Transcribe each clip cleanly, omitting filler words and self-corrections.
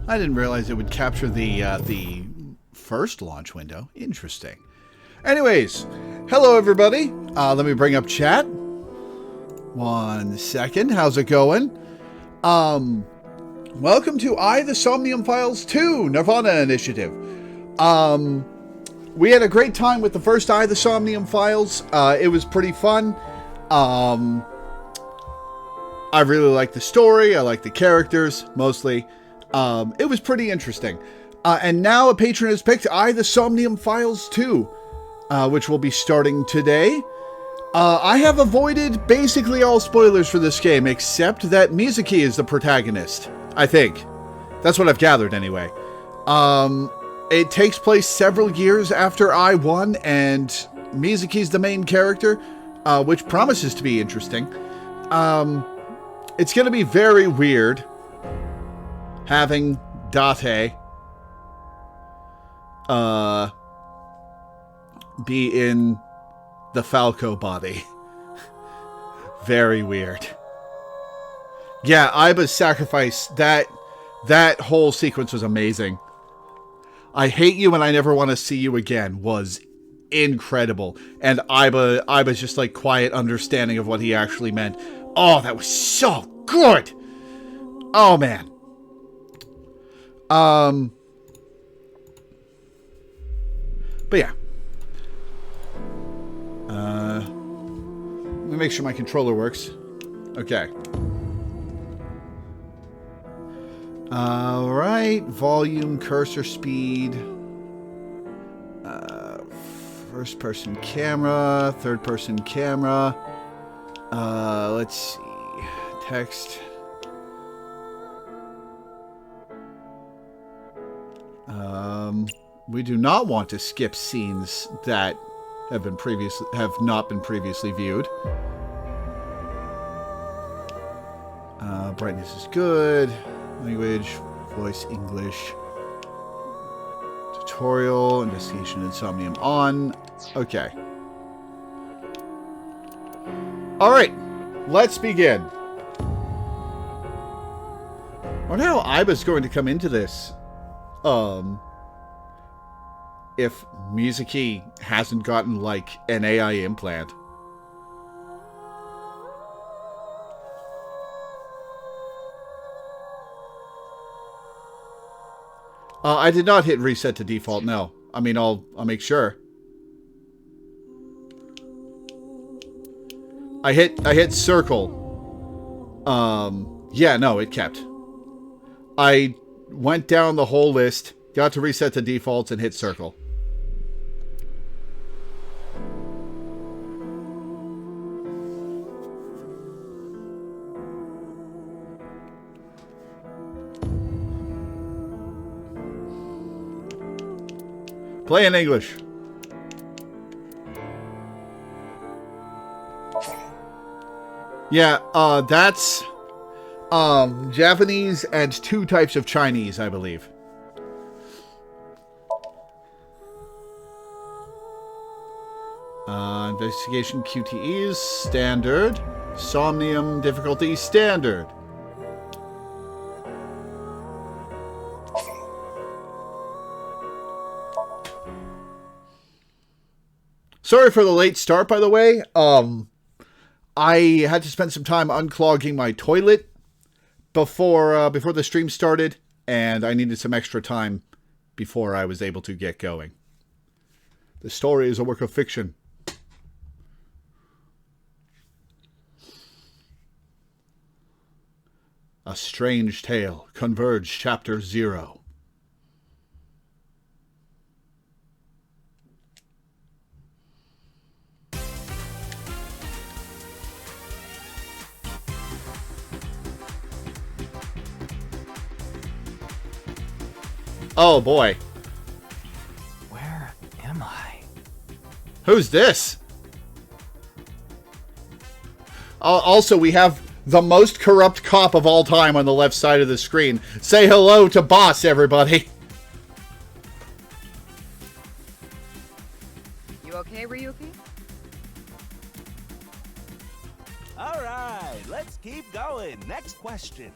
I didn't realize it would capture the first launch window. Interesting. Anyways, hello everybody. Let me bring up chat. 1 second. How's it going? Welcome to the Somnium Files 2 nirvanA initiative. We had a great time with the first the Somnium Files. It was pretty fun. I really liked the story. I liked the characters, mostly. It was pretty interesting. And now a patron has picked the Somnium Files 2, which will be starting today. I have avoided basically all spoilers for this game, except that Mizuki is the protagonist, I think. That's what I've gathered, anyway. It takes place several years after I-1, and Mizuki's the main character, which promises to be interesting. It's going to be very weird having Date be in the Falco body. Very weird. Yeah, Aiba's sacrifice, that whole sequence was amazing. I hate you and I never want to see you again was incredible. And Aiba's just like quiet understanding of what he actually meant. Oh, that was so good. Oh man. But yeah. Let me make sure my controller works. Okay. Alright. Volume, cursor speed. First person camera. Third person camera. Let's see. Text. We do not want to skip scenes that have not been previously viewed. Brightness is good. Language, voice, English. Tutorial, investigation, insomnium on. Okay. Alright, let's begin. I wonder how Aiba's going to come into this. If Mizuki hasn't gotten, like, an AI implant. I did not hit reset to default, no. I mean, I'll make sure. I hit circle. Yeah, no, it kept. I went down the whole list, got to reset to defaults, and hit circle. Play in English. Yeah, that's Japanese and 2 types of Chinese, I believe. Investigation QTEs, standard. Somnium difficulty, standard. Sorry for the late start, by the way. I had to spend some time unclogging my toilet before the stream started, and I needed some extra time before I was able to get going. The story is a work of fiction. A Strange Tale, Converge, Chapter 0. Oh boy. Where am I? Who's this? Also, we have the most corrupt cop of all time on the left side of the screen. Say hello to boss, everybody. You okay, Ryuki? All right, let's keep going. Next question.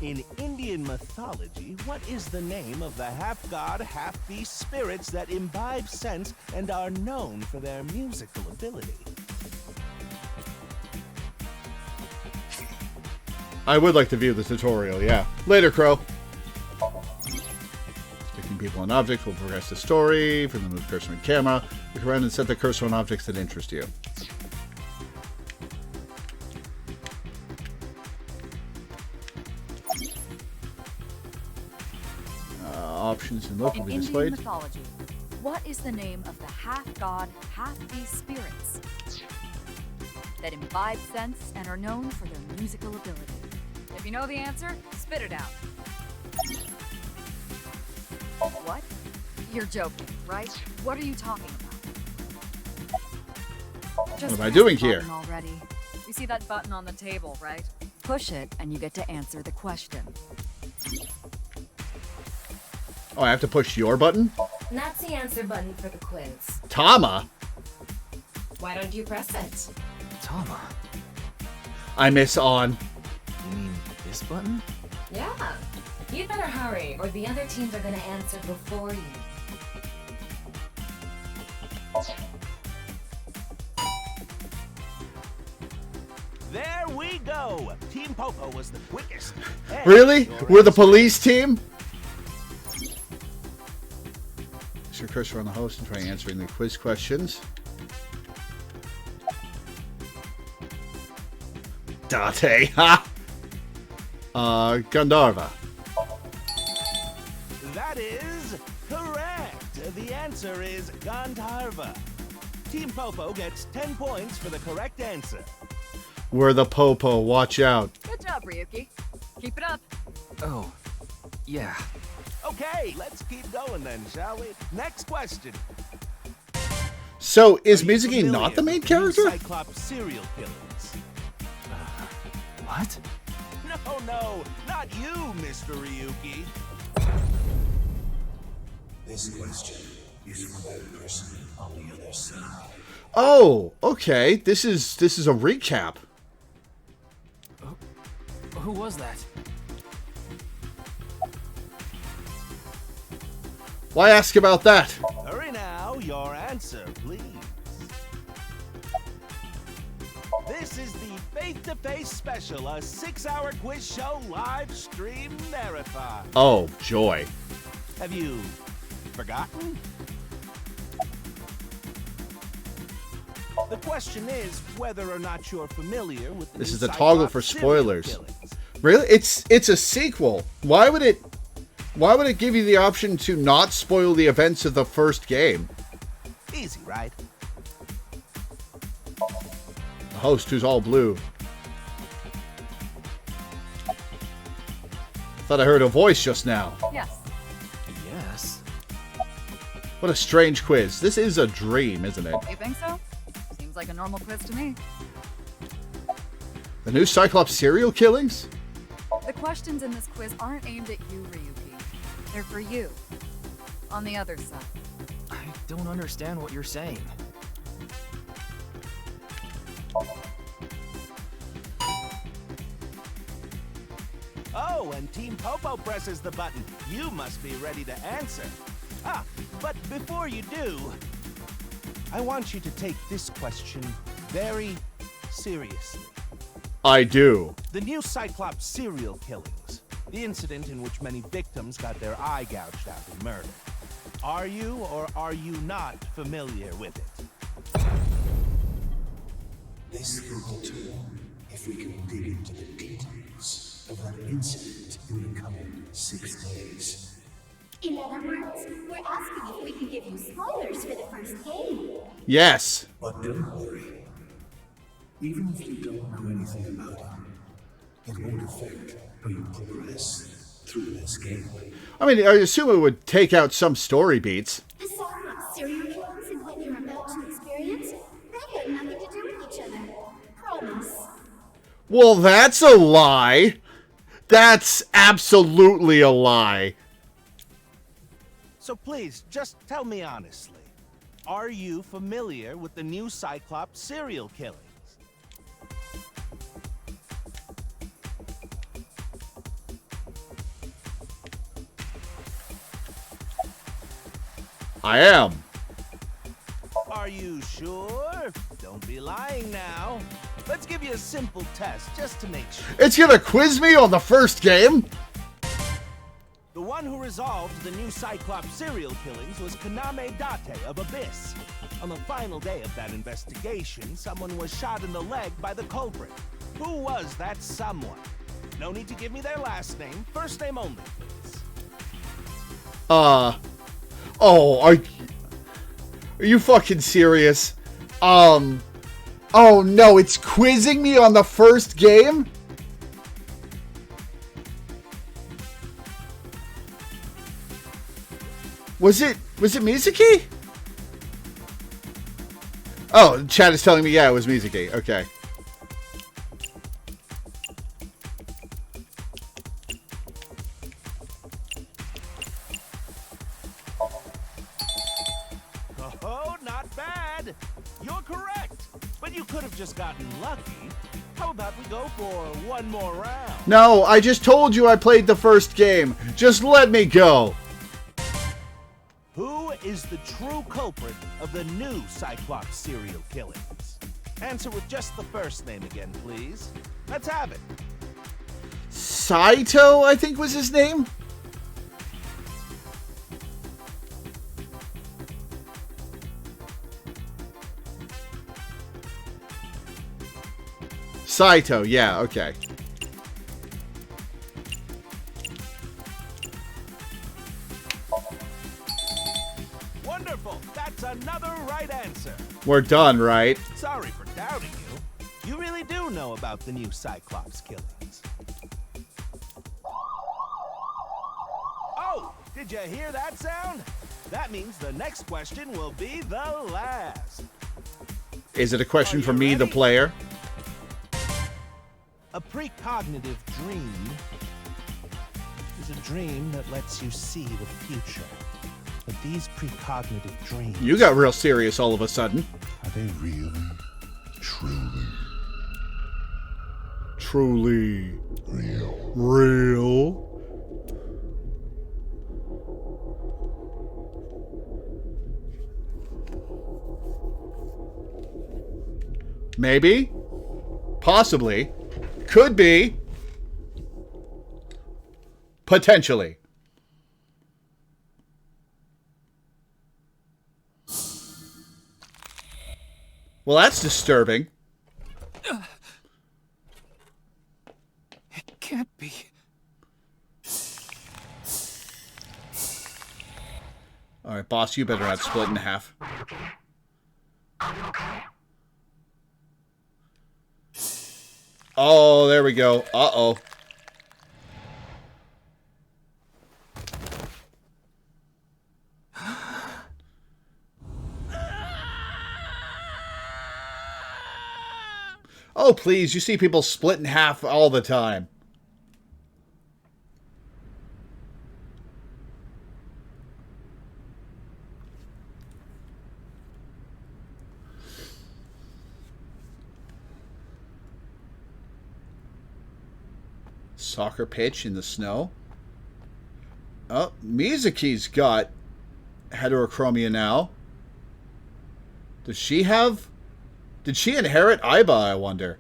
In Indian mythology, what is the name of the half-god, half-beast spirits that imbibe sense and are known for their musical ability? I would like to view the tutorial, yeah. Later, Crow. Sticking people on objects will progress the story. From the move cursor and camera, look around and set the cursor on objects that interest you. Options and look will be displayed. In Indian mythology, what is the name of the half-god, half-beast spirits that imbibe sense and are known for their musical ability? If you know the answer, spit it out. What? You're joking, right? What are you talking about? Just What am I press doing the here? button already. You see that button on the table, right? Push it and you get to answer the question. Oh, I have to push your button? That's the answer button for the quiz. Tama? Why don't you press it? Tama. I miss on. You mean this button? Yeah. You'd better hurry, or the other teams are gonna answer before you. There we go! Team Popo was the quickest. And Really? your We're the answer- police team? Place your cursor on the host and try answering the quiz questions. Date, ha! Gandharva. That is correct. The answer is Gandharva. Team Popo gets 10 points for the correct answer. We're the Popo, watch out. Good job, Ryuki. Keep it up. Oh, yeah. Okay, let's keep going then, shall we? Next question. So, is Are you Mizuki not familiar the main with new character? Cyclops serial killings? What? No, not you, Mr. Ryuki. This question is for that person on the other side. Oh, okay. This is a recap. Who was that? Why ask about that? Hurry now, your answer, please. This is the Face-to-Face Special, a 6-hour quiz show live stream marathon. Oh, joy. Have you forgotten? The question is whether or not you're familiar with the This new is a toggle Cyclops for serial spoilers. killings. Really? It's a sequel. Why would it give you the option to not spoil the events of the first game? Easy, right? The host who's all blue. Thought I heard a voice just now. Yes. Yes. What a strange quiz. This is a dream, isn't it? You think so? Seems like a normal quiz to me. The new Cyclops serial killings? The questions in this quiz aren't aimed at you, Ryuki. They're for you. On the other side. I don't understand what you're saying. Oh, and Team Popo presses the button. You must be ready to answer. But before you do, I want you to take this question very seriously. I do. The new Cyclops serial killings. The incident in which many victims got their eye gouged out in murder. Are you or are you not familiar with it? This will go too long if we can dig into the details of that incident in the coming 6 days. In other words, we're asking if we can give you spoilers for the first game. Yes. But don't worry. Even if you don't know anything about it, it won't affect how you progress through this game. I mean, I assume it would take out some story beats. The Cyclops serial killings and what you're about to experience, they have nothing to do with each other. Promise. Well, that's a lie. That's absolutely a lie. So please, just tell me honestly. Are you familiar with the new Cyclops serial killings? I am. Are you sure? Don't be lying now. Let's give you a simple test just to make sure. It's gonna quiz me on the first game? The one who resolved the new Cyclops serial killings was Kaname Date of Abyss. On the final day of that investigation, someone was shot in the leg by the culprit. Who was that someone? No need to give me their last name, first name only, please. Oh, are you fucking serious? Oh no, it's quizzing me on the first game? Was it Mizuki? Oh, chat is telling me, yeah, it was Mizuki. Okay. Oh, not bad. You're correct. But you could have just gotten lucky. How about we go for one more round? No, I just told you I played the first game. Just let me go. Who is the true culprit of the new Cyclops serial killings? Answer with just the first name again, please. Let's have it. Saito, I think was his name? Saito, yeah, okay. Wonderful. That's another right answer. We're done, right? Sorry for doubting you. You really do know about the new Cyclops killings. Oh, did you hear that sound? That means the next question will be the last. Is it a question Are for you me, the ready? player? A precognitive dream is a dream that lets you see the future. But these precognitive dreams... You got real serious all of a sudden. Are they really, truly Truly real? real. Maybe. Possibly. Could be. Potentially. Well, that's disturbing. It can't be. All right, boss, you better not split in half. Oh, there we go. Uh-oh. Oh, please. You see people split in half all the time. Soccer pitch in the snow. Oh, Mizuki's got heterochromia now. Does she have... Did she inherit Aiba, I wonder?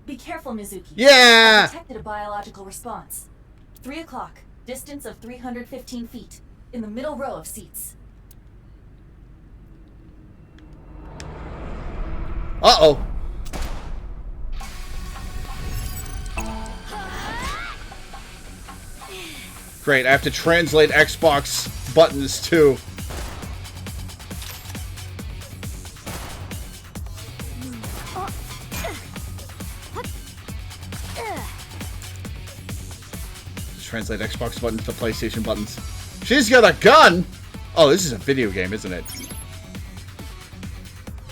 Be careful, Mizuki. Yeah! I detected a biological response. 3 o'clock, distance of 315 feet, in the middle row of seats. Uh-oh. Great, I have to translate Xbox buttons too. Translate Xbox buttons to PlayStation buttons. She's got a gun! Oh, this is a video game, isn't it?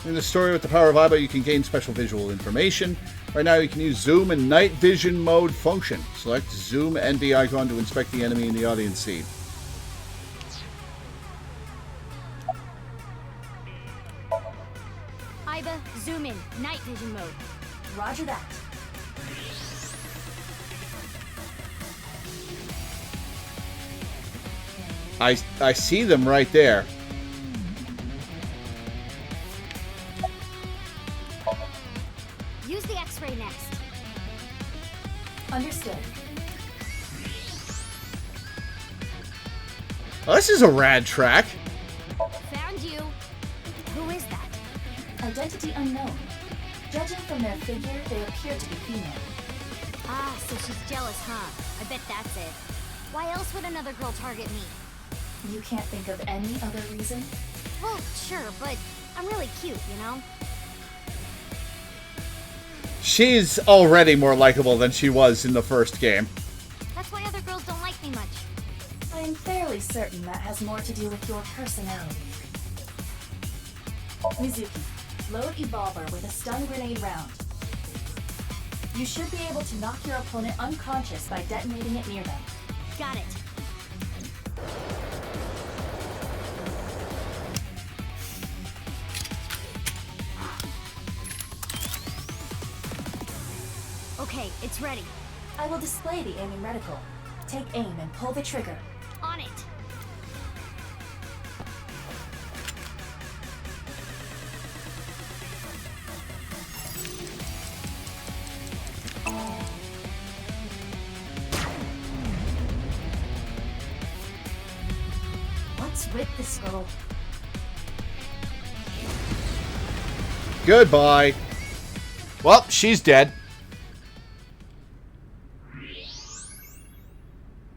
In the story with the power of Aiba, you can gain special visual information. Right now, you can use zoom and night vision mode function. Select zoom and the icon to inspect the enemy in the audience scene. Aiba, zoom in. Night vision mode. Roger that. I see them right there. Use the X-ray next. Understood. Oh, this is a rad track. Found you. Who is that? Identity unknown. Judging from their figure, they appear to be female. Ah, so she's jealous, huh? I bet that's it. Why else would another girl target me? You can't think of any other reason? Well, sure, but I'm really cute, you know? She's already more likable than she was in the first game. That's why other girls don't like me much. I'm fairly certain that has more to do with your personality. Mizuki, load Evolver with a stun grenade round. You should be able to knock your opponent unconscious by detonating it near them. Got it. Okay, it's ready. I will display the aiming reticle. Take aim and pull the trigger. On it. What's with this girl? Goodbye. Well, she's dead.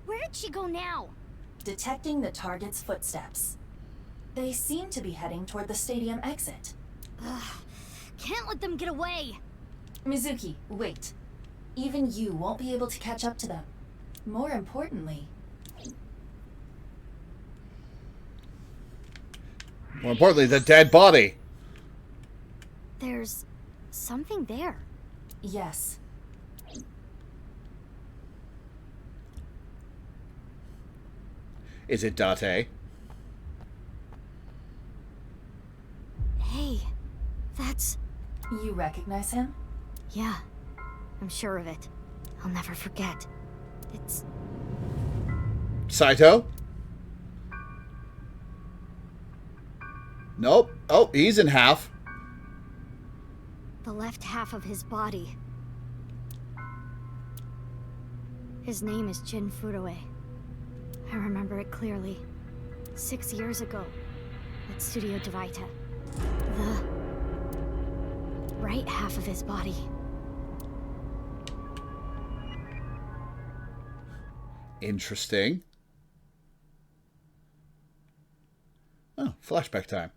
Where did she go now? Detecting the target's footsteps. They seem to be heading toward the stadium exit. Ugh, can't let them get away. Mizuki, wait. Even you won't be able to catch up to them. More importantly... More importantly, the dead body. There's something there. Yes. Is it Date? Hey, that's... You recognize him? Yeah, I'm sure of it. I'll never forget. It's... Saito? Nope. Oh, he's in half. the left half of his body. His name is Jin Furue. I remember it clearly. 6 years ago, at Studio Devaita. The right half of his body. Interesting. Oh, flashback time.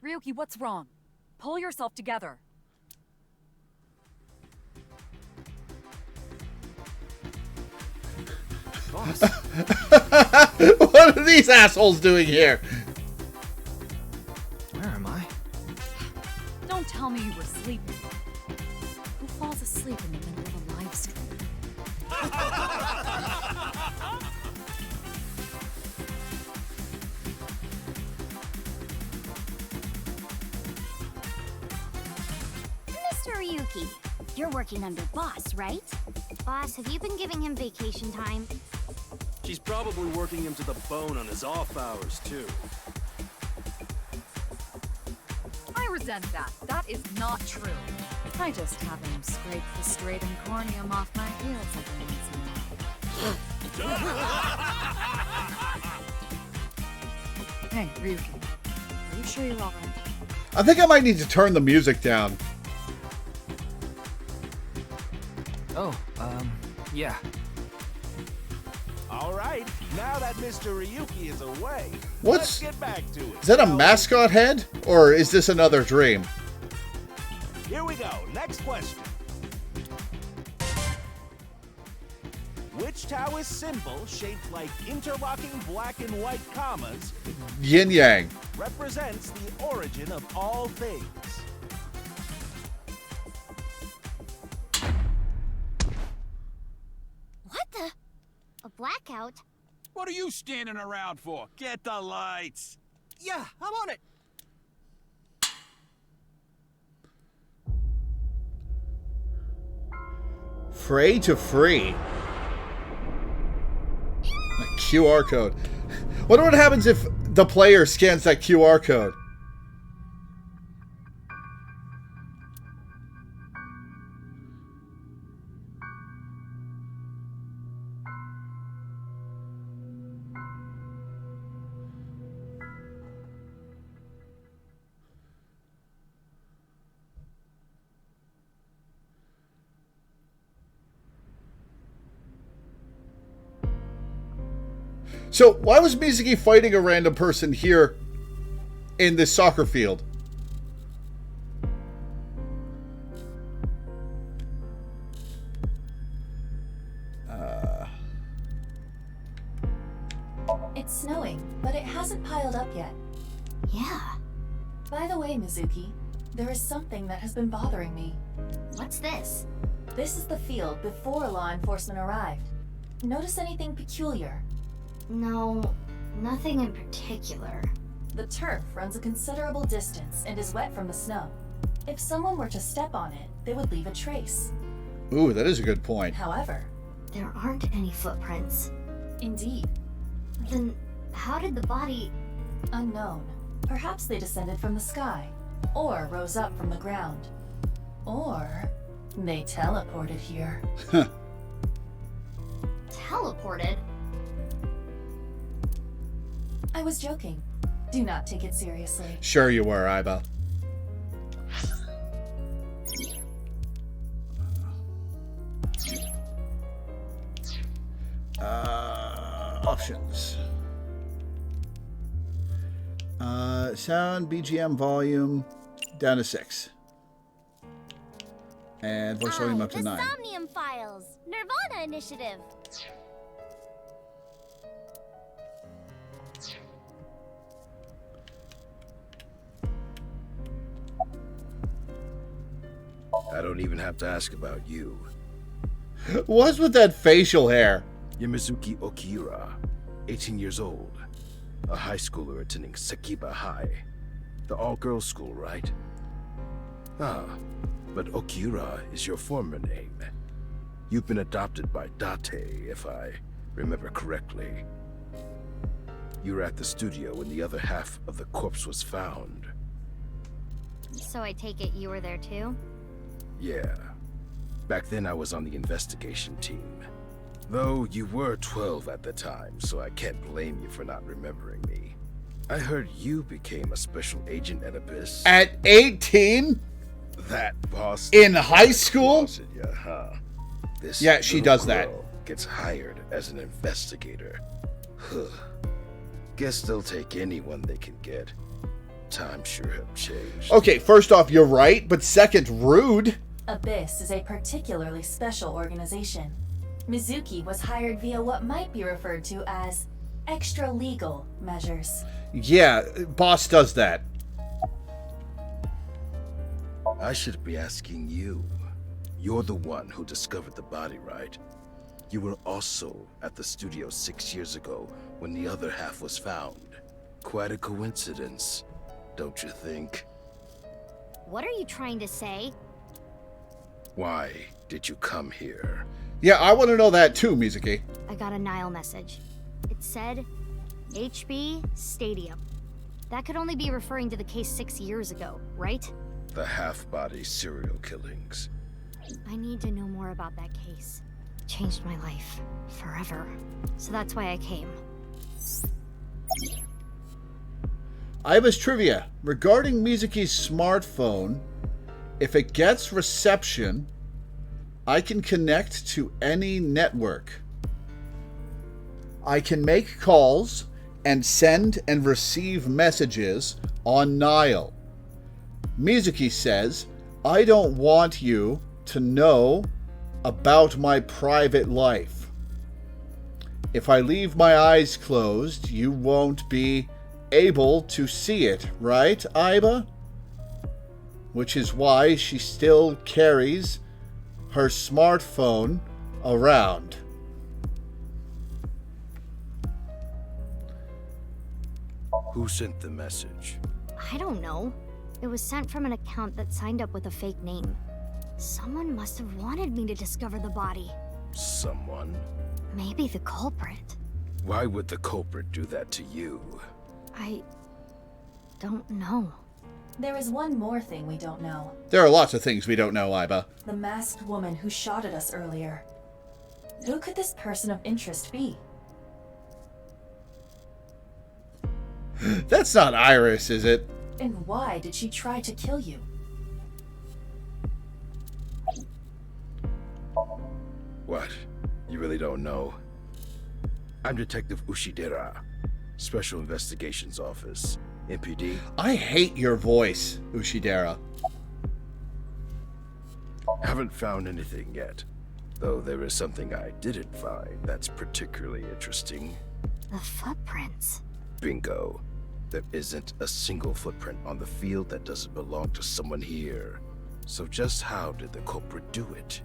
Ryuki, what's wrong? Pull yourself together. Boss, What are these assholes doing here? where am I? Don't tell me you were sleeping. Who falls asleep in the middle of a live stream? Mr. Ryuki, you're working under Boss, right? Boss, have you been giving him vacation time? She's probably working him to the bone on his off hours, too. I resent that. That is not true. I just have him scrape the striatum corneum off my heels every once in a while. Hey, Ryuki. Are you sure you're alright? I think I might need to turn the music down. Oh, yeah. All right, now that Mr. Ryuki is away, What's- let's get back to it. Is that a mascot head? Or is this another dream? Here we go. Next question. Which Taoist symbol, shaped like interlocking black and white commas, Yin Yang. represents the origin of all things? What the? A blackout? What are you standing around for? Get the lights! Yeah, I'm on it. Free Fray to free. A QR code. Wonder what happens if the player scans that QR code. So, why was Mizuki fighting a random person here in this soccer field? It's snowing, but it hasn't piled up yet. Yeah. By the way, Mizuki, there is something that has been bothering me. What's this? This is the field before law enforcement arrived. Notice anything peculiar? No, nothing in particular. The turf runs a considerable distance and is wet from the snow. If someone were to step on it, they would leave a trace. Ooh, that is a good point. However, There aren't any footprints. indeed, Then how did the body... unknown. Perhaps they descended from the sky, or rose up from the ground. Or they teleported here. teleported? I was joking. Do not take it seriously. Sure you were, Iba. Options. Sound, BGM volume, down to 6. And voice volume up to 9. Somnium Files, nirvanA initiative. I don't even have to ask about you. What's with that facial hair? Yamizuki Okira, 18 years old. A high schooler attending Sekiba High. The all-girls school, right? Ah, but Okira is your former name. You've been adopted by Date, if I remember correctly. You were at the studio when the other half of the corpse was found. So I take it you were there too? Yeah. Back then I was on the investigation team. Though you were 12 at the time, so I can't blame you for not remembering me. I heard you became a special agent at Abyss. At 18? That boss In high school? closet, yeah, huh? This Yeah, she little does that. girl gets hired as an investigator. Huh. Guess they'll take anyone they can get. Times sure have changed. Okay, first off, you're right, but second, rude. Abyss is a particularly special organization. Mizuki was hired via what might be referred to as extra-legal measures. Yeah, boss does that. I should be asking you. You're the one who discovered the body, right? You were also at the studio 6 years ago when the other half was found. Quite a coincidence, don't you think? What are you trying to say? Why did you come here? Yeah, I want to know that too, Mizuki. I got a Nile message. It said, HB Stadium. That could only be referring to the case 6 years ago, right? The half-body serial killings. I need to know more about that case. It changed my life. Forever. So that's why I came. Iba's trivia. Regarding Mizuki's smartphone, if it gets reception, I can connect to any network. I can make calls and send and receive messages on Nile. Mizuki says, I don't want you to know about my private life. If I leave my eyes closed, you won't be able to see it, right, Iba? Which is why she still carries her smartphone around. Who sent the message? I don't know. It was sent from an account that signed up with a fake name. Someone must have wanted me to discover the body. Someone? Maybe the culprit. Why would the culprit do that to you? I don't know. There is one more thing we don't know. There are lots of things we don't know, Iba. The masked woman who shot at us earlier. Who could this person of interest be? That's not Iris, is it? And why did she try to kill you? What? You really don't know? I'm Detective Ushidera, Special Investigations Office, MPD. I hate your voice, Ushidera. Haven't found anything yet, though there is something I didn't find that's particularly interesting. The footprints. Bingo. There isn't a single footprint on the field that doesn't belong to someone here. So just how did the culprit do it?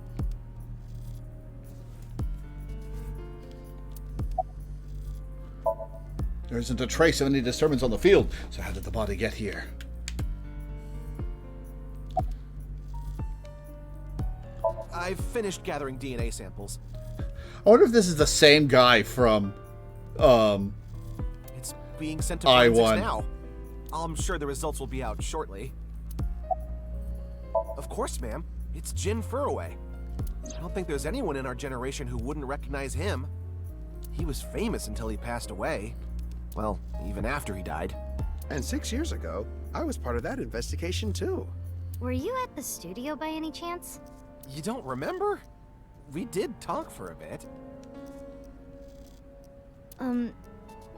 There isn't a trace of any disturbance on the field, so how did the body get here? I've finished gathering DNA samples. I wonder if this is the same guy from, It's being sent to forensics I1. now. I'm sure the results will be out shortly. Of course, ma'am. It's Jin Furroway. I don't think there's anyone in our generation who wouldn't recognize him. He was famous until he passed away. Well, even after he died. And 6 years ago, I was part of that investigation too. Were you at the studio by any chance? You don't remember? We did talk for a bit.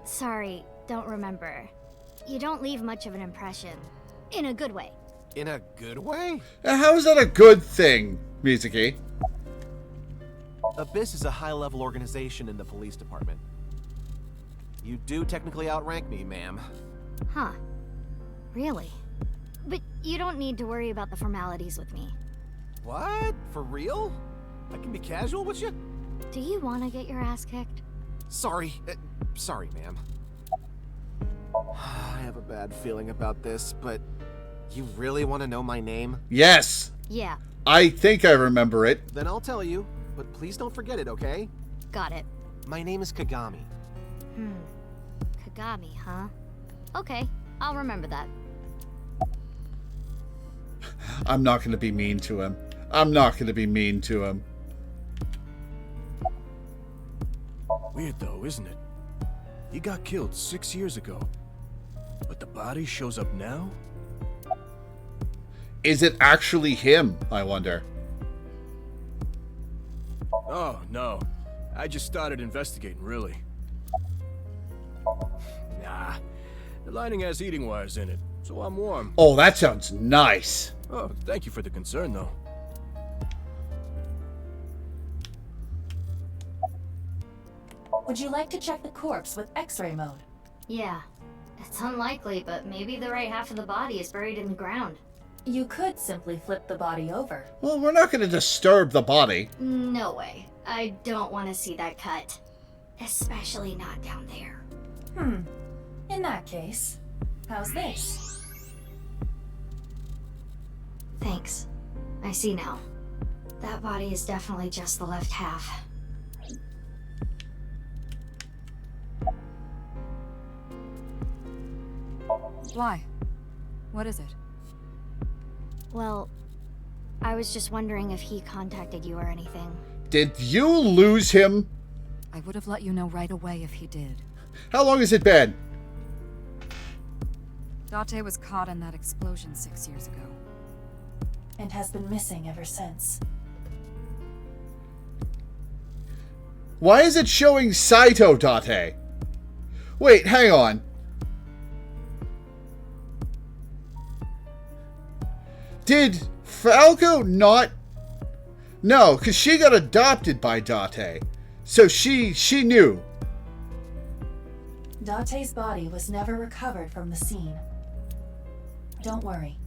Sorry, don't remember. You don't leave much of an impression. In a good way. In a good way? How is that a good thing, Mizuki? Abyss is a high-level organization in the police department. You do technically outrank me, ma'am. Huh. Really? But you don't need to worry about the formalities with me. What? For real? I can be casual with you? Do you want to get your ass kicked? Sorry. Sorry, ma'am. I have a bad feeling about this, but you really want to know my name? Yes! Yeah. I think I remember it. Then I'll tell you, but please don't forget it, okay? Got it. My name is Kagami. Kagami, huh? Okay, I'll remember that. I'm not going to be mean to him. I'm not going to be mean to him. Weird though, isn't it? He got killed 6 years ago. But the body shows up now? Is it actually him, I wonder? Oh, no. I just started investigating, really. Nah. The lining has heating wires in it, so I'm warm. Oh, that sounds nice. Oh, thank you for the concern, though. Would you like to check the corpse with X-ray mode? Yeah. It's unlikely, but maybe the right half of the body is buried in the ground. You could simply flip the body over. Well, we're not going to disturb the body. No way. I don't want to see that cut. Especially not down there. In that case, how's this? Thanks. I see now. That body is definitely just the left half. Why? What is it? Well, I was just wondering if he contacted you or anything. Did you lose him? I would have let you know right away if he did. How long has it been? Date was caught in that explosion 6 years ago. And has been missing ever since. Why is it showing Saito Date? Wait, hang on. Did Falco not... No, because she got adopted by Date. So she knew. Date's body was never recovered from the scene. Don't worry.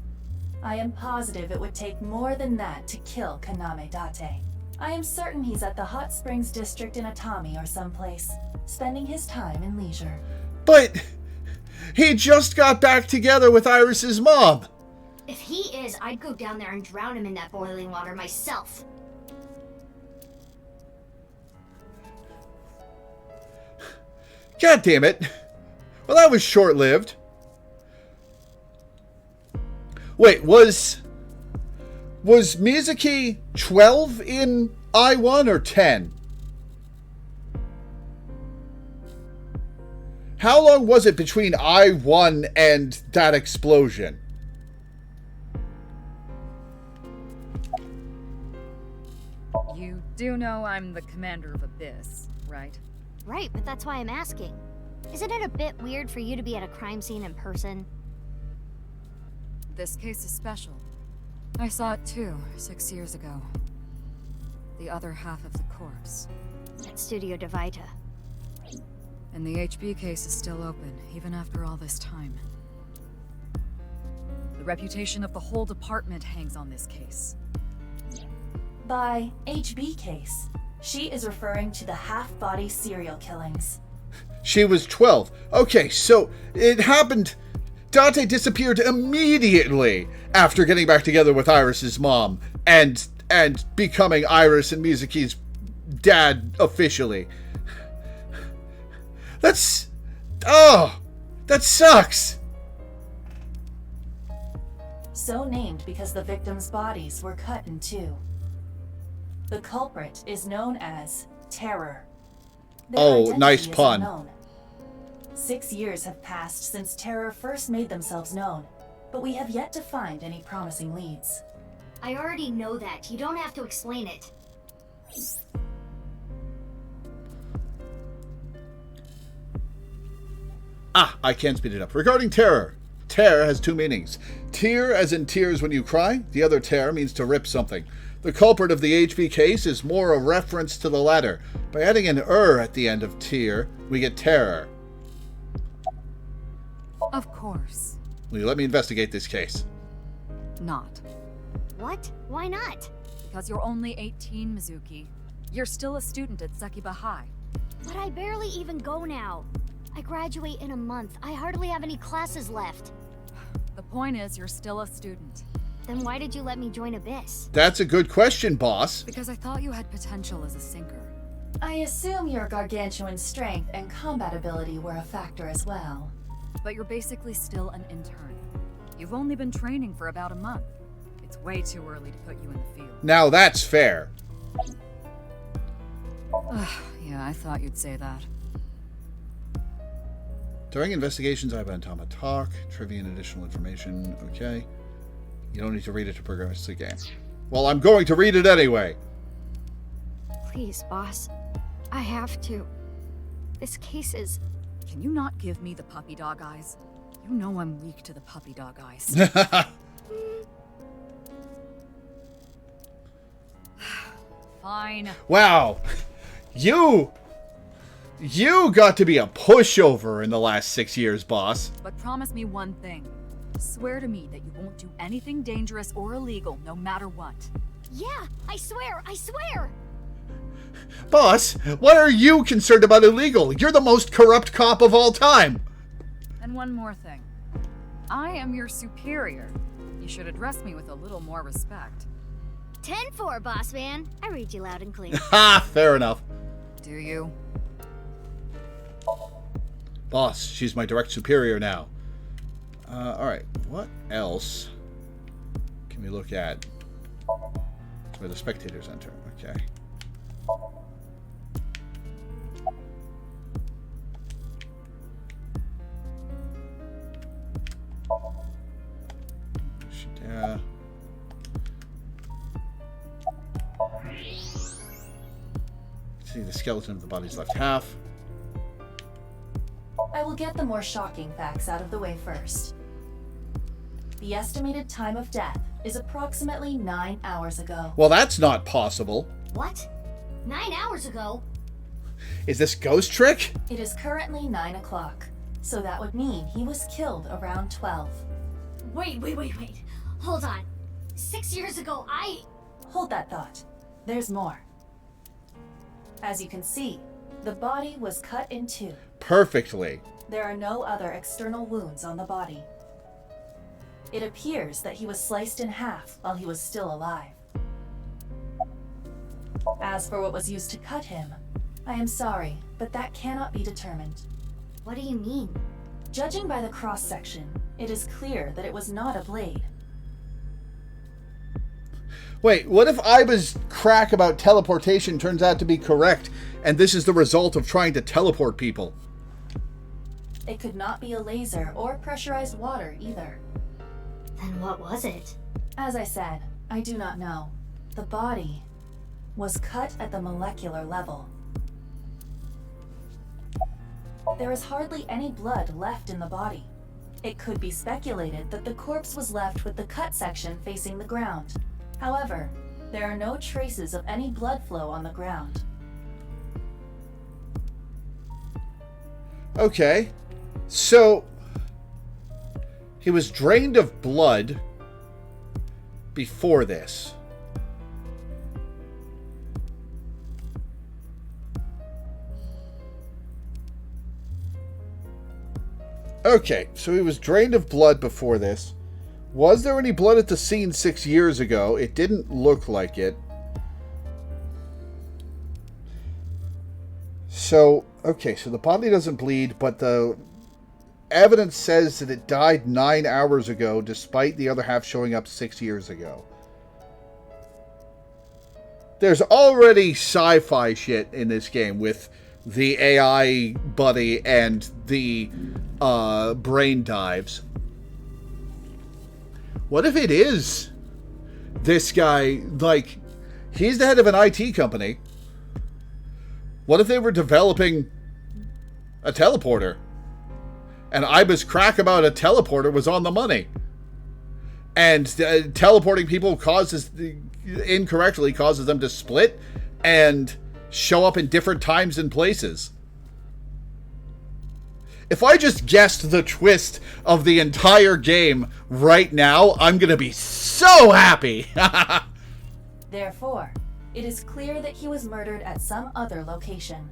I am positive it would take more than that to kill Kaname Date. I am certain he's at the Hot Springs District in Atami or someplace, spending his time in leisure. But he just got back together with Iris's mom. If he is, I'd go down there and drown him in that boiling water myself. God damn it. Well, that was short-lived. Wait, was Mizuki 12 in I-1 or 10? How long was it between I-1 and that explosion? You do know I'm the commander of Abyss, right? Right, but that's why I'm asking. Isn't it a bit weird for you to be at a crime scene in person? This case is special. I saw it too, 6 years ago. The other half of the corpse. At Studio Divita. And the HB case is still open, even after all this time. The reputation of the whole department hangs on this case. By HB case, she is referring to the half-body serial killings. She was 12. Okay, so it happened. Date disappeared immediately after getting back together with Iris's mom and becoming Iris and Mizuki's dad officially. That's... Oh! That sucks! So named because the victims' bodies were cut in two. The culprit is known as Terror. Their Oh, identity nice is pun. unknown. 6 years have passed since Terror first made themselves known, but we have yet to find any promising leads. I already know that. You don't have to explain it. Ah, I can speed it up. Regarding terror. Terror has two meanings. Tear as in tears when you cry. The other tear means to rip something. The culprit of the HB case is more a reference to the latter. By adding an at the end of tear, we get terror. Of course. Will you let me investigate this case? Not. What? Why not? Because you're only 18, Mizuki. You're still a student at Sekiba High. But I barely even go now. I graduate in a month. I hardly have any classes left. The point is, you're still a student. Then why did you let me join Abyss? That's a good question, boss. Because I thought you had potential as a sinker. I assume your gargantuan strength and combat ability were a factor as well. But you're basically still an intern. You've only been training for about a month. It's way too early to put you in the field. Now that's fair. Yeah, I thought you'd say that. During investigations, I have Antama talk, trivia and additional information. Okay. You don't need to read it to progress the game. Well, I'm going to read it anyway. Please, boss. I have to. This case is... Can you not give me the puppy dog eyes? You know I'm weak to the puppy dog eyes. Fine. Wow. You got to be a pushover in the last 6 years, boss. But promise me one thing. Swear to me that you won't do anything dangerous or illegal, no matter what. Yeah, I swear, I swear! Boss, what are you concerned about illegal? You're the most corrupt cop of all time. And one more thing. I am your superior. You should address me with a little more respect. 10-4, boss man. I read you loud and clear. Ha, fair enough. Do you? Boss, she's my direct superior now. Alright, what else can we look at? It's where the spectators enter, okay. Yeah. See the skeleton of the body's left half. I will get the more shocking facts out of the way first. The estimated time of death is approximately 9 hours ago. Well, that's not possible. What? 9 hours ago? Is this ghost trick? It is currently 9 o'clock, so that would mean he was killed around 12. Wait. Hold on. 6 years ago, Hold that thought. There's more. As you can see, the body was cut in two. Perfectly. There are no other external wounds on the body. It appears that he was sliced in half while he was still alive. As for what was used to cut him, I am sorry, but that cannot be determined. What do you mean? Judging by the cross-section, it is clear that it was not a blade. Wait, what if Iba's crack about teleportation turns out to be correct, and this is the result of trying to teleport people? It could not be a laser or pressurized water either. Then what was it? As I said, I do not know. The body was cut at the molecular level. There is hardly any blood left in the body. It could be speculated that the corpse was left with the cut section facing the ground. However, there are no traces of any blood flow on the ground. Okay, so he was drained of blood before this. Okay, so he was drained of blood before this. Was there any blood at the scene 6 years ago? It didn't look like it. So, okay, so the body doesn't bleed, but the evidence says that it died 9 hours ago, despite the other half showing up 6 years ago. There's already sci-fi shit in this game with the AI buddy and the brain dives. What if it is this guy, like, he's the head of an IT company. What if they were developing a teleporter? And Iba's crack about a teleporter was on the money. And teleporting people incorrectly causes them to split and show up in different times and places. If I just guessed the twist of the entire game right now, I'm gonna be so happy! Therefore, it is clear that he was murdered at some other location.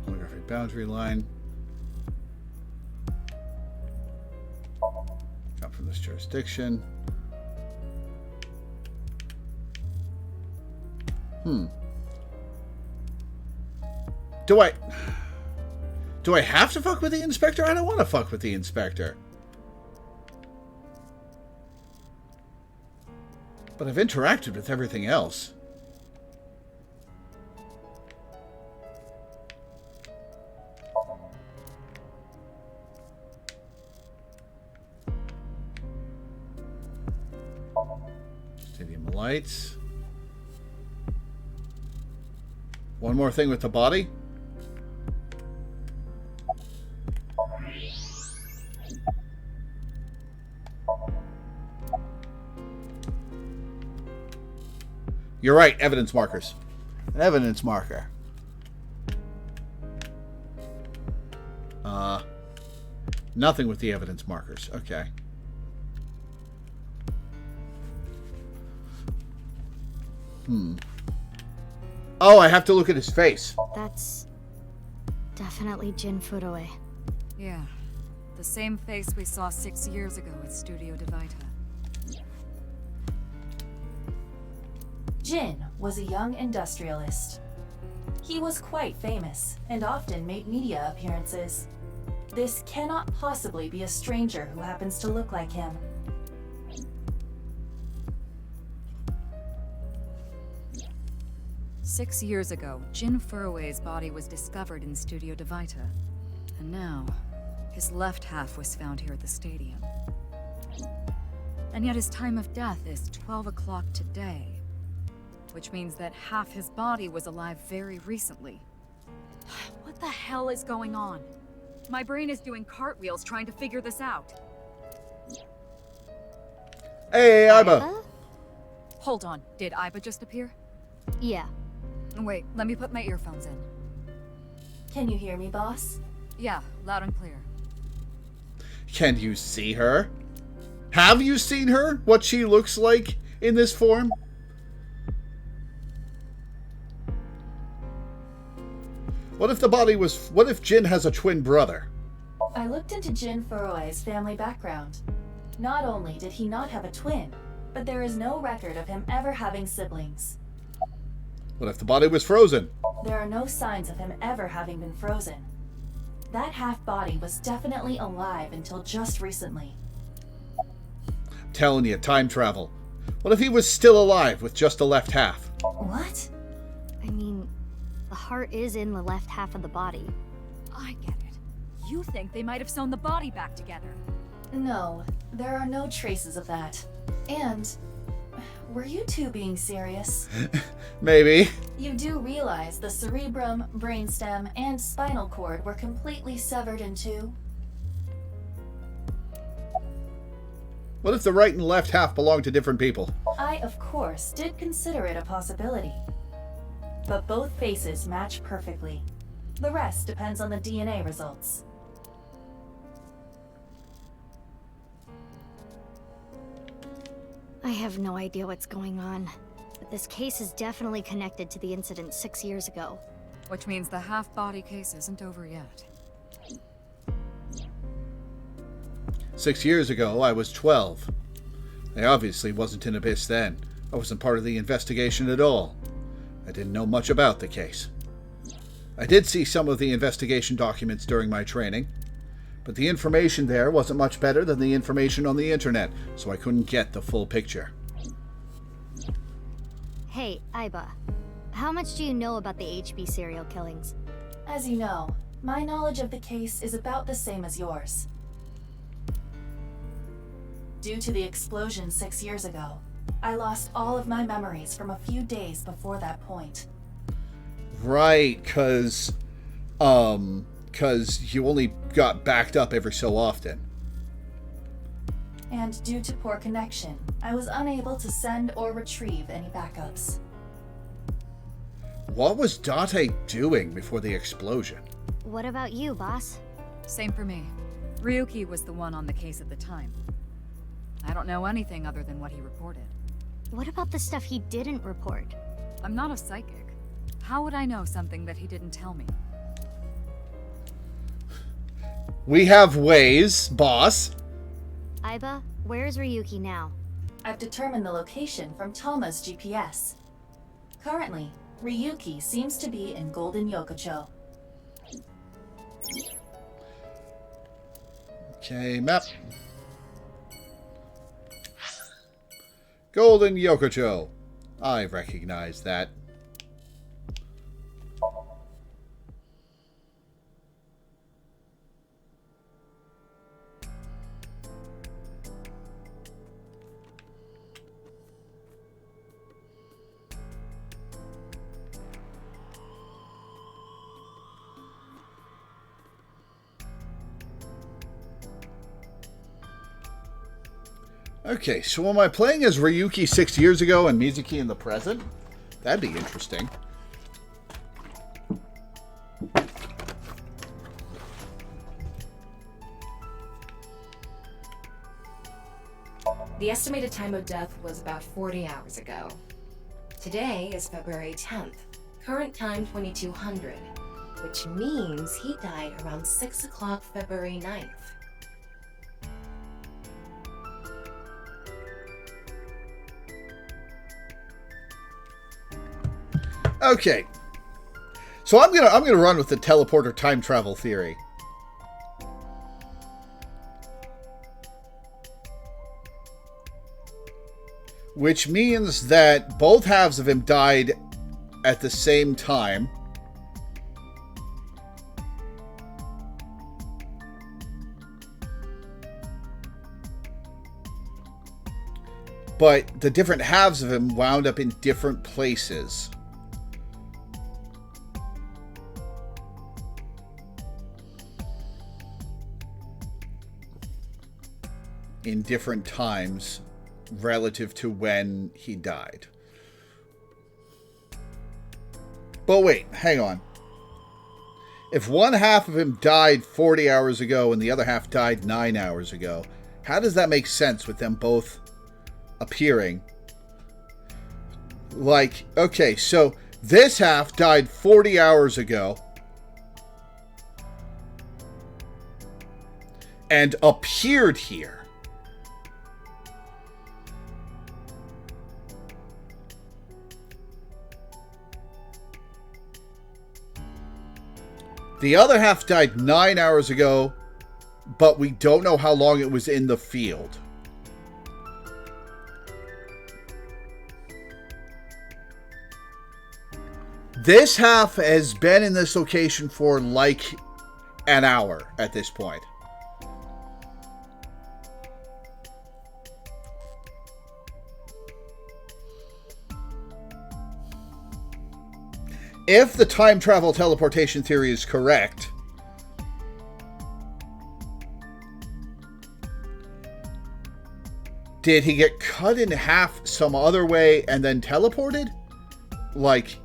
Holographic boundary line. Come from this jurisdiction. Do I have to fuck with the inspector? I don't want to fuck with the inspector. But I've interacted with everything else. Stadium lights. One more thing with the body. You're right, evidence markers. An evidence marker. Nothing with the evidence markers. Okay. Oh, I have to look at his face. That's definitely Jin Furuwe. Yeah. The same face we saw 6 years ago at Studio DeVita. Jin was a young industrialist. He was quite famous and often made media appearances. This cannot possibly be a stranger who happens to look like him. Six years ago, Jin Furuwe's body was discovered in Studio DeVita. And now, his left half was found here at the stadium. And yet his time of death is 12 o'clock today. Which means that half his body was alive very recently. What the hell is going on? My brain is doing cartwheels trying to figure this out. Hey, Iba! Hold on, did Iba just appear? Yeah. Wait, let me put my earphones in. Can you hear me, boss? Yeah, loud and clear. Can you see her? Have you seen her? What she looks like in this form? What What if Jin has a twin brother? I looked into Jin Furue's family background. Not only did he not have a twin, but there is no record of him ever having siblings. What if the body was frozen? There are no signs of him ever having been frozen. That half-body was definitely alive until just recently. I'm telling you, time travel. What if he was still alive with just a left half? What? I mean, the heart is in the left half of the body. I get it. You think they might have sewn the body back together. No, there are no traces of that. And were you two being serious? Maybe. You do realize the cerebrum, brainstem, and spinal cord were completely severed in two? What if the right and left half belong to different people? I, of course, did consider it a possibility. But both faces match perfectly. The rest depends on the DNA results. I have no idea what's going on, but this case is definitely connected to the incident 6 years ago. Which means the half-body case isn't over yet. 6 years ago, I was 12. I obviously wasn't in Abyss then. I wasn't part of the investigation at all. I didn't know much about the case. I did see some of the investigation documents during my training, but the information there wasn't much better than the information on the internet, so I couldn't get the full picture. Hey, Aiba. How much do you know about the HB serial killings? As you know, my knowledge of the case is about the same as yours. Due to the explosion 6 years ago, I lost all of my memories from a few days before that point. Right, because you only got backed up every so often. And due to poor connection, I was unable to send or retrieve any backups. What was Date doing before the explosion? What about you, boss? Same for me. Ryuki was the one on the case at the time. I don't know anything other than what he reported. What about the stuff he didn't report? I'm not a psychic. How would I know something that he didn't tell me? We have ways, boss. Aiba, where's Ryuki now? I've determined the location from Toma's GPS. Currently, Ryuki seems to be in Golden Yokocho. Okay, map. Golden Yokocho. I recognize that. Okay, so am I playing as Ryuki 6 years ago and Mizuki in the present? That'd be interesting. The estimated time of death was about 40 hours ago. Today is February 10th, current time 2200, which means he died around 6 o'clock February 9th. Okay, so I'm gonna run with the teleporter time travel theory. Which means that both halves of him died at the same time. But the different halves of him wound up in different places. In different times relative to when he died. But wait, hang on. If one half of him died 40 hours ago and the other half died 9 hours ago, how does that make sense with them both appearing? Like, okay, so this half died 40 hours ago, and appeared here. The other half died 9 hours ago, but we don't know how long it was in the field. This half has been in this location for like an hour at this point. If the time travel teleportation theory is correct, did he get cut in half some other way and then teleported? Like,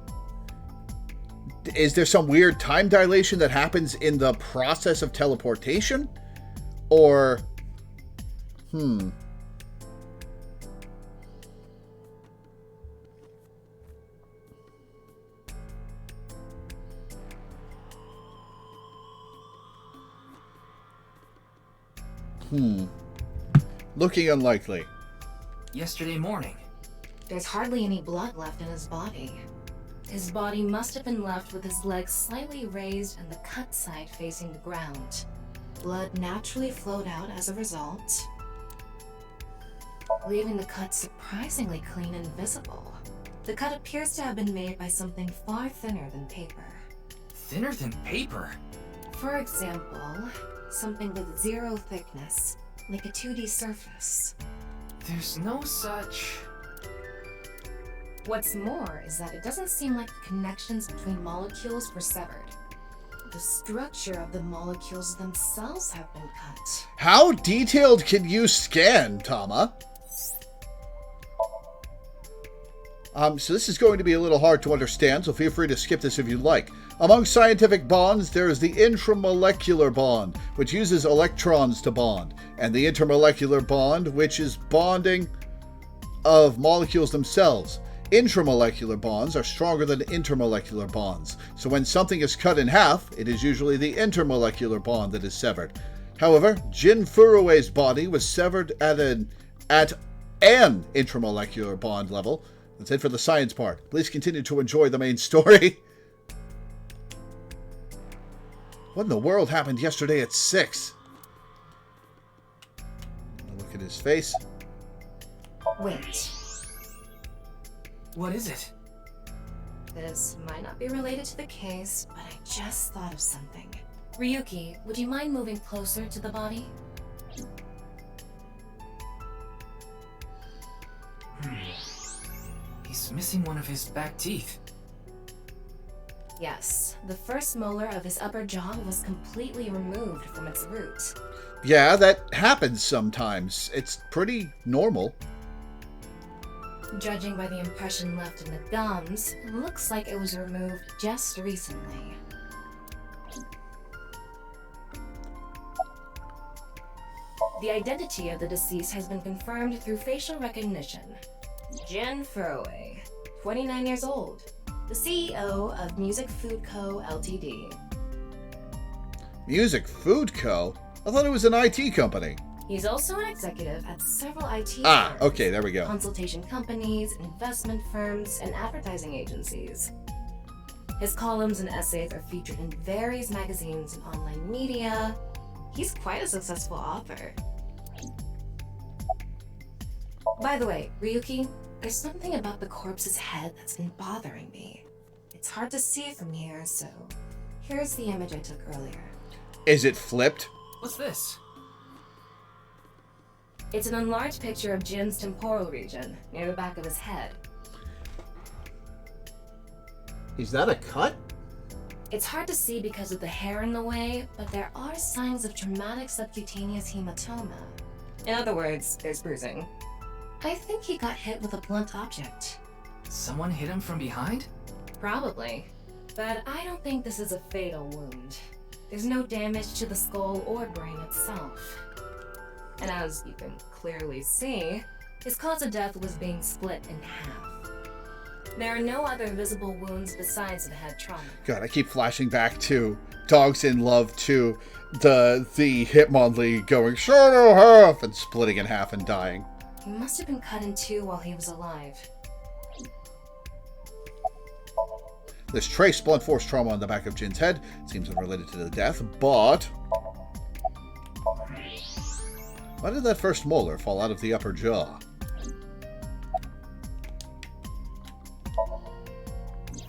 is there some weird time dilation that happens in the process of teleportation? Or, looking unlikely. Yesterday morning. There's hardly any blood left in his body. His body must have been left with his legs slightly raised and the cut side facing the ground. Blood naturally flowed out as a result, leaving the cut surprisingly clean and visible. The cut appears to have been made by something far thinner than paper. Thinner than paper? For example, something with zero thickness, like a 2D surface. There's no such... What's more is that it doesn't seem like the connections between molecules were severed. The structure of the molecules themselves have been cut. How detailed can you scan, Tama? So this is going to be a little hard to understand, so feel free to skip this if you'd like. Among scientific bonds, there is the intramolecular bond, which uses electrons to bond, and the intermolecular bond, which is bonding of molecules themselves. Intramolecular bonds are stronger than intermolecular bonds, so when something is cut in half, it is usually the intermolecular bond that is severed. However, Jin Furue's body was severed at an intramolecular bond level. That's it for the science part. Please continue to enjoy the main story. What in the world happened yesterday at 6? Look at his face. Wait. What is it? This might not be related to the case, but I just thought of something. Ryuki, would you mind moving closer to the body? He's missing one of his back teeth. Yes, the first molar of his upper jaw was completely removed from its root. Yeah, that happens sometimes. It's pretty normal. Judging by the impression left in the gums, it looks like it was removed just recently. The identity of the deceased has been confirmed through facial recognition. Jin Furuwe, 29 years old, the CEO of Music Food Co., Ltd. Music Food Co.? I thought it was an IT company. He's also an executive at several IT firms, okay, there we go. Consultation companies, investment firms, and advertising agencies. His columns and essays are featured in various magazines and online media. He's quite a successful author. By the way, Ryuki, there's something about the corpse's head that's been bothering me. It's hard to see from here, so here's the image I took earlier. Is it flipped? What's this? It's an enlarged picture of Jin's temporal region, near the back of his head. Is that a cut? It's hard to see because of the hair in the way, but there are signs of traumatic subcutaneous hematoma. In other words, there's bruising. I think he got hit with a blunt object. Someone hit him from behind? Probably. But I don't think this is a fatal wound. There's no damage to the skull or brain itself. And as you can clearly see, his cause of death was being split in half. There are no other visible wounds besides the head trauma. God, I keep flashing back to Dogs in Love 2. The Hitmonlee going, shut in half, and splitting in half and dying. He must have been cut in two while he was alive. There's trace blunt force trauma on the back of Jin's head. Seems unrelated to the death, but... why did that first molar fall out of the upper jaw?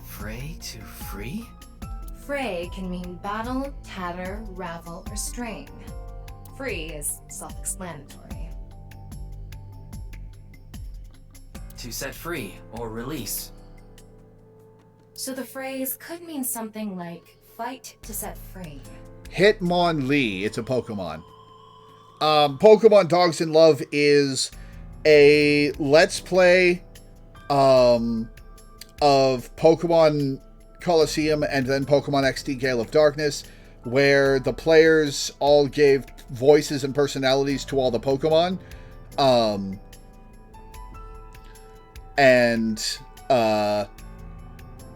Fray to free? Fray can mean battle, tatter, ravel, or strain. Free is self-explanatory. To set free or release. So the phrase could mean something like fight to set free. Hitmonlee, it's a Pokemon. Pokemon Dogs in Love is a Let's Play of Pokemon Coliseum and then Pokemon XD Gale of Darkness, where the players all gave voices and personalities to all the Pokemon.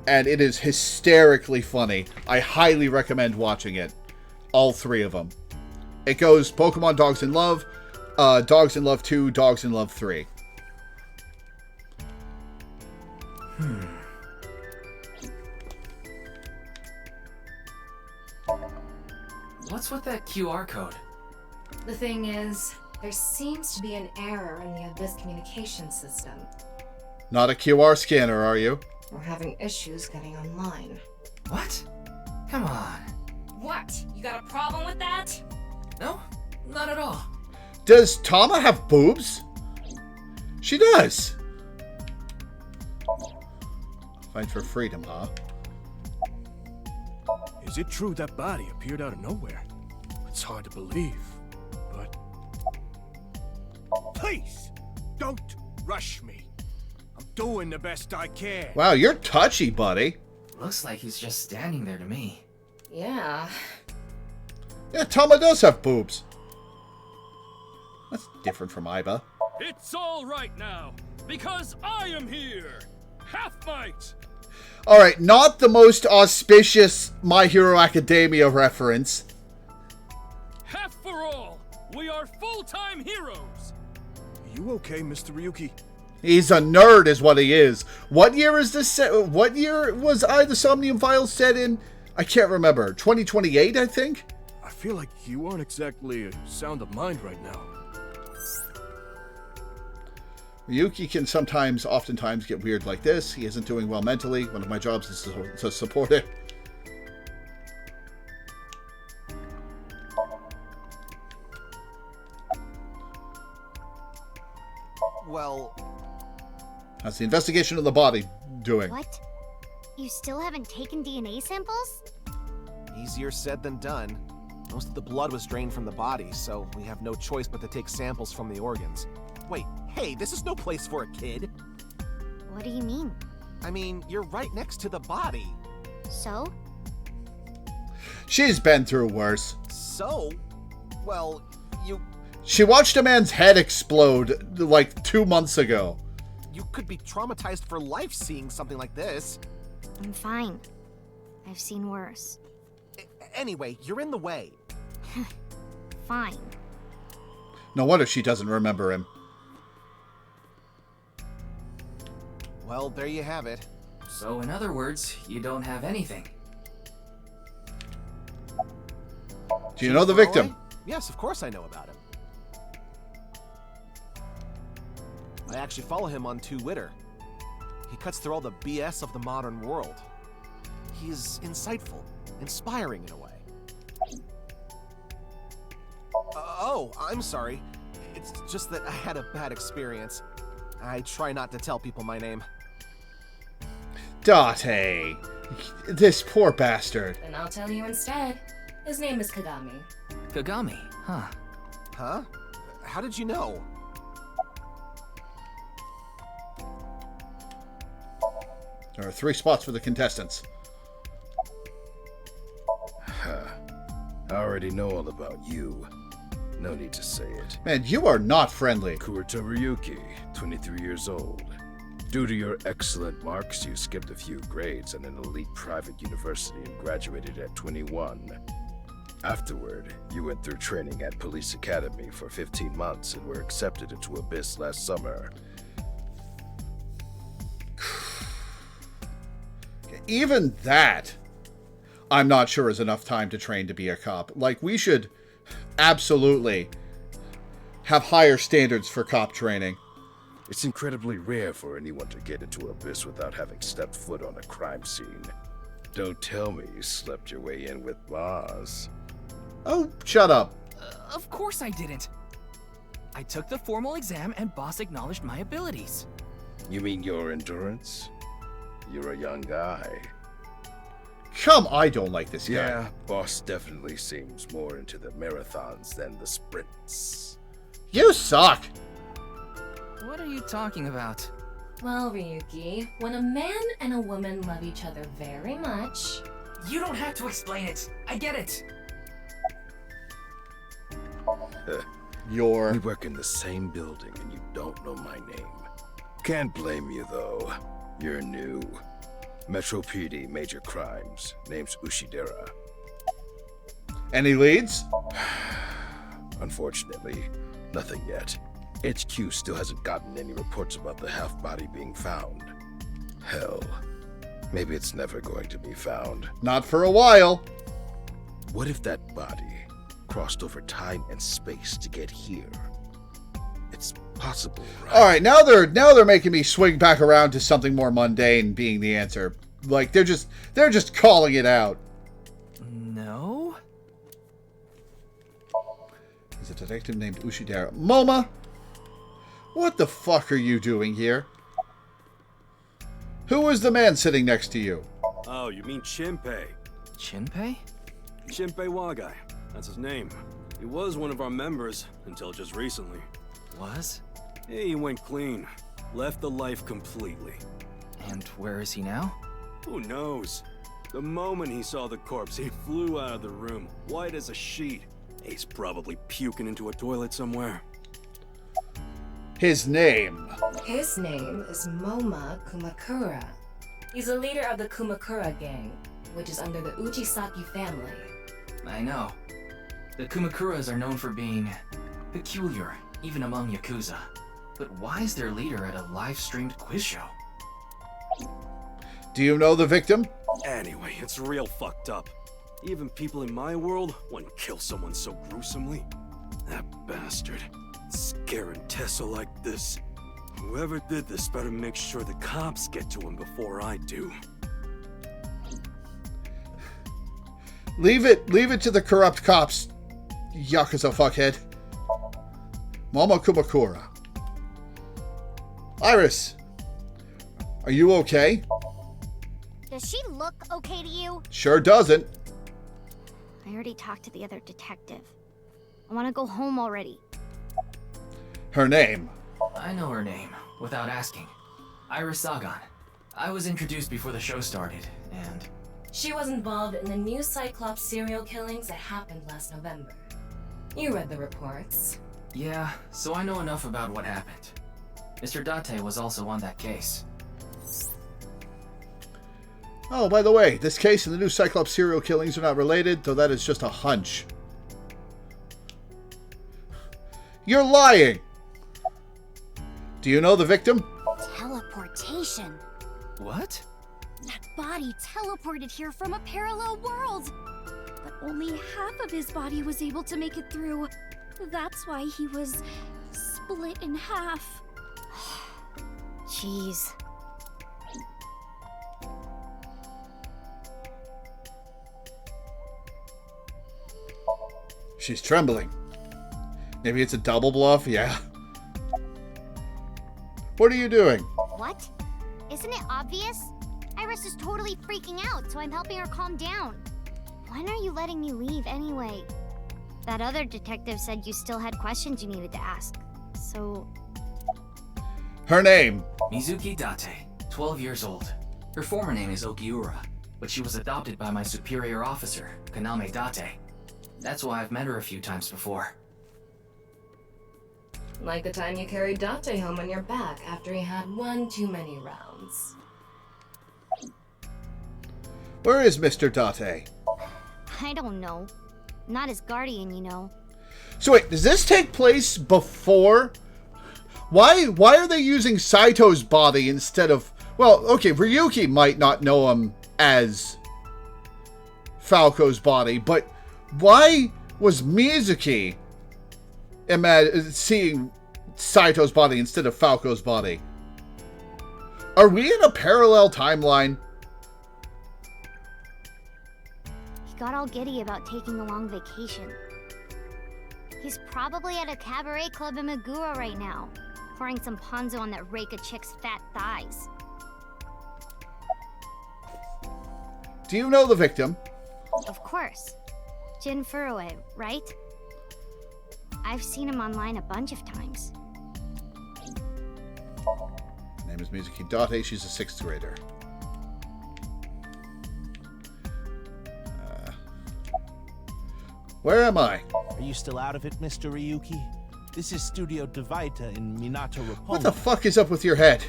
And it is hysterically funny. I highly recommend watching it. All three of them. It goes Pokemon Dogs in Love, Dogs in Love 2, Dogs in Love 3. What's with that QR code? The thing is, there seems to be an error in the Abyss communication system. Not a QR scanner, are you? We're having issues getting online. What? Come on. What? You got a problem with that? No, not at all. Does Tama have boobs? She does. Fight for freedom, huh? Is it true that body appeared out of nowhere? It's hard to believe, but... Please! Don't rush me. I'm doing the best I can. Wow, you're touchy, buddy. Looks like he's just standing there to me. Yeah. Yeah, Tama does have boobs. That's different from Iba. It's all right now, because I am here. Half might. Alright, not the most auspicious My Hero Academia reference. Half for all. We are full-time heroes. You okay, Mr. Ryuki? He's a nerd is what he is. What year is this set? What year was the Somnium Files set in? I can't remember. 2028, I think? I feel like you aren't exactly sound of mind right now. Ryuki can oftentimes get weird like this. He isn't doing well mentally. One of my jobs is to support him. Well... how's the investigation of the body doing? What? You still haven't taken DNA samples? Easier said than done. Most of the blood was drained from the body, so we have no choice but to take samples from the organs. Wait, hey, this is no place for a kid. What do you mean? I mean, you're right next to the body. So? She's been through worse. So? Well, you... She watched a man's head explode like 2 months ago. You could be traumatized for life seeing something like this. I'm fine. I've seen worse. Anyway, you're in the way. Fine. No wonder she doesn't remember him. Well, there you have it. So in other words, you don't have anything. Do you know the victim? Yes, of course I know about him. I actually follow him on Twitter. He cuts through all the BS of the modern world. He's insightful, inspiring in a way. Oh, I'm sorry. It's just that I had a bad experience. I try not to tell people my name. Date. This poor bastard. Then I'll tell you instead. His name is Kagami. Kagami, huh? Huh? How did you know? There are 3 spots for the contestants. I already know all about you. No need to say it. Man, you are not friendly. Kurita Ryuki, 23 years old. Due to your excellent marks, you skipped a few grades at an elite private university and graduated at 21. Afterward, you went through training at Police Academy for 15 months and were accepted into Abyss last summer. Even that, I'm not sure is enough time to train to be a cop. Like, we should absolutely have higher standards for cop training. It's incredibly rare for anyone to get into Abyss without having stepped foot on a crime scene. Don't tell me you slept your way in with Boss. Oh, shut up. Of course I didn't. I took the formal exam and Boss acknowledged my abilities. You mean your endurance? You're a young guy. Come, I don't like this guy. Yeah, Boss definitely seems more into the marathons than the sprints. You suck! What are you talking about? Well, Ryuki, when a man and a woman love each other very much... You don't have to explain it. I get it. We work in the same building and you don't know my name. Can't blame you, though. You're new. Metro PD, major crimes. Name's Ushidera. Any leads? Unfortunately, nothing yet. HQ still hasn't gotten any reports about the half-body being found. Hell, maybe it's never going to be found. Not for a while. What if that body crossed over time and space to get here? It's possible, right? All right, now they're making me swing back around to something more mundane being the answer. Like, they're just calling it out. No. There's a detective named Ushidera. Moma, what the fuck are you doing here? Who is the man sitting next to you? Oh, you mean Shinpei. Shinpei? Shinpei Wagai. That's his name. He was one of our members until just recently. Was? Yeah, he went clean. Left the life completely. And where is he now? Who knows? The moment he saw the corpse, he flew out of the room, white as a sheet. He's probably puking into a toilet somewhere. His name? His name is Moma Kumakura. He's a leader of the Kumakura gang, which is under the Uchisaki family. I know. The Kumakuras are known for being peculiar, even among Yakuza. But why is their leader at a live-streamed quiz show? Do you know the victim? Anyway, it's real fucked up. Even people in my world wouldn't kill someone so gruesomely. That bastard. Scaring Tessa like this. Whoever did this better make sure the cops get to him before I do. Leave it to the corrupt cops, Yakuza fuckhead. Moma Kumakura. Iris, are you okay? Does she look okay to you? Sure doesn't. I already talked to the other detective. I want to go home already. Her name? I know her name, without asking. Iris Sagan. I was introduced before the show started, and... She was involved in the new Cyclops serial killings that happened last November. You read the reports. Yeah, so I know enough about what happened. Mr. Date was also on that case. Oh, by the way, this case and the new Cyclops serial killings are not related, though that is just a hunch. You're lying! Do you know the victim? Teleportation. What? That body teleported here from a parallel world. But only half of his body was able to make it through. That's why he was split in half. Jeez. She's trembling. Maybe it's a double bluff? Yeah. What are you doing? What? Isn't it obvious? Iris is totally freaking out, so I'm helping her calm down. When are you letting me leave anyway? That other detective said you still had questions you needed to ask. So... Her name? Mizuki Date, 12 years old. Her former name is Okiura, but she was adopted by my superior officer, Kaname Date. That's why I've met her a few times before. Like the time you carried Date home on your back after he had one too many rounds. Where is Mr. Date? I don't know. Not his guardian, you know. So wait, does this take place before? Why are they using Saito's body instead of... Well, okay, Ryuki might not know him as Falco's body, but why was Mizuki seeing Saito's body instead of Falco's body? Are we in a parallel timeline? He got all giddy about taking a long vacation. He's probably at a cabaret club in Meguro right now, pouring some ponzo on that rake of chick's fat thighs. Do you know the victim? Of course. Jin Furue, right? I've seen him online a bunch of times. Her name is Mizuki Date. She's a 6th grader. Where am I? Are you still out of it, Mr. Ryuki? This is Studio Devaita in Minato Roppongi. What the fuck is up with your head?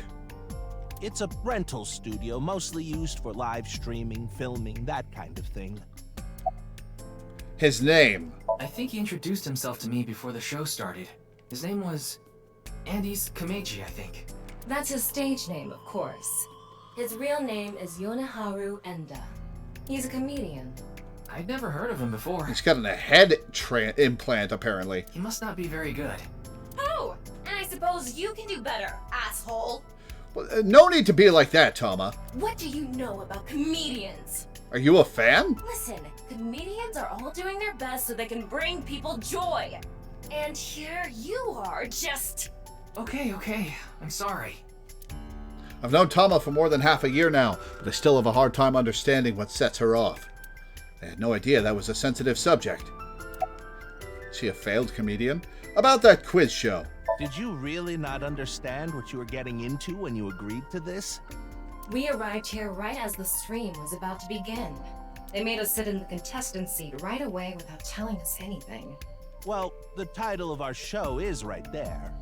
It's a rental studio, mostly used for live streaming, filming, that kind of thing. His name? I think he introduced himself to me before the show started. His name was Andes Kameji, I think. That's his stage name, of course. His real name is Yoneharu Enda. He's a comedian. I'd never heard of him before. He's got a head implant, apparently. He must not be very good. Oh, and I suppose you can do better, asshole. Well, no need to be like that, Tama. What do you know about comedians? Are you a fan? Listen, comedians are all doing their best so they can bring people joy. And here you are, just... Okay, I'm sorry. I've known Tama for more than half a year now, but I still have a hard time understanding what sets her off. I had no idea that was a sensitive subject. Is she a failed comedian? About that quiz show. Did you really not understand what you were getting into when you agreed to this? We arrived here right as the stream was about to begin. They made us sit in the contestant seat right away without telling us anything. Well, the title of our show is right there.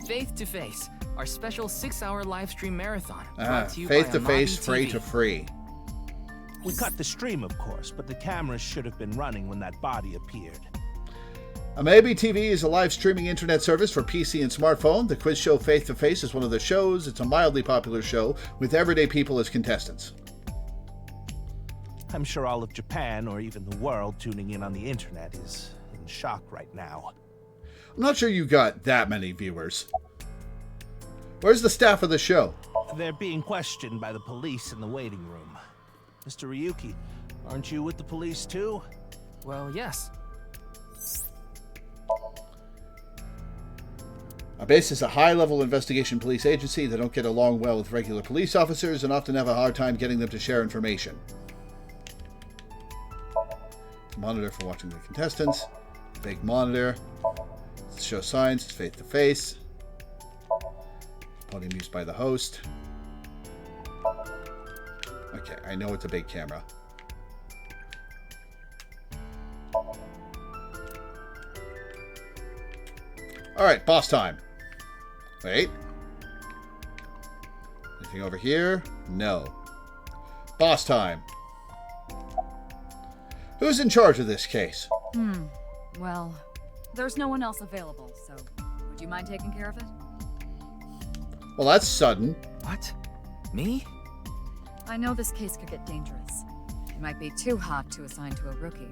Faith to Face, our special 6-hour live stream marathon. Faith to Face, free to free. We cut the stream, of course, but the cameras should have been running when that body appeared. Amabi TV is a live streaming internet service for PC and smartphone. The quiz show Faith to Face is one of the shows. It's a mildly popular show with everyday people as contestants. I'm sure all of Japan, or even the world, tuning in on the internet is in shock right now. I'm not sure you got that many viewers. Where's the staff of the show? They're being questioned by the police in the waiting room. Mr. Ryuki, aren't you with the police too? Well, yes. Base is a high-level investigation police agency that don't get along well with regular police officers and often have a hard time getting them to share information. Monitor for watching the contestants. Big monitor. Show signs. It's Faith to Face. Podium used by the host. Okay, I know it's a big camera. Alright, boss time. Wait. Anything over here? No. Boss time. Who's in charge of this case? Well, there's no one else available, so would you mind taking care of it? Well, that's sudden. What? Me? I know this case could get dangerous. It might be too hot to assign to a rookie.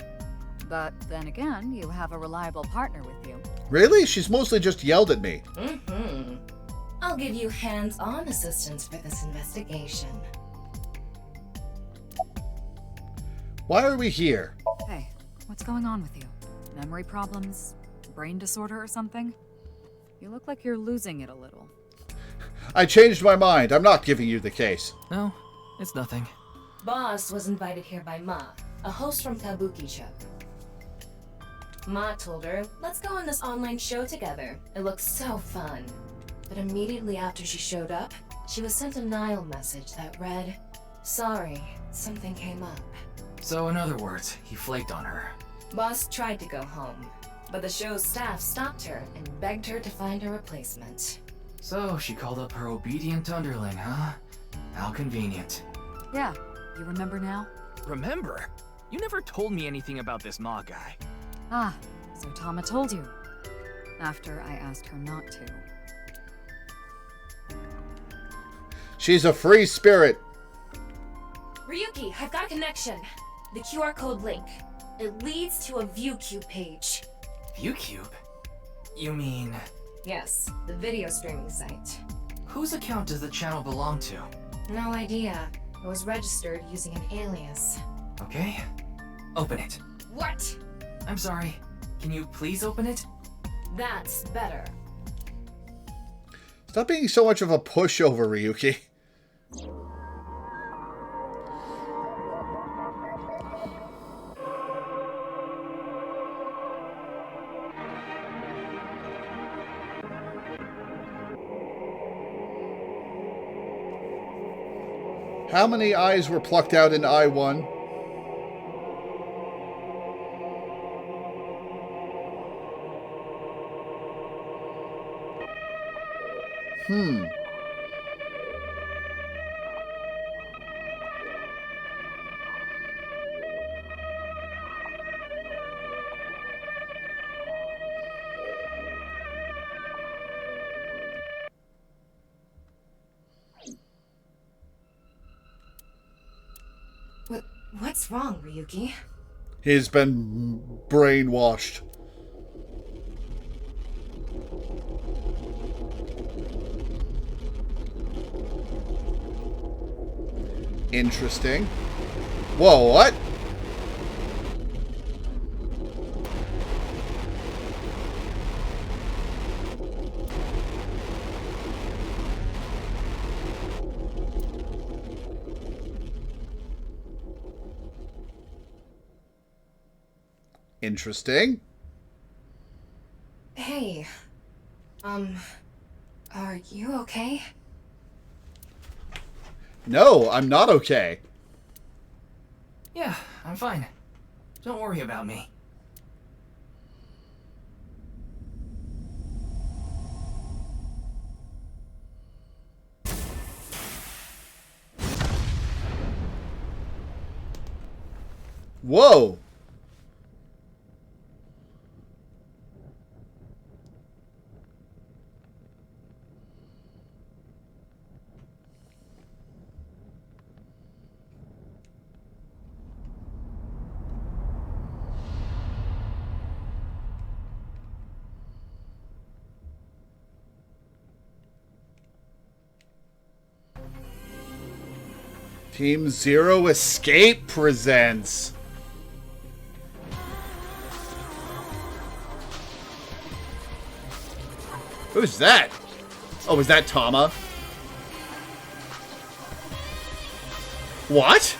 But then again, you have a reliable partner with you. Really? She's mostly just yelled at me. I'll give you hands-on assistance for this investigation. Why are we here? Hey, what's going on with you? Memory problems? Brain disorder or something? You look like you're losing it a little. I changed my mind. I'm not giving you the case. No, it's nothing. Boss was invited here by Ma, a host from Kabuki Show. Ma told her, let's go on this online show together. It looks so fun. But immediately after she showed up, she was sent a Nile message that read, sorry, something came up. So in other words, he flaked on her. Boss tried to go home. but the show's staff stopped her and begged her to find a replacement. So she called up her obedient underling, huh? How convenient. Yeah, you remember now? Remember? You never told me anything about this Ma guy. Ah, so Tama told you. After I asked her not to. She's a free spirit. Ryuki, I've got a connection. The QR code link. It leads to a ViewCube page. ViewCube? You mean... Yes, the video streaming site. Whose account does the channel belong to? No idea. It was registered using an alias. Okay. Open it. What? I'm sorry. Can you please open it? That's better. Stop being so much of a pushover, Ryuki. How many eyes were plucked out in I-1? What's wrong, Ryuki? He's been brainwashed. Interesting. Whoa, what? Interesting. Hey. Are you okay? No, I'm not okay. Yeah, I'm fine. Don't worry about me. Whoa. Team Zero Escape presents. Who's that? Oh, is that Tama? What?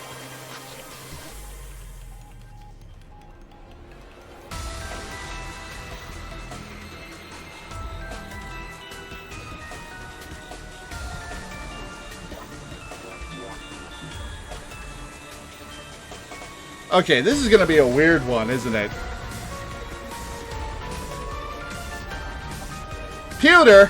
Okay, this is gonna be a weird one, isn't it? Pewter!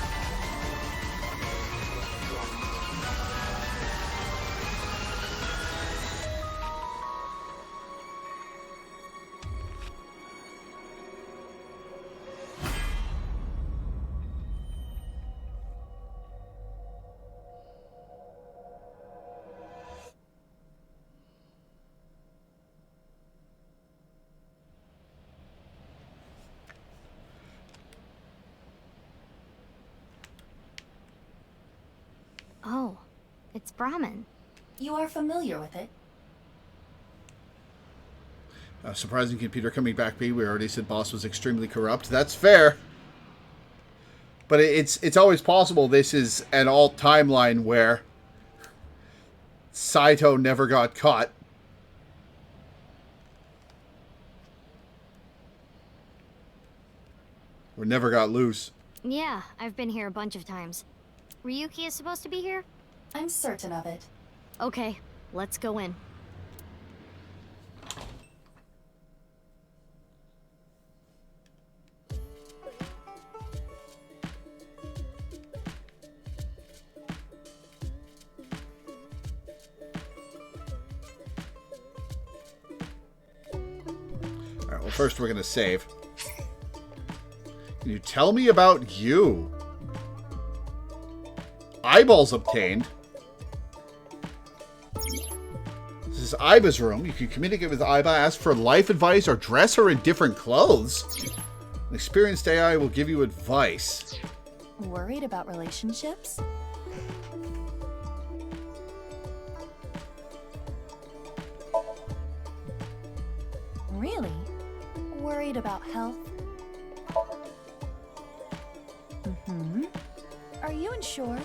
Oh, it's Brahmin. You are familiar with it? Surprising computer coming back B. We already said boss was extremely corrupt. That's fair. But it's always possible this is an alt timeline where Saito never got caught. Or never got loose. Yeah, I've been here a bunch of times. Ryuki is supposed to be here? I'm certain of it. Okay, let's go in. But first we're gonna save. Can you tell me about you? Eyeballs obtained. This is Iba's room. You can communicate with Iba, ask for life advice, or dress her in different clothes. An experienced AI will give you advice. Worried about relationships? Really? Worried about health? Mm-hmm. Are you insured?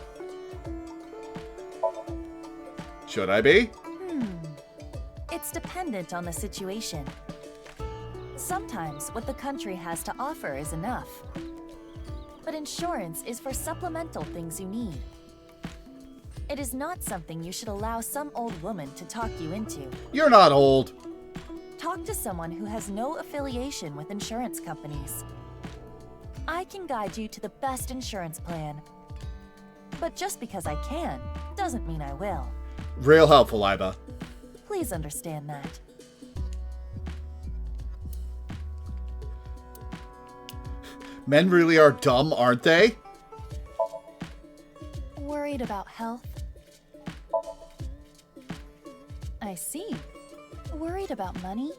Should I be? It's dependent on the situation. Sometimes what the country has to offer is enough. But insurance is for supplemental things you need. It is not something you should allow some old woman to talk you into. You're not old. Talk to someone who has no affiliation with insurance companies. I can guide you to the best insurance plan. But just because I can, doesn't mean I will. Real helpful, Iba. Please understand that. Men really are dumb, aren't they? Worried about health? I see. Worried about money?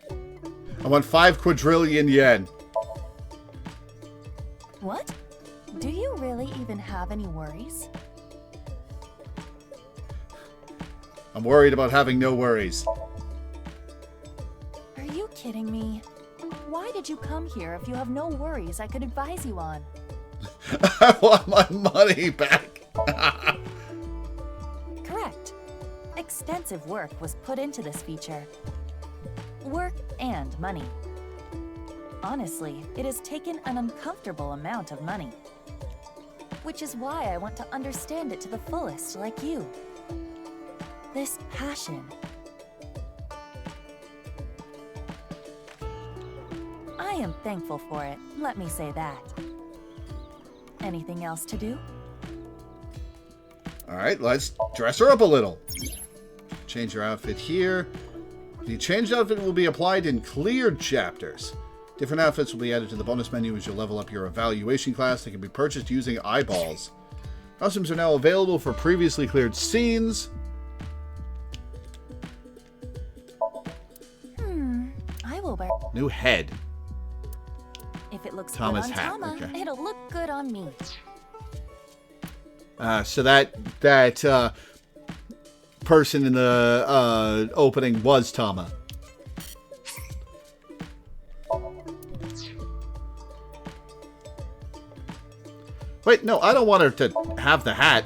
I want 5 quadrillion yen. What? Do you really even have any worries? I'm worried about having no worries. Are you kidding me? Why did you come here if you have no worries I could advise you on? I want my money back. Correct. Extensive work was put into this feature. Work and money. Honestly, it has taken an uncomfortable amount of money. Which is why I want to understand it to the fullest, like you. This passion. I am thankful for it, let me say that. Anything else to do? Alright, let's dress her up a little. Change your outfit here. The changed outfit will be applied in cleared chapters. Different outfits will be added to the bonus menu as you level up your evaluation class. They can be purchased using eyeballs. Costumes are now available for previously cleared scenes. I will wear... New head. If it looks Tama's good on hat, Tama, okay. it'll look good on me. So that person in the opening was Tama. Wait, no, I don't want her to have the hat.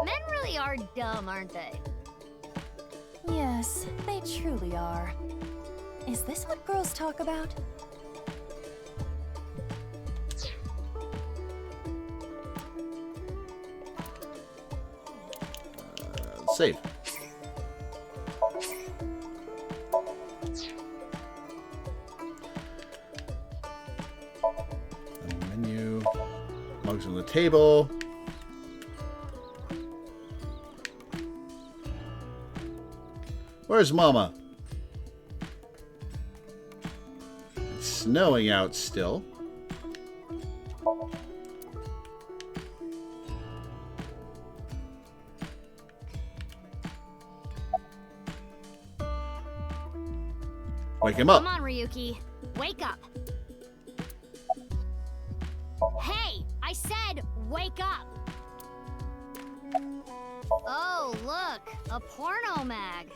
Men really are dumb, aren't they? Yes, they truly are. Is this what girls talk about? Save. Menu. Mugs on the table. Where's Mama? It's snowing out still. Wake him up. Come on, Ryuki. Wake up. Hey, I said wake up. Oh, look, a porno mag.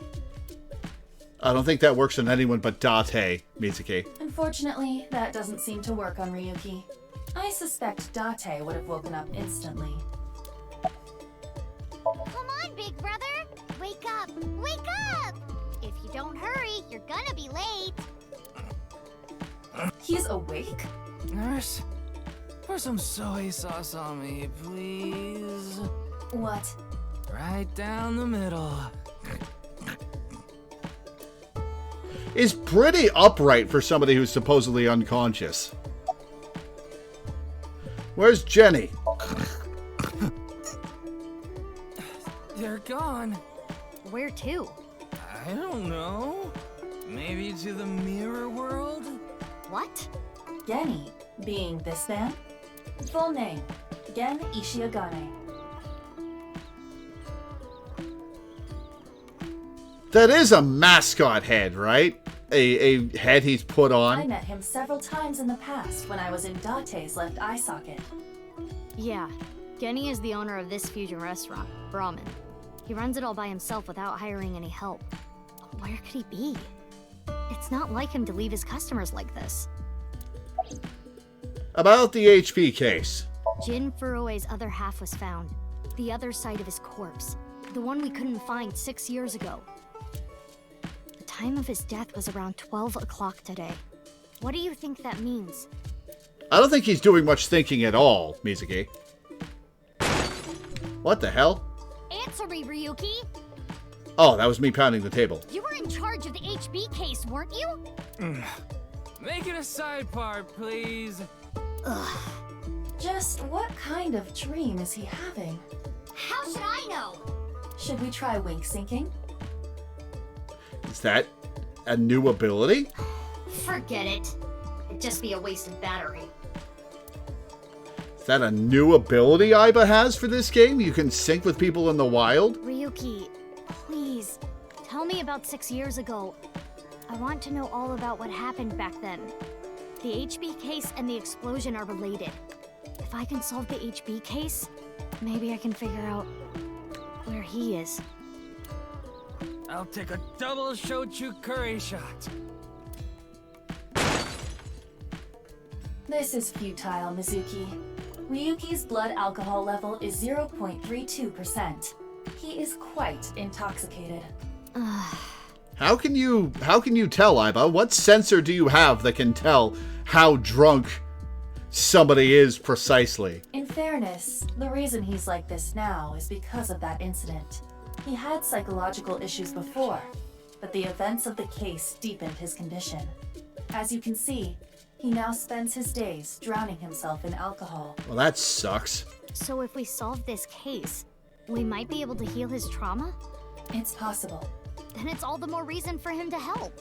I don't think that works on anyone but Date, Mitsuki. Unfortunately, that doesn't seem to work on Ryuki. I suspect Date would have woken up instantly. Come on, big brother. Wake up. Wake up. If you don't hurry, you're gonna be late. He's awake? Nurse, pour some soy sauce on me, please. What? Right down the middle. is pretty upright for somebody who's supposedly unconscious. Where's Jenny? They're gone. Where to? I don't know. Maybe to the mirror world? What? Genny, being this man? Full name, Gen Ishiagane. That is a mascot head, right? A head he's put I on. met him several times in the past when I was in Date's left eye socket. Yeah. Genny is the owner of this fusion restaurant, Brahmin. He runs it all by himself without hiring any help. Where could he be? It's not like him to leave his customers like this. About the HP case. Jin Furue's other half was found. The other side of his corpse. The one we couldn't find 6 years ago. The time of his death was around 12 o'clock today. What do you think that means? I don't think he's doing much thinking at all, Mizuki. What the hell? Answer me, Ryuki! Oh, that was me pounding the table. You were in charge of the HB case, weren't you? Make it a side part, please. Ugh. Just what kind of dream is he having? How should I know? Should we try wink syncing? Is that a new ability? Forget it. It'd just be a wasted battery. Is that a new ability Aiba has for this game? You can sync with people in the wild? Ryuki, please, tell me about 6 years ago. I want to know all about what happened back then. The HB case and the explosion are related. If I can solve the HB case, maybe I can figure out where he is. I'll take a double shochu curry shot. This is futile, Mizuki. Ryuki's blood alcohol level is 0.32%. He is quite intoxicated. How can you tell, Aiba? What sensor do you have that can tell how drunk somebody is precisely? In fairness, the reason he's like this now is because of that incident. He had psychological issues before, but the events of the case deepened his condition. As you can see, he now spends his days drowning himself in alcohol. Well, that sucks. So if we solve this case, we might be able to heal his trauma? It's possible. Then it's all the more reason for him to help.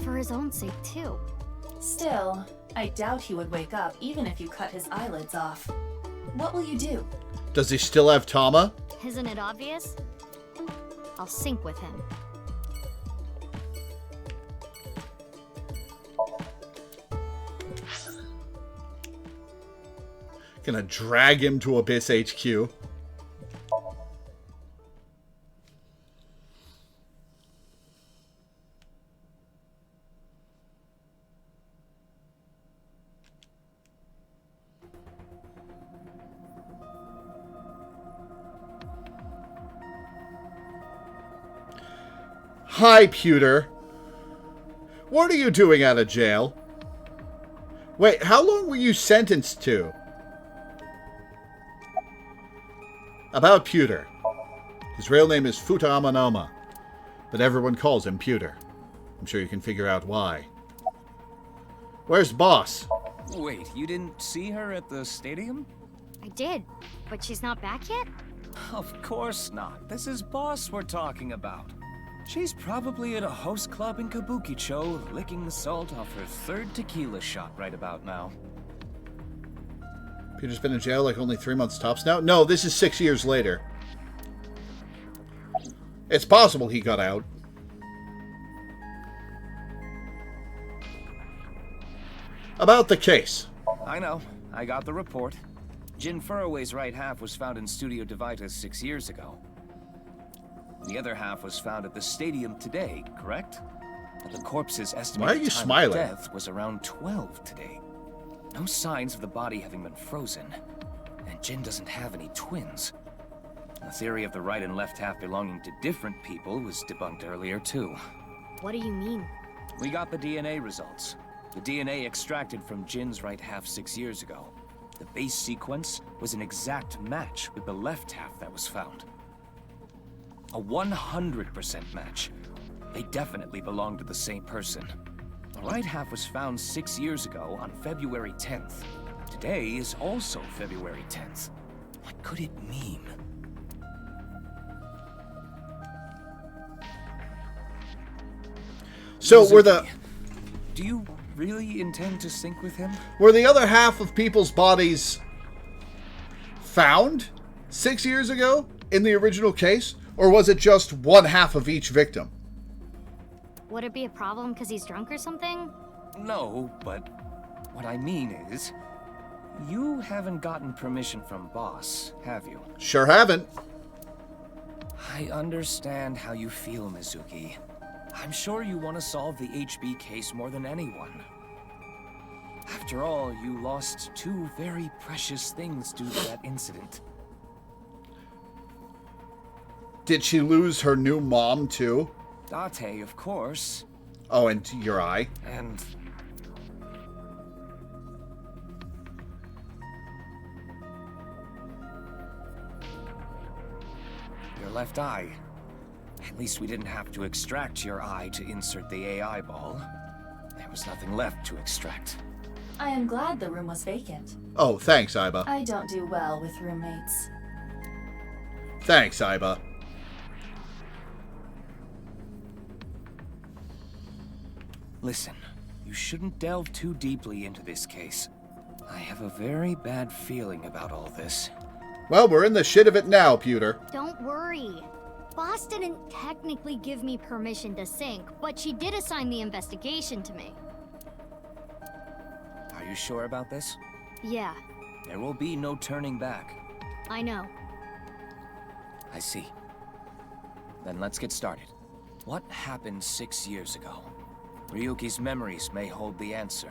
For his own sake, too. Still, I doubt he would wake up even if you cut his eyelids off. What will you do? Does he still have Tama? Isn't it obvious? I'll sync with him. Gonna drag him to Abyss HQ. Hi, Pewter. What are you doing out of jail? Wait, how long were you sentenced to? About Pewter. His real name is Futa Amanoma, but everyone calls him Pewter. I'm sure you can figure out why. Where's Boss? Wait, you didn't see her at the stadium? I did, but she's not back yet? Of course not. This is Boss we're talking about. She's probably at a host club in Kabukicho, licking the salt off her third tequila shot right about now. Peter's been in jail like only 3 months tops now? No, this is 6 years later. It's possible he got out. About the case. I know. I got the report. Jin Furue's right half was found in Studio Devita's 6 years ago. The other half was found at the stadium today, correct? And the corpse's estimated time of death was around 12 today. No signs of the body having been frozen. And Jin doesn't have any twins. The theory of the right and left half belonging to different people was debunked earlier, too. What do you mean? We got the DNA results. The DNA extracted from Jin's right half 6 years ago. The base sequence was an exact match with the left half that was found. A 100% match. They definitely belong to the same person. The right half was found 6 years ago on February 10th. Today is also February 10th. What could it mean? So Mizuki, do you really intend to sync with him? Were the other half of people's bodies found 6 years ago in the original case? Or was it just one half of each victim? Would it be a problem because he's drunk or something? No, but what I mean is, you haven't gotten permission from Boss, have you? Sure haven't. I understand how you feel, Mizuki. I'm sure you want to solve the HB case more than anyone. After all, you lost two very precious things due to that incident. Did she lose her new mom, too? Date, of course. Oh, and your eye. And... your left eye. At least we didn't have to extract your eye to insert the AI ball. There was nothing left to extract. I am glad the room was vacant. Oh, thanks, Aiba. I don't do well with roommates. Thanks, Aiba. Listen, you shouldn't delve too deeply into this case. I have a very bad feeling about all this. Well, we're in the shit of it now, Pewter. Don't worry. Boss didn't technically give me permission to sync, but she did assign the investigation to me. Are you sure about this? Yeah, There will be no turning back. I know. I see. Then let's get started. What happened 6 years ago? Ryuki's memories may hold the answer.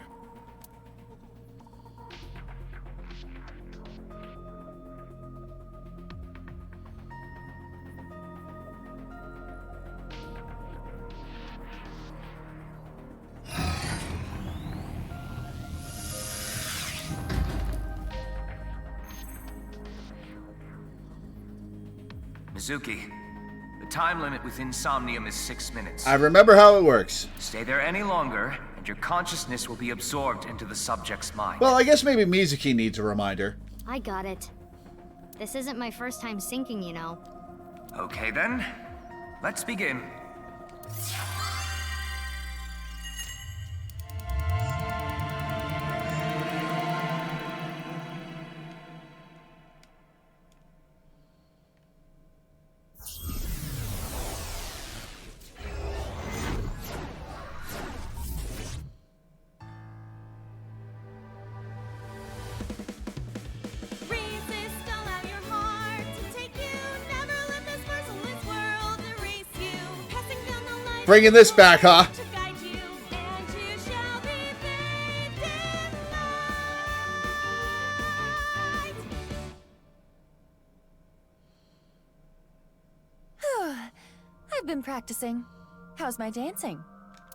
Mizuki, the time limit within Somnium is 6 minutes. I remember how it works. Stay there any longer, and your consciousness will be absorbed into the subject's mind. Well, I guess maybe Mizuki needs a reminder. I got it. This isn't my first time syncing, you know. Okay then, let's begin. Bringing this back, huh? I've been practicing. How's my dancing?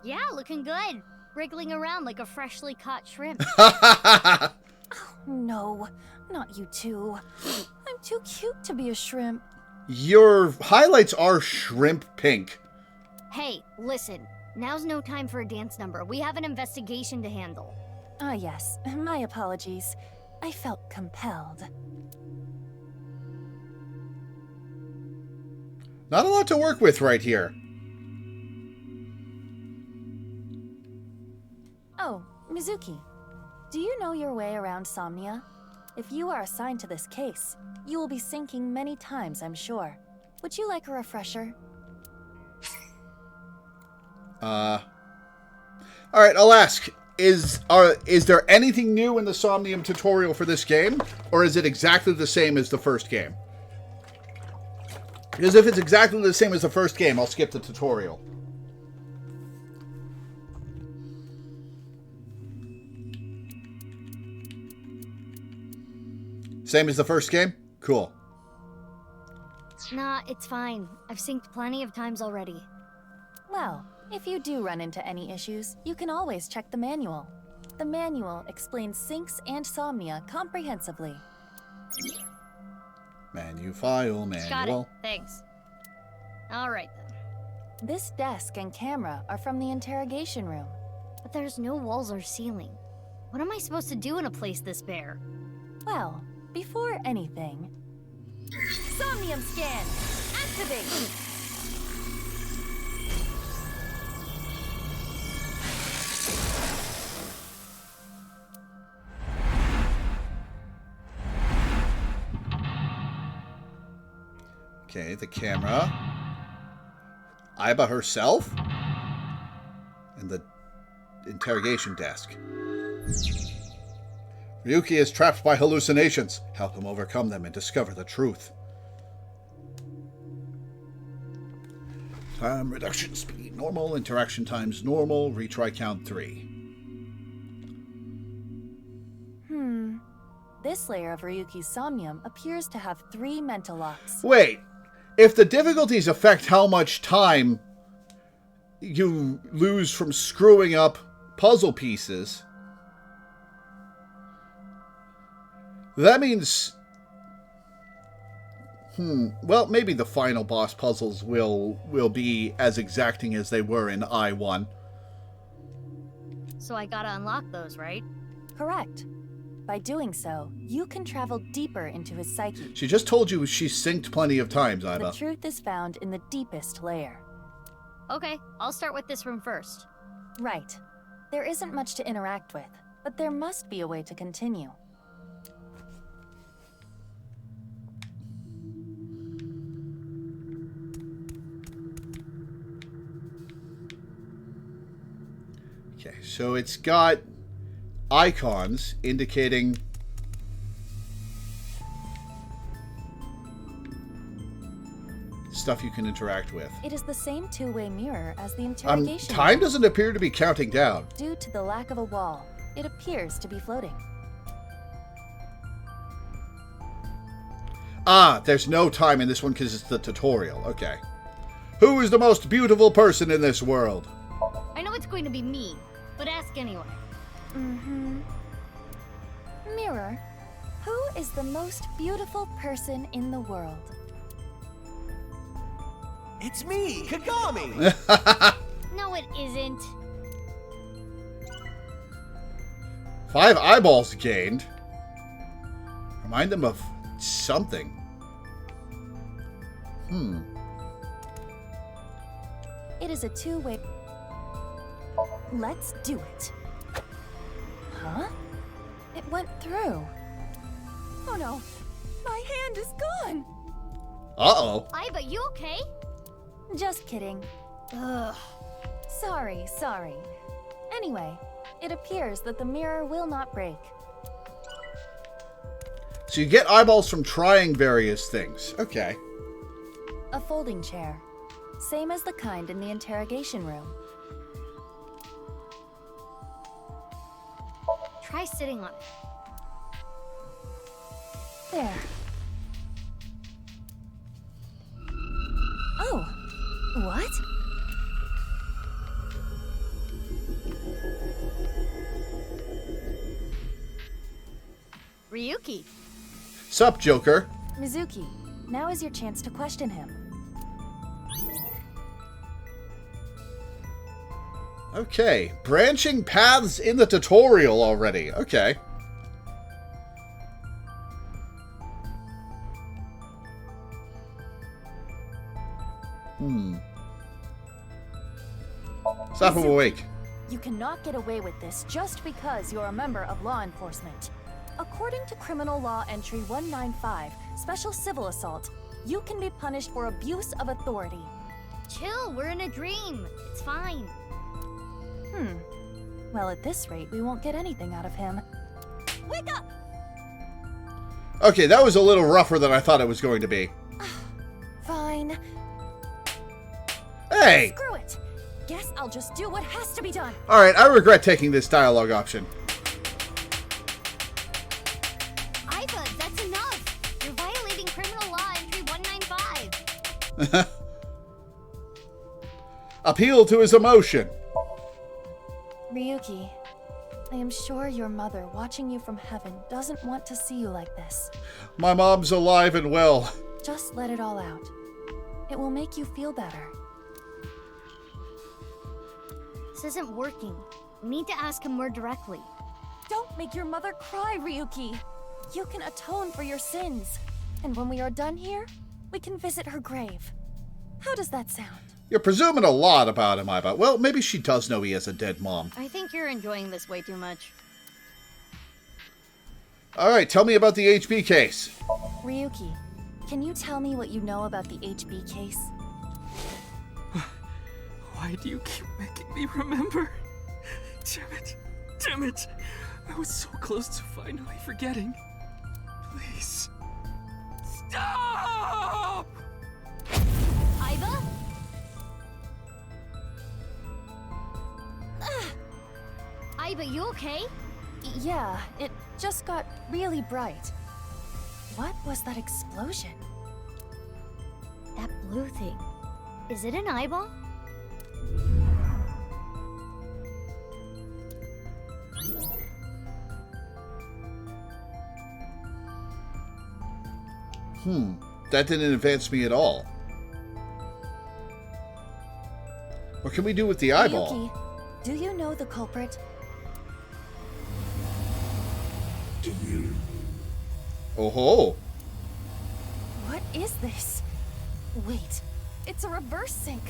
Yeah, looking good. Wriggling around like a freshly caught shrimp. Oh, no, not you two. I'm too cute to be a shrimp. Your highlights are shrimp pink. Hey, listen. Now's no time for a dance number. We have an investigation to handle. Ah, yes. My apologies. I felt compelled. Not a lot to work with right here. Oh, Mizuki. Do you know your way around Somnia? If you are assigned to this case, you will be syncing many times, I'm sure. Would you like a refresher? Alright, I'll ask. Is there anything new in the Somnium tutorial for this game? Or is it exactly the same as the first game? Because if it's exactly the same as the first game, I'll skip the tutorial. Same as the first game? Cool. Nah, it's fine. I've synced plenty of times already. Well, if you do run into any issues, you can always check the manual. The manual explains syncs and Somnia comprehensively. Menu file, manual. Got it. Thanks. Alright then. This desk and camera are from the interrogation room. But there's no walls or ceiling. What am I supposed to do in a place this bare? Well, before anything... Somnium scan! Activate! Okay, the camera. Aiba herself? And the interrogation desk. Ryuki is trapped by hallucinations. Help him overcome them and discover the truth. Time reduction speed normal. Interaction times normal. Retry count 3. This layer of Ryuki's somnium appears to have 3 mental locks. Wait. If the difficulties affect how much time you lose from screwing up puzzle pieces, that means... well, maybe the final boss puzzles will be as exacting as they were in I-1. So I gotta unlock those, right? Correct. By doing so, you can travel deeper into his psyche. She just told you she synced plenty of times, Aiba. The truth is found in the deepest layer. Okay, I'll start with this room first. Right. There isn't much to interact with, but there must be a way to continue. Okay, so it's got icons indicating stuff you can interact with. It is the same two-way mirror as the interrogation. Time doesn't appear to be counting down. Due to the lack of a wall, it appears to be floating. Ah, there's no time in this one because it's the tutorial. Okay. Who is the most beautiful person in this world? I know it's going to be me, but ask anyway. Mirror, who is the most beautiful person in the world? It's me, Kagami! No, it isn't. 5 eyeballs gained. Remind them of something. It is a two-way... Let's do it. Huh? It went through. Oh no, my hand is gone. Uh-oh. Aiba, you okay? Just kidding. Ugh. Sorry. Anyway, it appears that the mirror will not break. So you get eyeballs from trying various things. Okay. A folding chair. Same as the kind in the interrogation room. Try sitting on it. There. Oh, what? Ryuki. Sup, Joker? Mizuki, now is your chance to question him. Okay. Branching paths in the tutorial already. Okay. Stop him awake. You cannot get away with this just because you're a member of law enforcement. According to Criminal Law Entry 195, Special Civil Assault, you can be punished for abuse of authority. Chill, we're in a dream. It's fine. Well, at this rate, we won't get anything out of him. Wake up! Okay, that was a little rougher than I thought it was going to be. Fine. Hey! Screw it! Guess I'll just do what has to be done. Alright, I regret taking this dialogue option. Aiba, that's enough. You're violating Criminal Law Entry 195. Appeal to his emotion. Ryuki, I am sure your mother, watching you from heaven, doesn't want to see you like this. My mom's alive and well. Just let it all out. It will make you feel better. This isn't working. We need to ask him more directly. Don't make your mother cry, Ryuki. You can atone for your sins. And when we are done here, we can visit her grave. How does that sound? You're presuming a lot about him, Aiba. Well, maybe she does know he has a dead mom. I think you're enjoying this way too much. Alright, tell me about the HB case. Ryuki, can you tell me what you know about the HB case? Why do you keep making me remember? Damn it. Damn it. I was so close to finally forgetting. Please. Stop! Aiba? Aiba, you okay? Yeah, it just got really bright. What was that explosion? That blue thing. Is it an eyeball? That didn't advance me at all. What can we do with the eyeball? Ryuki, do you know the culprit? Do you? Oh ho! What is this? Wait, it's a reverse sync.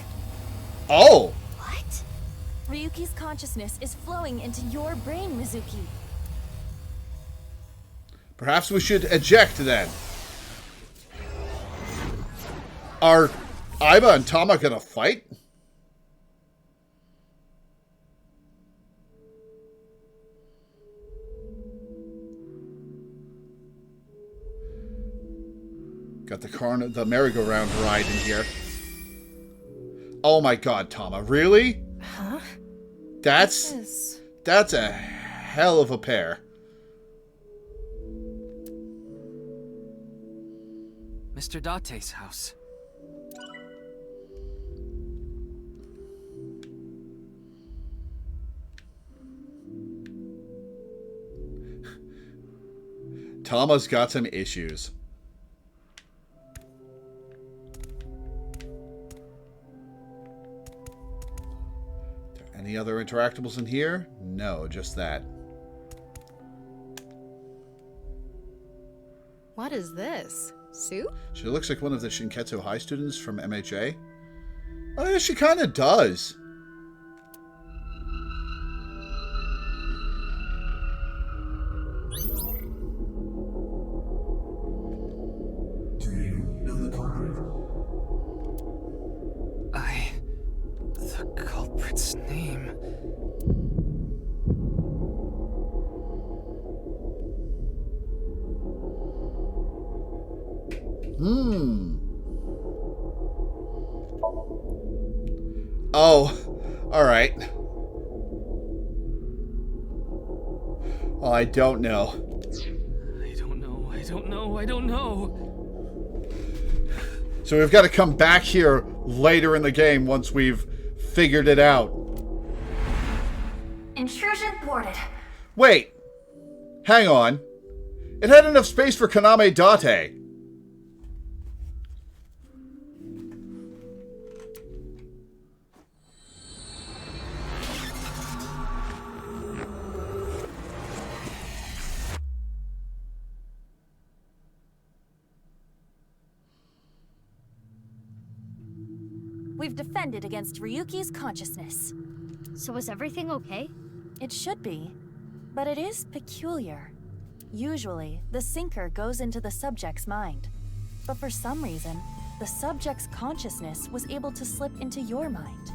Oh! What? Ryuki's consciousness is flowing into your brain, Mizuki. Perhaps we should eject then. Are Aiba and Tama gonna fight? Got the merry-go-round ride in here. Oh my god, Tama, really? Huh? That's a hell of a pair. Mr. Date's house. Tama's got some issues. Any other interactables in here? No, just that. What is this? Soup? She looks like one of the Shinketsu High students from MHA. Oh yeah, she kind of does. Do you know the culprit? The culprit's name. Oh, alright. Well, I don't know. I don't know. So we've got to come back here later in the game once we've figured it out. Intrusion thwarted. Wait. Hang on. It had enough space for Kaname Date. We've defended against Ryuki's consciousness. So is everything okay? It should be, but it is peculiar. Usually, the sinker goes into the subject's mind. But for some reason, the subject's consciousness was able to slip into your mind.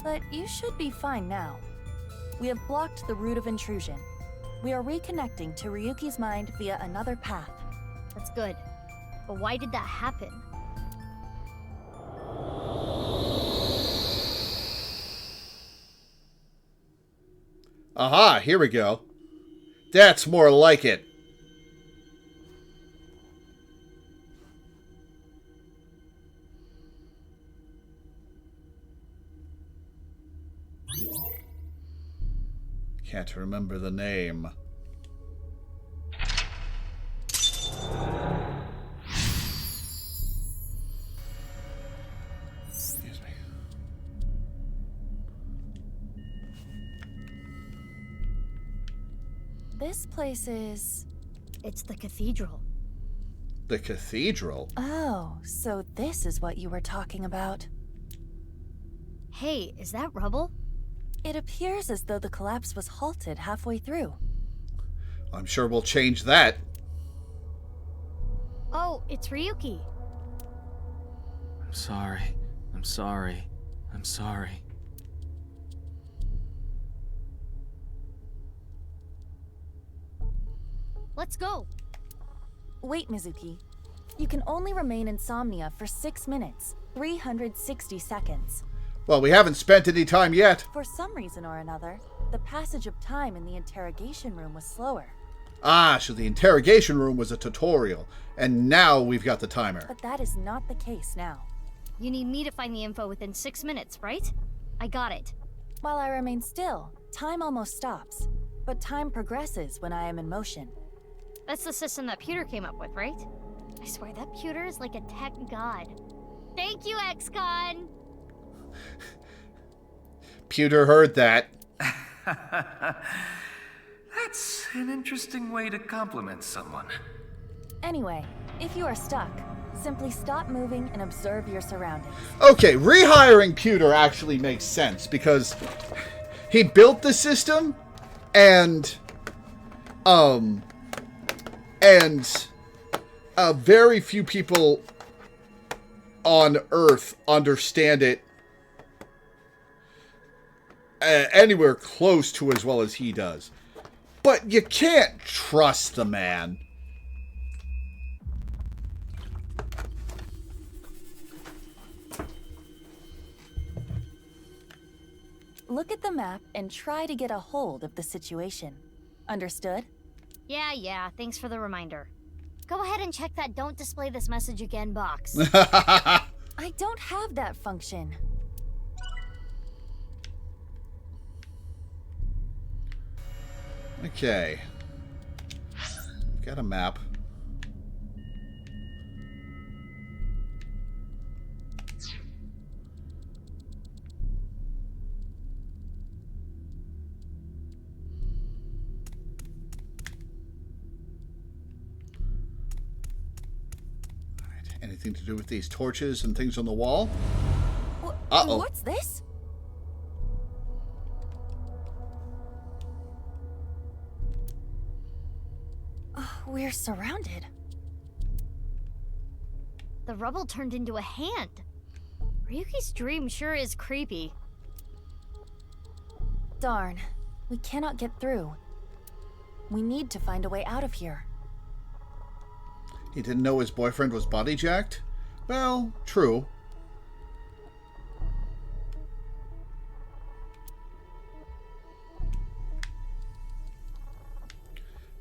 But you should be fine now. We have blocked the route of intrusion. We are reconnecting to Ryuki's mind via another path. That's good. But why did that happen? Aha, here we go. That's more like it. Can't remember the name. Excuse me. this place is... It's the cathedral. The cathedral? Oh, so this is what you were talking about. Hey, is that rubble? It appears as though the collapse was halted halfway through. I'm sure we'll change that. Oh, it's Ryuki. I'm sorry. I'm sorry. I'm sorry. Let's go. Wait, Mizuki. You can only remain in Somnia for 6 minutes, 360 seconds. Well, we haven't spent any time yet. For some reason or another, the passage of time in the interrogation room was slower. Ah, so the interrogation room was a tutorial, and now we've got the timer. But that is not the case now. You need me to find the info within 6 minutes, right? I got it. While I remain still, time almost stops. But time progresses when I am in motion. That's the system that Pewter came up with, right? I swear that Pewter is like a tech god. Thank you, XCon! Pewter heard that. That's an interesting way to compliment someone. Anyway, if you are stuck, simply stop moving and observe your surroundings. Okay, rehiring Pewter actually makes sense because he built the system and very few people on Earth understand it anywhere close to as well as he does. But you can't trust the man. Look at the map and try to get a hold of the situation. Understood? Yeah, thanks for the reminder. Go ahead and check that don't display this message again box. I don't have that function. Okay. Got a map. Anything to do with these torches and things on the wall? Uh-oh. What's this? We're surrounded. The rubble turned into a hand. Ryuki's dream sure is creepy. Darn. We cannot get through. We need to find a way out of here. He didn't know his boyfriend was body jacked? Well, true.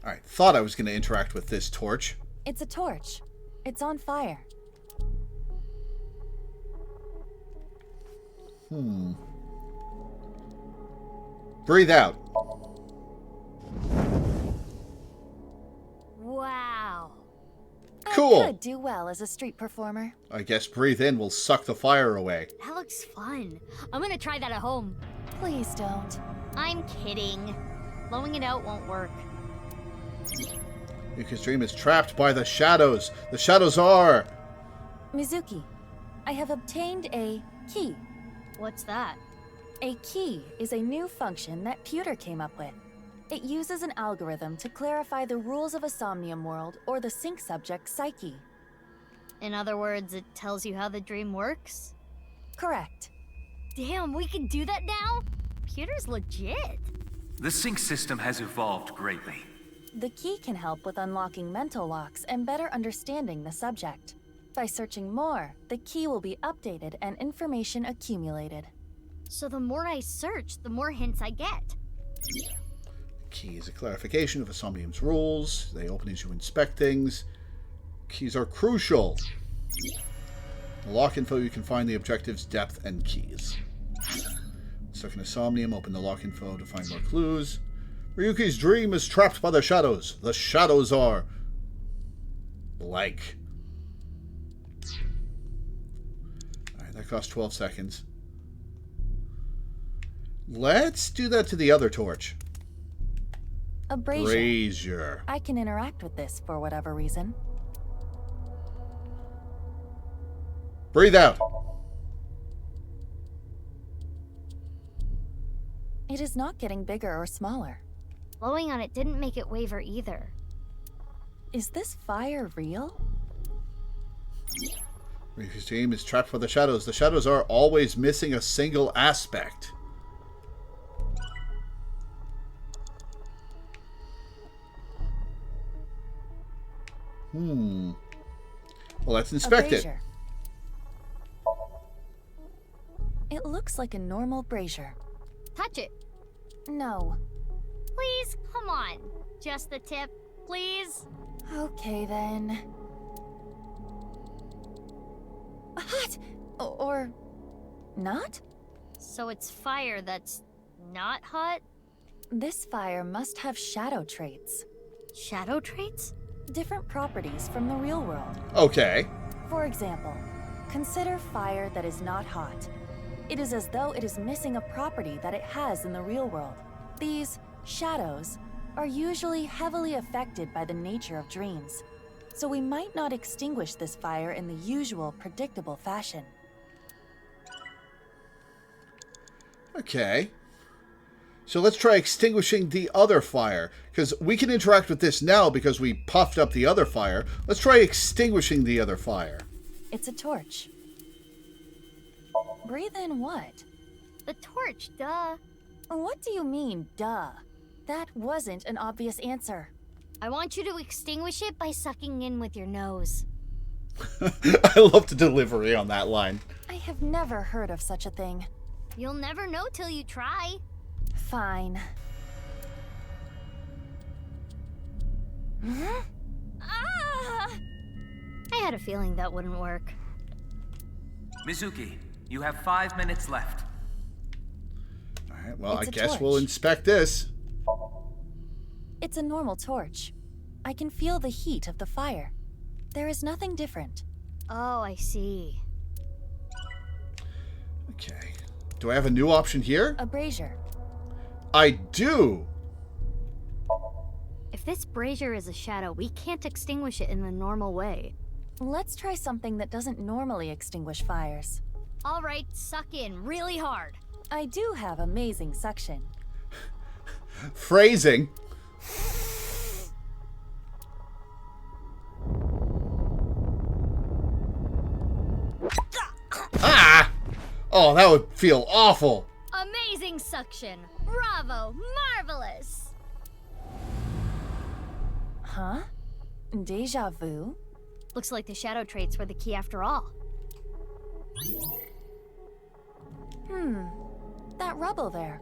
Alright, thought I was going to interact with this torch. It's a torch. It's on fire. Breathe out. Wow. Cool. I could do well as a street performer. I guess breathe in will suck the fire away. That looks fun. I'm gonna try that at home. Please don't. I'm kidding. Blowing it out won't work. Yuki's dream is trapped by the shadows. The shadows are... Mizuki, I have obtained a key. What's that? A key is a new function that Pewter came up with. It uses an algorithm to clarify the rules of a Somnium world or the sync subject's psyche. In other words, it tells you how the dream works? Correct. Damn, we can do that now? Pewter's legit. The sync system has evolved greatly. The key can help with unlocking mental locks and better understanding the subject. By searching more, the key will be updated and information accumulated. So the more I search, the more hints I get. Key is a clarification of a Somnium's rules. They open as you inspect things. Keys are crucial. The lock info, you can find the objective's depth and keys. Stuck in a Somnium, open the lock info to find more clues. Ryuki's dream is trapped by the shadows. The shadows are... blank. Alright, that cost 12 seconds. Let's do that to the other torch. A brazier. Brazier. I can interact with this for whatever reason. Breathe out. It is not getting bigger or smaller. Blowing on it didn't make it waver either. Is this fire real? Ryuki's team is trapped by the shadows. The shadows are always missing a single aspect. Well, let's inspect it. It looks like a normal brazier. Touch it. No. Please, come on. Just the tip, please. Okay then. Hot! Or not? So it's fire that's not hot? This fire must have shadow traits. Shadow traits? Different properties from the real world. Okay. For example, consider fire that is not hot. It is as though it is missing a property that it has in the real world. These shadows are usually heavily affected by the nature of dreams, so we might not extinguish this fire in the usual predictable fashion. Okay. So let's try extinguishing the other fire, because we can interact with this now because we puffed up the other fire. Let's try extinguishing the other fire. It's a torch. Breathe in what? The torch, duh. What do you mean, duh? That wasn't an obvious answer. I want you to extinguish it by sucking in with your nose. I love the delivery on that line. I have never heard of such a thing. You'll never know till you try. Fine. Ah! I had a feeling that wouldn't work. Mizuki, you have 5 minutes left. Alright, well, It's I a guess torch. we'll inspect this. It's a normal torch. I can feel the heat of the fire. There is nothing different. Oh, I see. Okay. Do I have a new option here? A brazier. I do! If this brazier is a shadow, we can't extinguish it in the normal way. Let's try something that doesn't normally extinguish fires. All right, suck in really hard. I do have amazing suction. Phrasing. Ah! Oh, that would feel awful. Amazing suction. Bravo. Marvelous. Huh? Deja vu? Looks like the shadow traits were the key after all. That rubble there.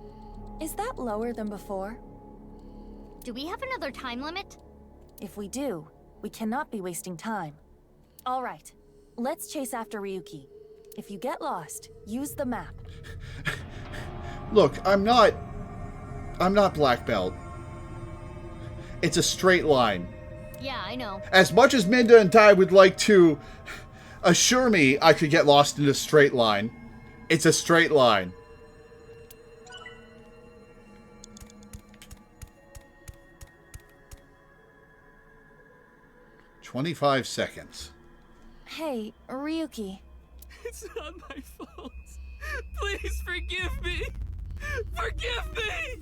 Is that lower than before? Do we have another time limit? If we do, we cannot be wasting time. All right, let's chase after Ryuki. If you get lost, use the map. Look, I'm not black belt. It's a straight line. Yeah, I know. As much as Minda and Dai would like to assure me I could get lost in a straight line, it's a straight line. "25 seconds. Hey, Ryuki. It's not my fault. Please forgive me. Forgive me!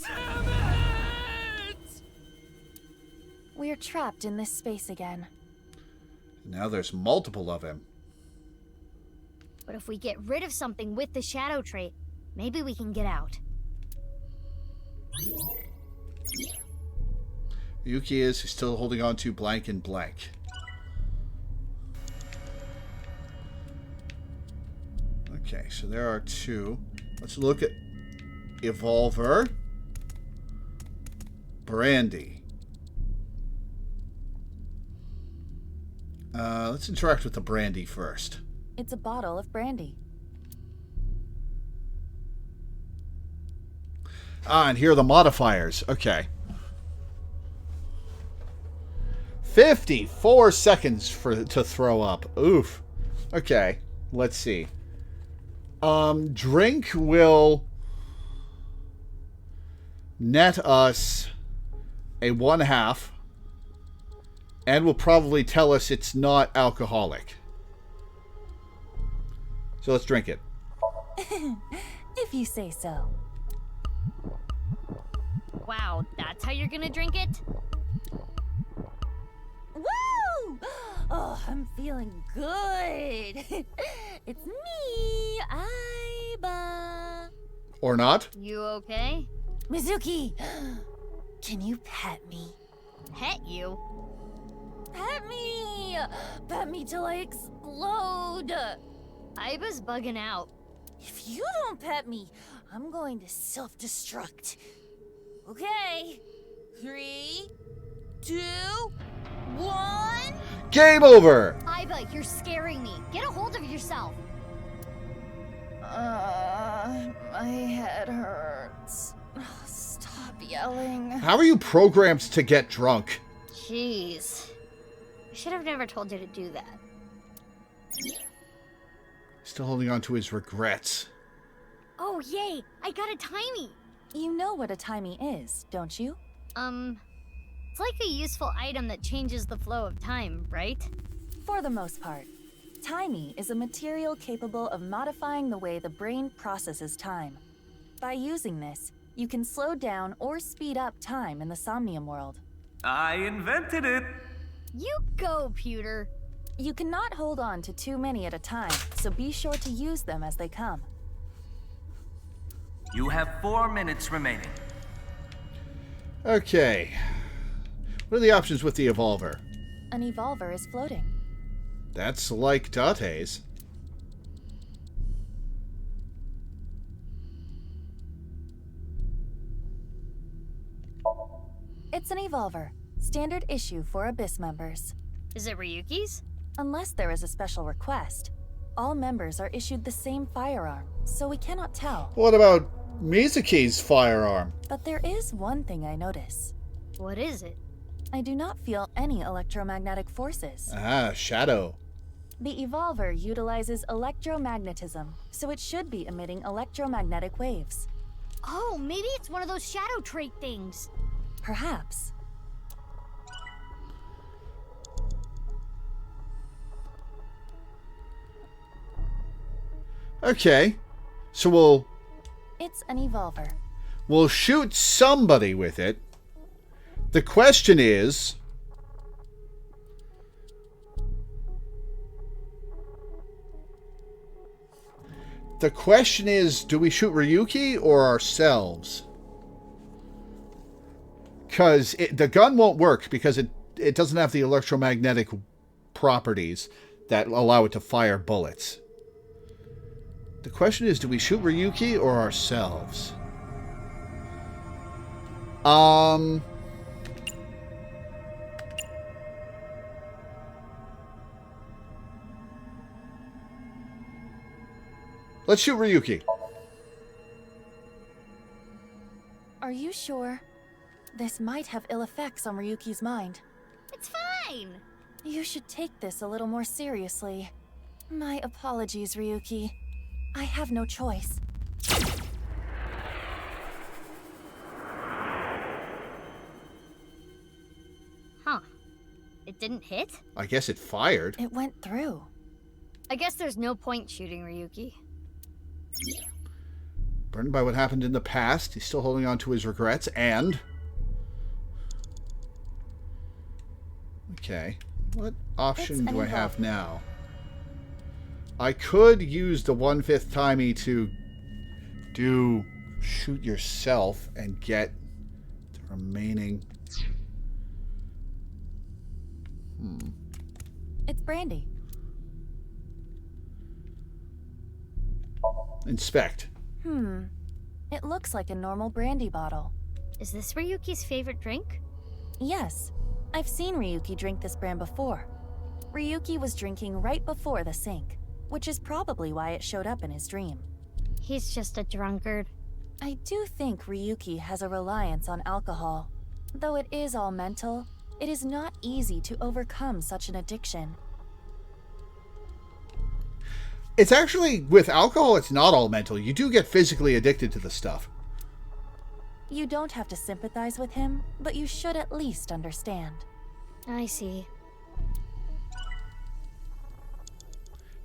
Damn it! We're trapped in this space again. Now there's multiple of him. But if we get rid of something with the shadow trait, maybe we can get out. Yuki is still holding on to blank and blank. Okay, so there are two. Let's look at Evolver. Brandy. Let's interact with the brandy first. It's a bottle of brandy. And here are the modifiers. Okay. 54 seconds to throw up. Oof. Okay. Let's see. Drink will net us a 1/2, and will probably tell us it's not alcoholic. So let's drink it. If you say so. Wow, that's how you're gonna drink it? Woo! Oh, I'm feeling good. It's me, Aiba. Or not? You okay? Mizuki, can you pet me? Pet you? Pet me! Pet me till I explode! Aiba's bugging out. If you don't pet me, I'm going to self-destruct. Okay. 3, 2, 1. Game over! Aiba, you're scaring me. Get a hold of yourself. My head hurts. Stop yelling. How are you programmed to get drunk? Jeez. I should have never told you to do that. Still holding on to his regrets. Oh, yay! I got a timey! You know what a timey is, don't you? It's like a useful item that changes the flow of time, right? For the most part. Timey is a material capable of modifying the way the brain processes time. By using this, you can slow down or speed up time in the Somnium world. I invented it! You go, Pewter. You cannot hold on to too many at a time, so be sure to use them as they come. You have 4 minutes remaining. Okay. What are the options with the evolver? An evolver is floating. That's like Date's. It's an evolver. Standard issue for Abyss members. Is it Ryuki's? Unless there is a special request. All members are issued the same firearm, so we cannot tell. What about Mizuki's firearm? But there is one thing I notice. What is it? I do not feel any electromagnetic forces. Ah, Shadow. The evolver utilizes electromagnetism, so it should be emitting electromagnetic waves. Oh, maybe it's one of those shadow trait things. Perhaps. Okay. So It's an evolver. we'll shoot somebody with it. The question is... do we shoot Ryuki or ourselves? Because the gun won't work because it doesn't have the electromagnetic properties that allow it to fire bullets. The question is, do we shoot Ryuki or ourselves? Let's shoot Ryuki. Are you sure? This might have ill effects on Ryuki's mind. It's fine. You should take this a little more seriously. My apologies, Ryuki. I have no choice. Huh. It didn't hit? I guess it fired. It went through. I guess there's no point shooting Ryuki. Burdened by what happened in the past, he's still holding on to his regrets, and... Okay. What option do I have now? I could use the 1/5 timey to do shoot yourself and get the remaining... It's brandy. Inspect. It looks like a normal brandy bottle. Is this Ryuki's favorite drink? Yes. I've seen Ryuki drink this brand before. Ryuki was drinking right before the sink, which is probably why it showed up in his dream. He's just a drunkard. I do think Ryuki has a reliance on alcohol. Though it is all mental, it is not easy to overcome such an addiction. It's actually, with alcohol, it's not all mental. You do get physically addicted to the stuff. You don't have to sympathize with him, but you should at least understand. I see.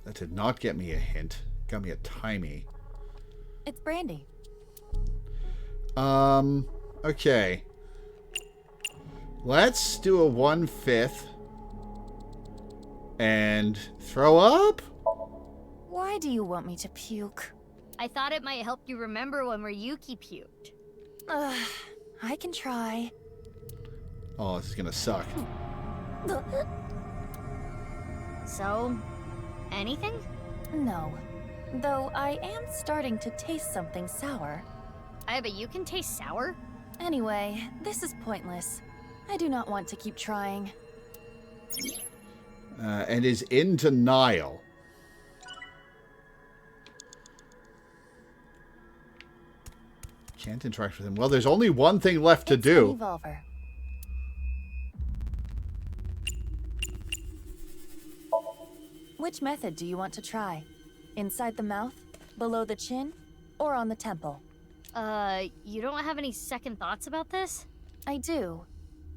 That did not get me a hint. Got me a timey. It's brandy. Okay. Let's do a 1/5. And throw up? Why do you want me to puke? I thought it might help you remember when Ryuki puked. I can try. Oh, this is gonna suck. So, anything? No. Though I am starting to taste something sour. But you can taste sour? Anyway, this is pointless. I do not want to keep trying. And is in denial. Can't interact with him. Well, there's only one thing left to do. Revolver. Which method do you want to try? Inside the mouth, below the chin, or on the temple? You don't have any second thoughts about this? I do.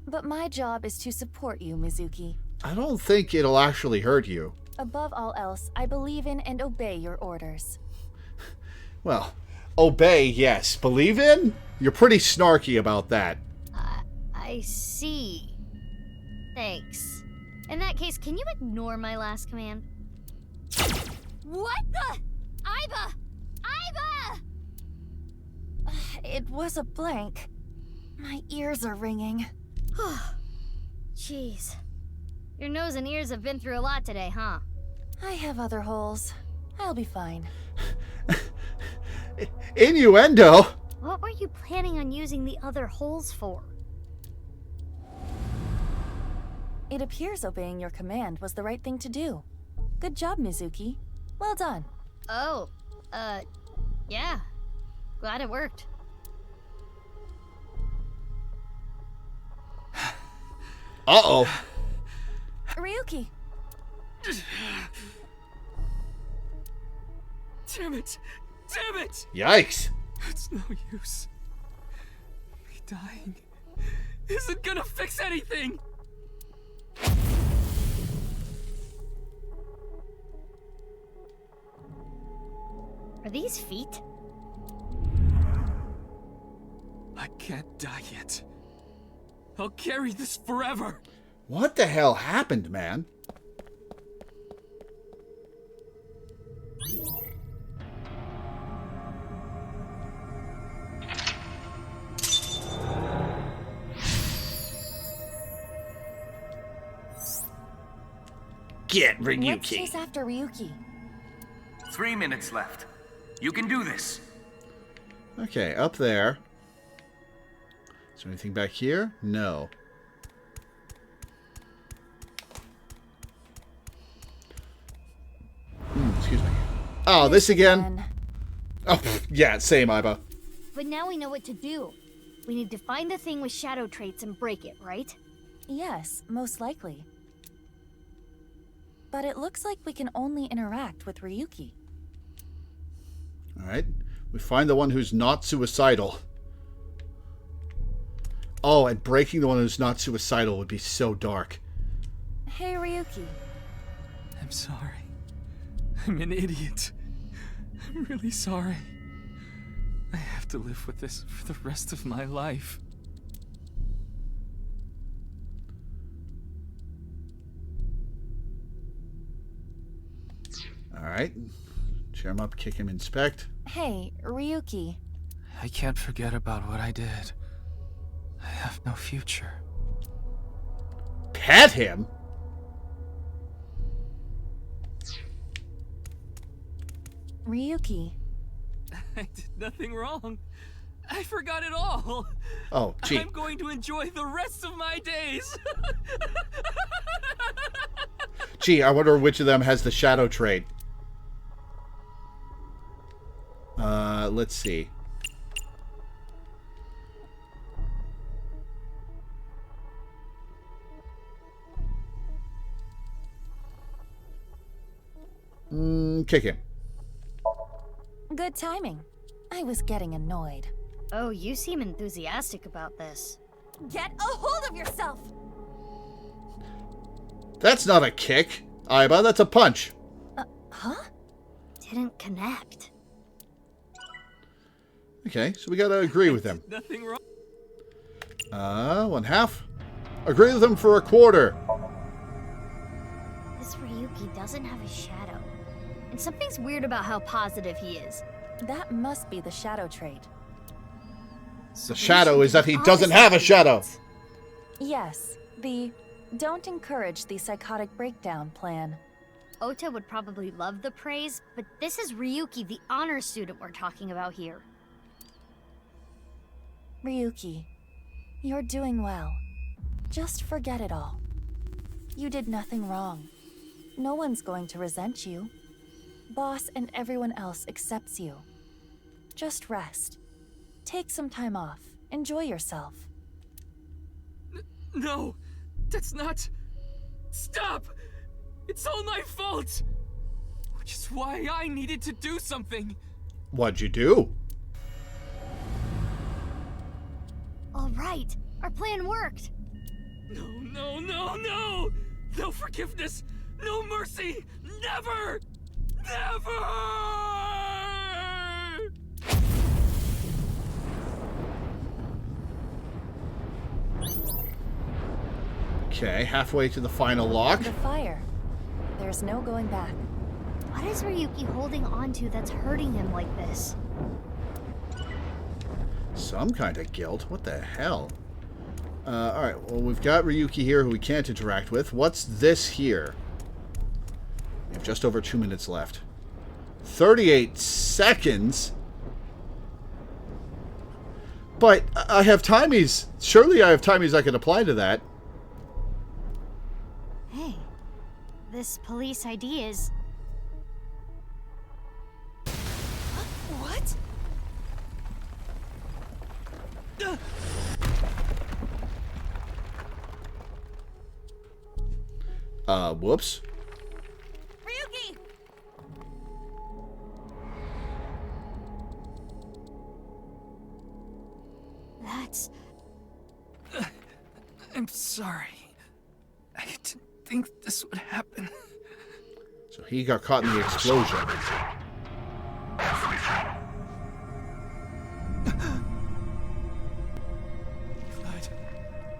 But my job is to support you, Mizuki. I don't think it'll actually hurt you. Above all else, I believe in and obey your orders. Well, obey, yes. Believe in? You're pretty snarky about that. I see. Thanks. In that case, can you ignore my last command? What the? Aiba! Aiba! It was a blank. My ears are ringing. Jeez. Your nose and ears have been through a lot today, huh? I have other holes. I'll be fine. Innuendo? What were you planning on using the other holes for? It appears obeying your command was the right thing to do. Good job, Mizuki. Well done. Oh, yeah. Glad it worked. Uh-oh. Ryuki. Damn it! Damn it! Yikes. It's no use. Me dying isn't gonna fix anything! Are these feet? I can't die yet. I'll carry this forever. What the hell happened, man? Get Let's Ryuki. chase after Ryuki. 3 minutes left. You can do this. Okay, up there. Is there anything back here? No. Excuse me. Oh, this again? Oh, pff, yeah, same, Iba. But now we know what to do. We need to find the thing with shadow traits and break it, right? Yes, most likely. But it looks like we can only interact with Ryuki. Alright. We find the one who's not suicidal. Oh, and breaking the one who's not suicidal would be so dark. Hey, Ryuki. I'm sorry. I'm an idiot. I'm really sorry. I have to live with this for the rest of my life. Alright. Cheer him up, kick him, inspect. Hey, Ryuki. I can't forget about what I did. I have no future. Pet him? Ryuki. I did nothing wrong. I forgot it all. Oh, gee. I'm going to enjoy the rest of my days. Gee, I wonder which of them has the shadow trait. Let's see. Kick him. Good timing. I was getting annoyed. Oh, you seem enthusiastic about this. Get a hold of yourself! That's not a kick, Aiba. That's a punch. Huh? Didn't connect. Okay, so we gotta agree with him. Nothing wrong. 1/2. Agree with him for a quarter. This Ryuki doesn't have a shadow. And something's weird about how positive he is. That must be the shadow trait. The shadow is that he doesn't have a shadow. Yes, the don't encourage the psychotic breakdown plan. Ota would probably love the praise, but this is Ryuki, the honor student we're talking about here. Ryuki, you're doing well. Just forget it all. You did nothing wrong. No one's going to resent you. Boss and everyone else accepts you. Just rest. Take some time off. Enjoy yourself. No, that's not... Stop! It's all my fault! Which is why I needed to do something. What'd you do? All right, our plan worked. No, no, no, no! No forgiveness! No mercy! Never! Never! Okay, halfway to the final lock. The fire. There's no going back. What is Ryuki holding onto that's hurting him like this? Some kind of guilt. What the hell? Alright, well, we've got Ryuki here who we can't interact with. What's this here? We have just over 2 minutes left. 38 seconds? But I have timies. Surely I have timies I can apply to that. Hey, this police ID is... What? Whoops. Ryuki! That's... I'm sorry. I didn't think this would happen. So he got caught in the explosion.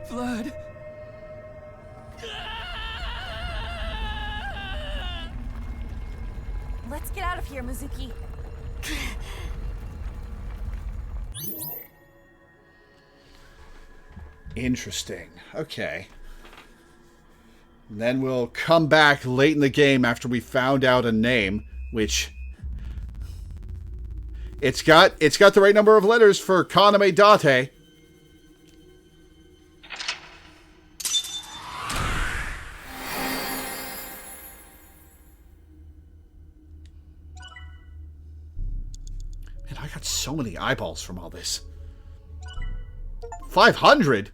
Blood. Let's get out of here, Mizuki. Interesting. Okay. And then we'll come back late in the game after we found out a name, which it's got the right number of letters for Kaname Date. Man, I got so many eyeballs from all this. 500?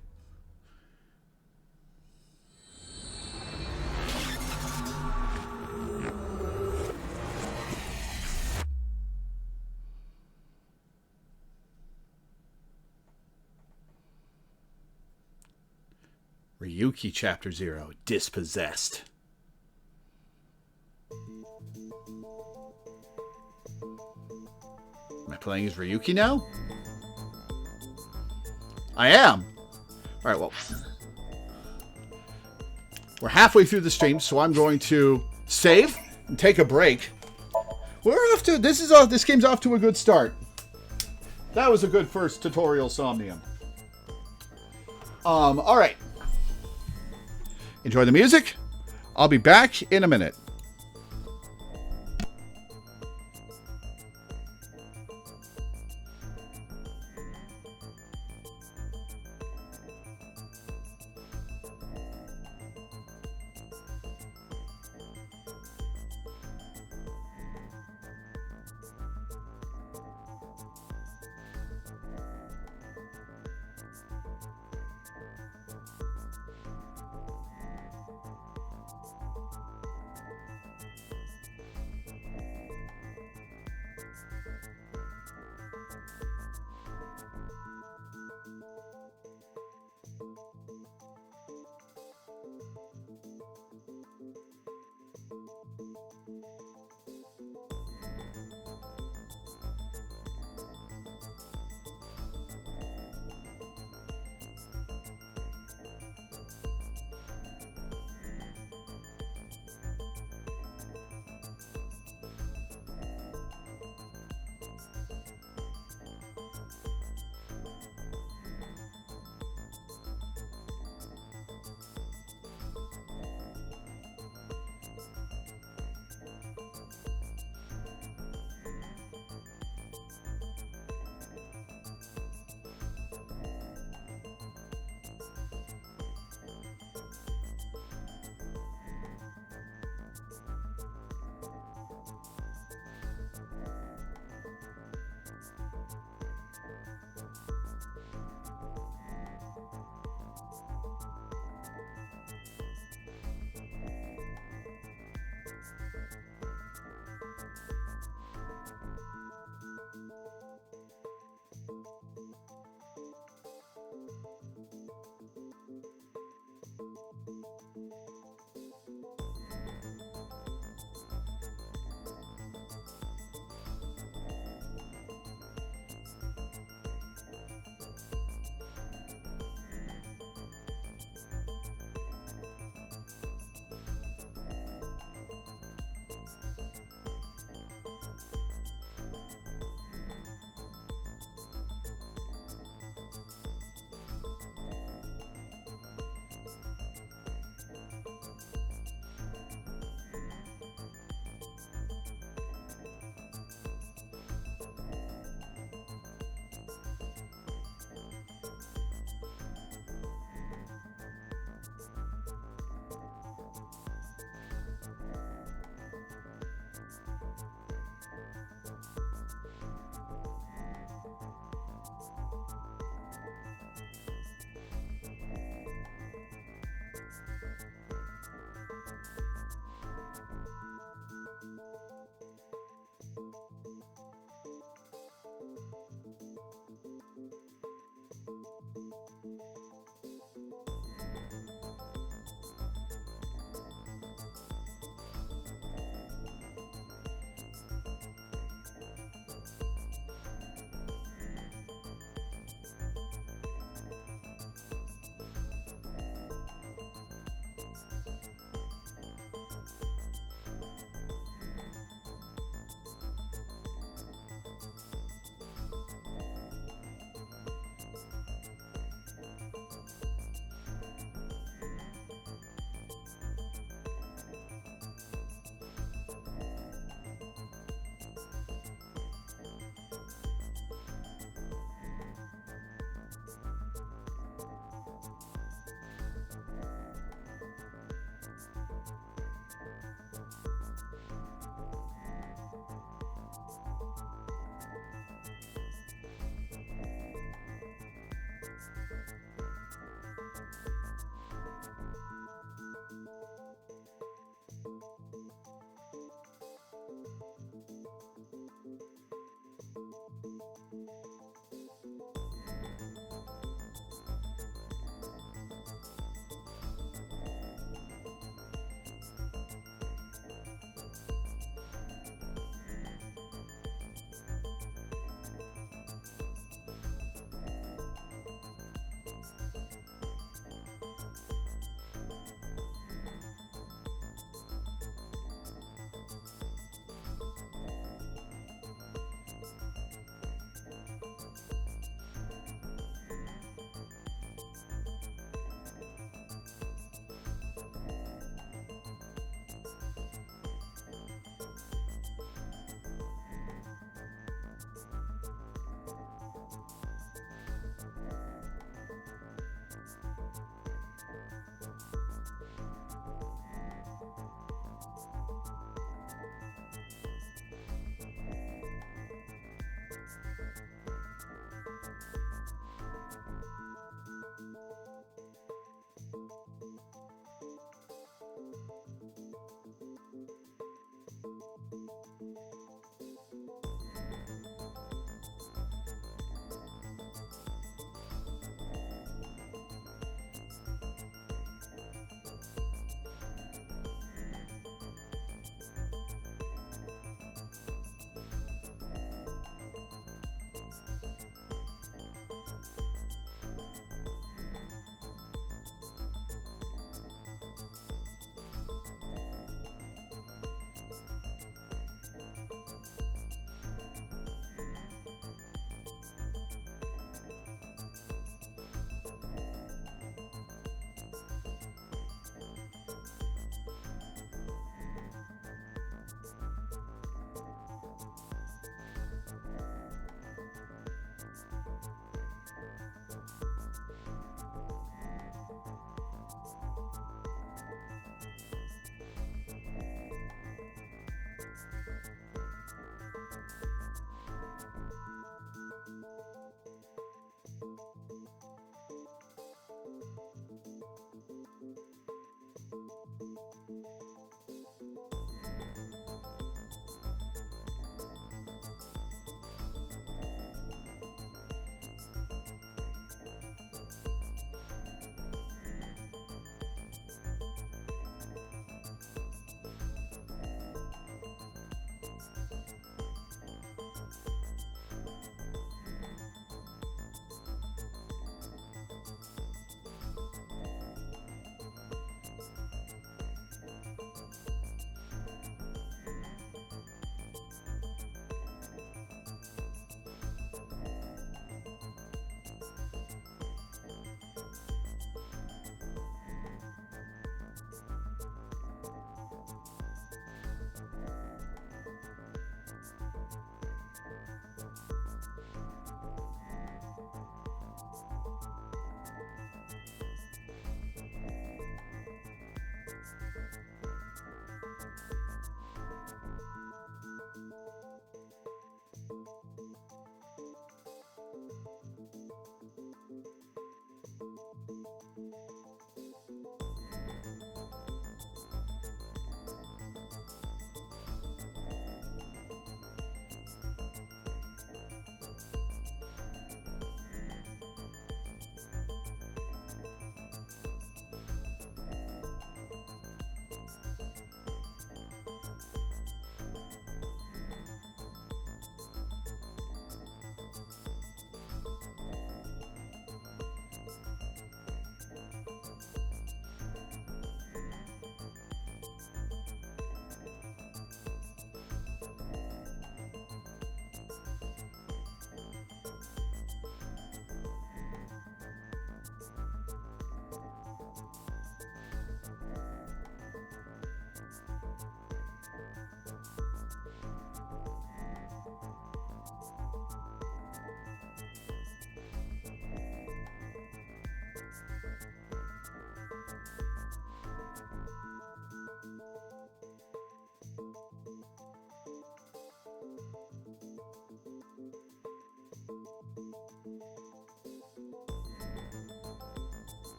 Ryuki Chapter 0, Dispossessed. Am I playing as Ryuki now? I am! Alright, well. We're halfway through the stream, so I'm going to save and take a break. We're off to... This game's off to a good start. That was a good first tutorial, Somnium. Alright. Enjoy the music. I'll be back in a minute.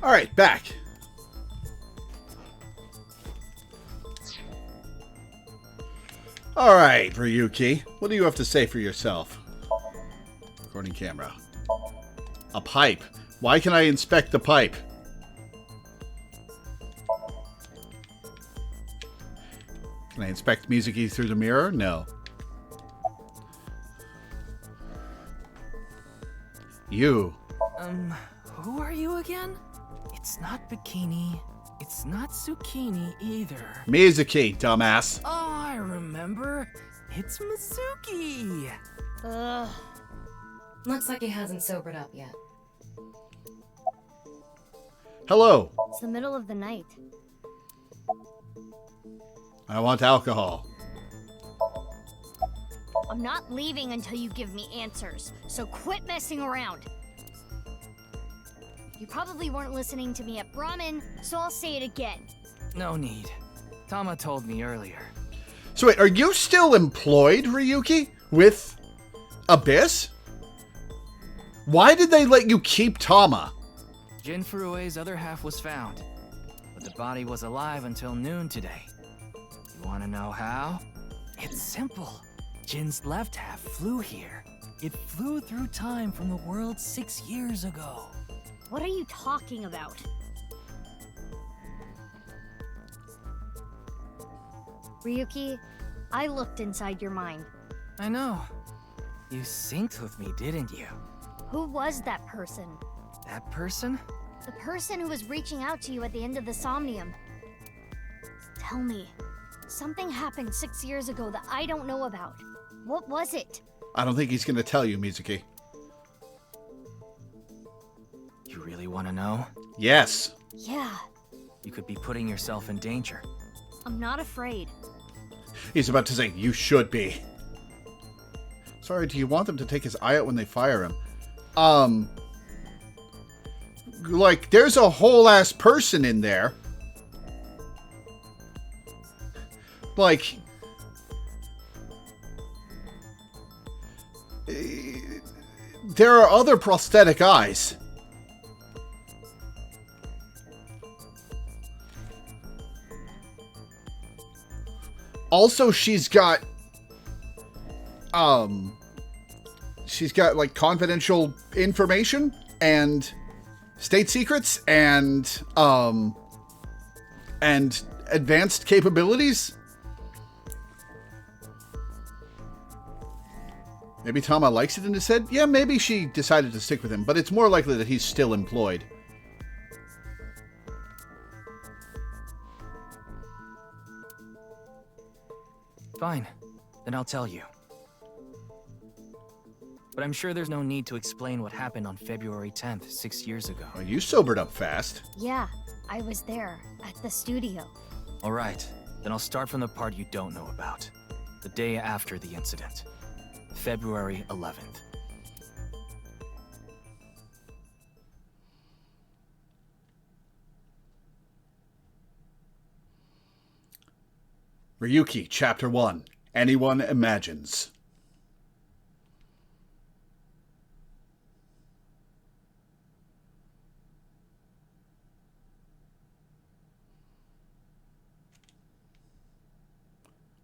All right, back. All right, Ryuki. What do you have to say for yourself? Recording camera. A pipe. Why can I inspect the pipe? Can I inspect Mizuki through the mirror? No. You. Who are you again? It's not Bikini. It's not Zucchini either. Mizuki, dumbass. Oh, I remember. It's Mizuki. Ugh. Looks like he hasn't sobered up yet. Hello. It's the middle of the night. I want alcohol. I'm not leaving until you give me answers, so quit messing around. You probably weren't listening to me at Brahmin, so I'll say it again. No need. Tama told me earlier. So wait, are you still employed, Ryuki? With Abyss? Why did they let you keep Tama? Jin Furue's other half was found, but the body was alive until noon today. You want to know how? It's simple. Jin's left half flew here. It flew through time from the world 6 years ago. What are you talking about? Ryuki, I looked inside your mind. I know. You synced with me, didn't you? Who was that person? That person? The person who was reaching out to you at the end of the Somnium. Tell me, something happened 6 years ago that I don't know about. What was it? I don't think he's going to tell you, Mizuki. You really want to know? Yes. Yeah. You could be putting yourself in danger. I'm not afraid. He's about to say, you should be. Sorry, do you want them to take his eye out when they fire him? Like, there's a whole ass person in there. Like, there are other prosthetic eyes. Also, she's got like confidential information and state secrets and advanced capabilities. Maybe Tama likes it in his head. Yeah, maybe she decided to stick with him, but it's more likely that he's still employed. Fine, then I'll tell you. But I'm sure there's no need to explain what happened on February 10th, 6 years ago. Oh, you sobered up fast. Yeah, I was there, at the studio. Alright, then I'll start from the part you don't know about. The day after the incident. February 11th. Ryuki, Chapter 1. Anyone Imagines.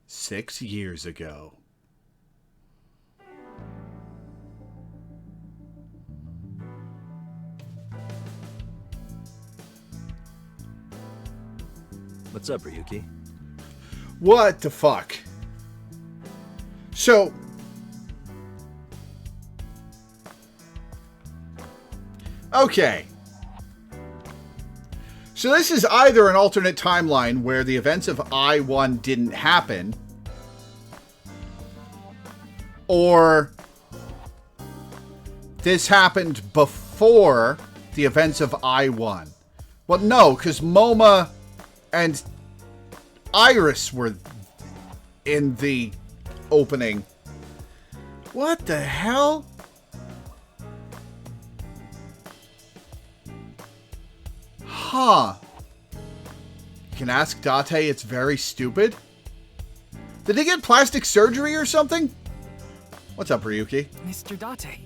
Six years ago. What's up, Ryuki? What the fuck? So, okay. So this is either an alternate timeline where the events of I-1 didn't happen, or this happened before the events of I-1. Well, no, because MoMA and Iris were in the opening. What the hell? Huh. You can ask Date, it's very stupid. Did he get plastic surgery or something? What's up, Ryuki? Mr. Date.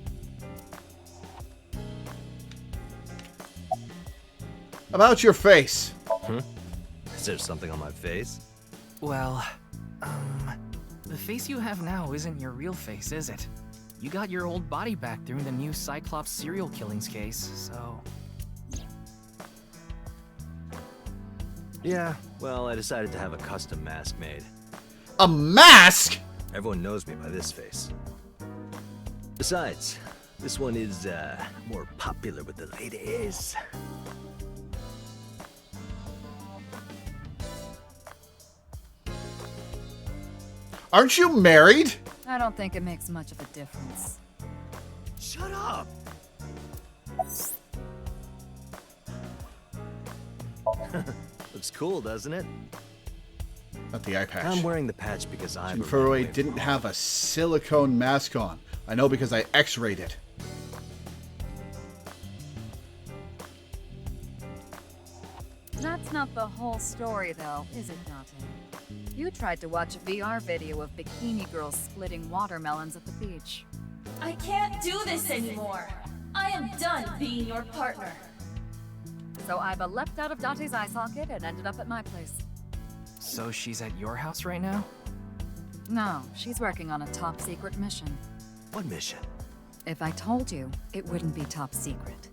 About your face. Huh? Is there something on my face? Well, the face you have now isn't your real face, is it? You got your old body back during the new Cyclops serial killings case, so... Yeah, well, I decided to have a custom mask made. A mask?! Everyone knows me by this face. Besides, this one is, more popular with the ladies. Aren't you married? I don't think it makes much of a difference. Shut up! Looks cool, doesn't it? Not the eye patch. I'm wearing the patch because I'm... Jinfuroi didn't have a silicone mask on. I know because I x-rayed it. That's not the whole story, though, is it, Date? You tried to watch a VR video of bikini girls splitting watermelons at the beach. I can't do this anymore. I am done being your partner. So Iba leapt out of Date's eye socket and ended up at my place. So she's at your house right now? No, she's working on a top secret mission. What mission? If I told you, it wouldn't be top secret.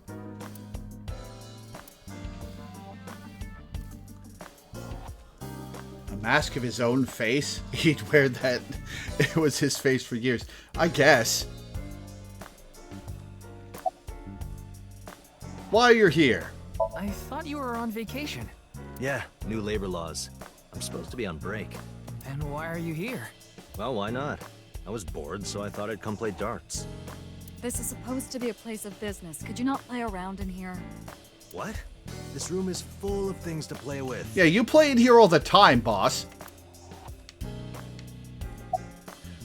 A mask of his own face? He'd wear that. It was his face for years. I guess. Why you're here? I thought you were on vacation. Yeah, new labor laws. I'm supposed to be on break. Then why are you here? Well, why not? I was bored, so I thought I'd come play darts. This is supposed to be a place of business. Could you not play around in here? What? This room is full of things to play with. Yeah, you play in here all the time, boss.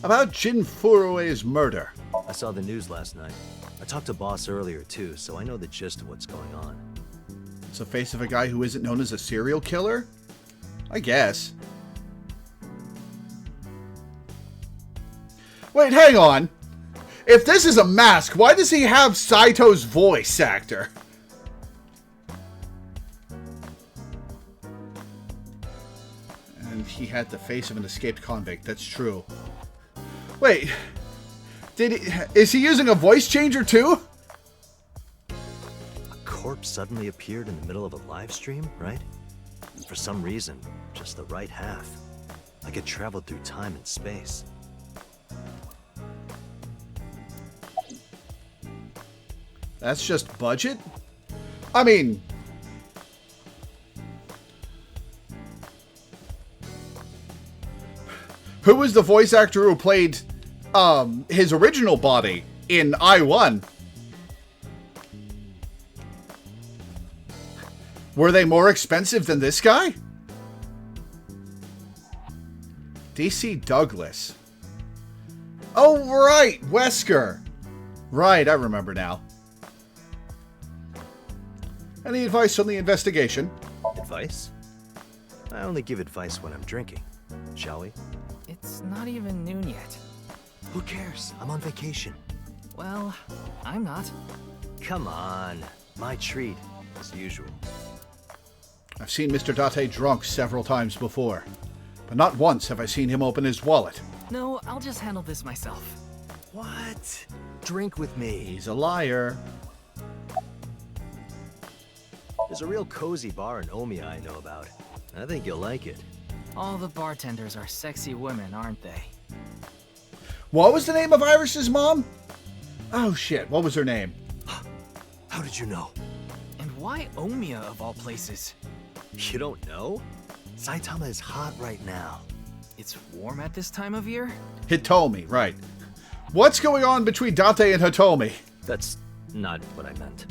About Jinfurue's murder. I saw the news last night. I talked to Boss earlier, too, so I know the gist of what's going on. It's the face of a guy who isn't known as a serial killer? I guess. Wait, hang on. If this is a mask, why does he have Saito's voice actor? And he had the face of an escaped convict. That's true. Wait. Is he using a voice changer too? A corpse suddenly appeared in the middle of a live stream, right? And for some reason, just the right half. Like it traveled through time and space. That's just budget? I mean... Who was the voice actor who played his original body in I-1? Were they more expensive than this guy? DC Douglas. Oh, right! Wesker! Right, I remember now. Any advice on the investigation? Advice? I only give advice when I'm drinking. Shall we? It's not even noon yet. Who cares? I'm on vacation. Well, I'm not. Come on. My treat, as usual. I've seen Mr. Date drunk several times before, but not once have I seen him open his wallet. No, I'll just handle this myself. What? Drink with me. He's a liar. There's a real cozy bar in Omiya I know about. I think you'll like it. All the bartenders are sexy women, aren't they? What was the name of Iris's mom? Oh shit, what was her name? How did you know? And why Omiya of all places? You don't know? Saitama is hot right now. It's warm at this time of year? Hitomi, right. What's going on between Date and Hitomi? That's not what I meant.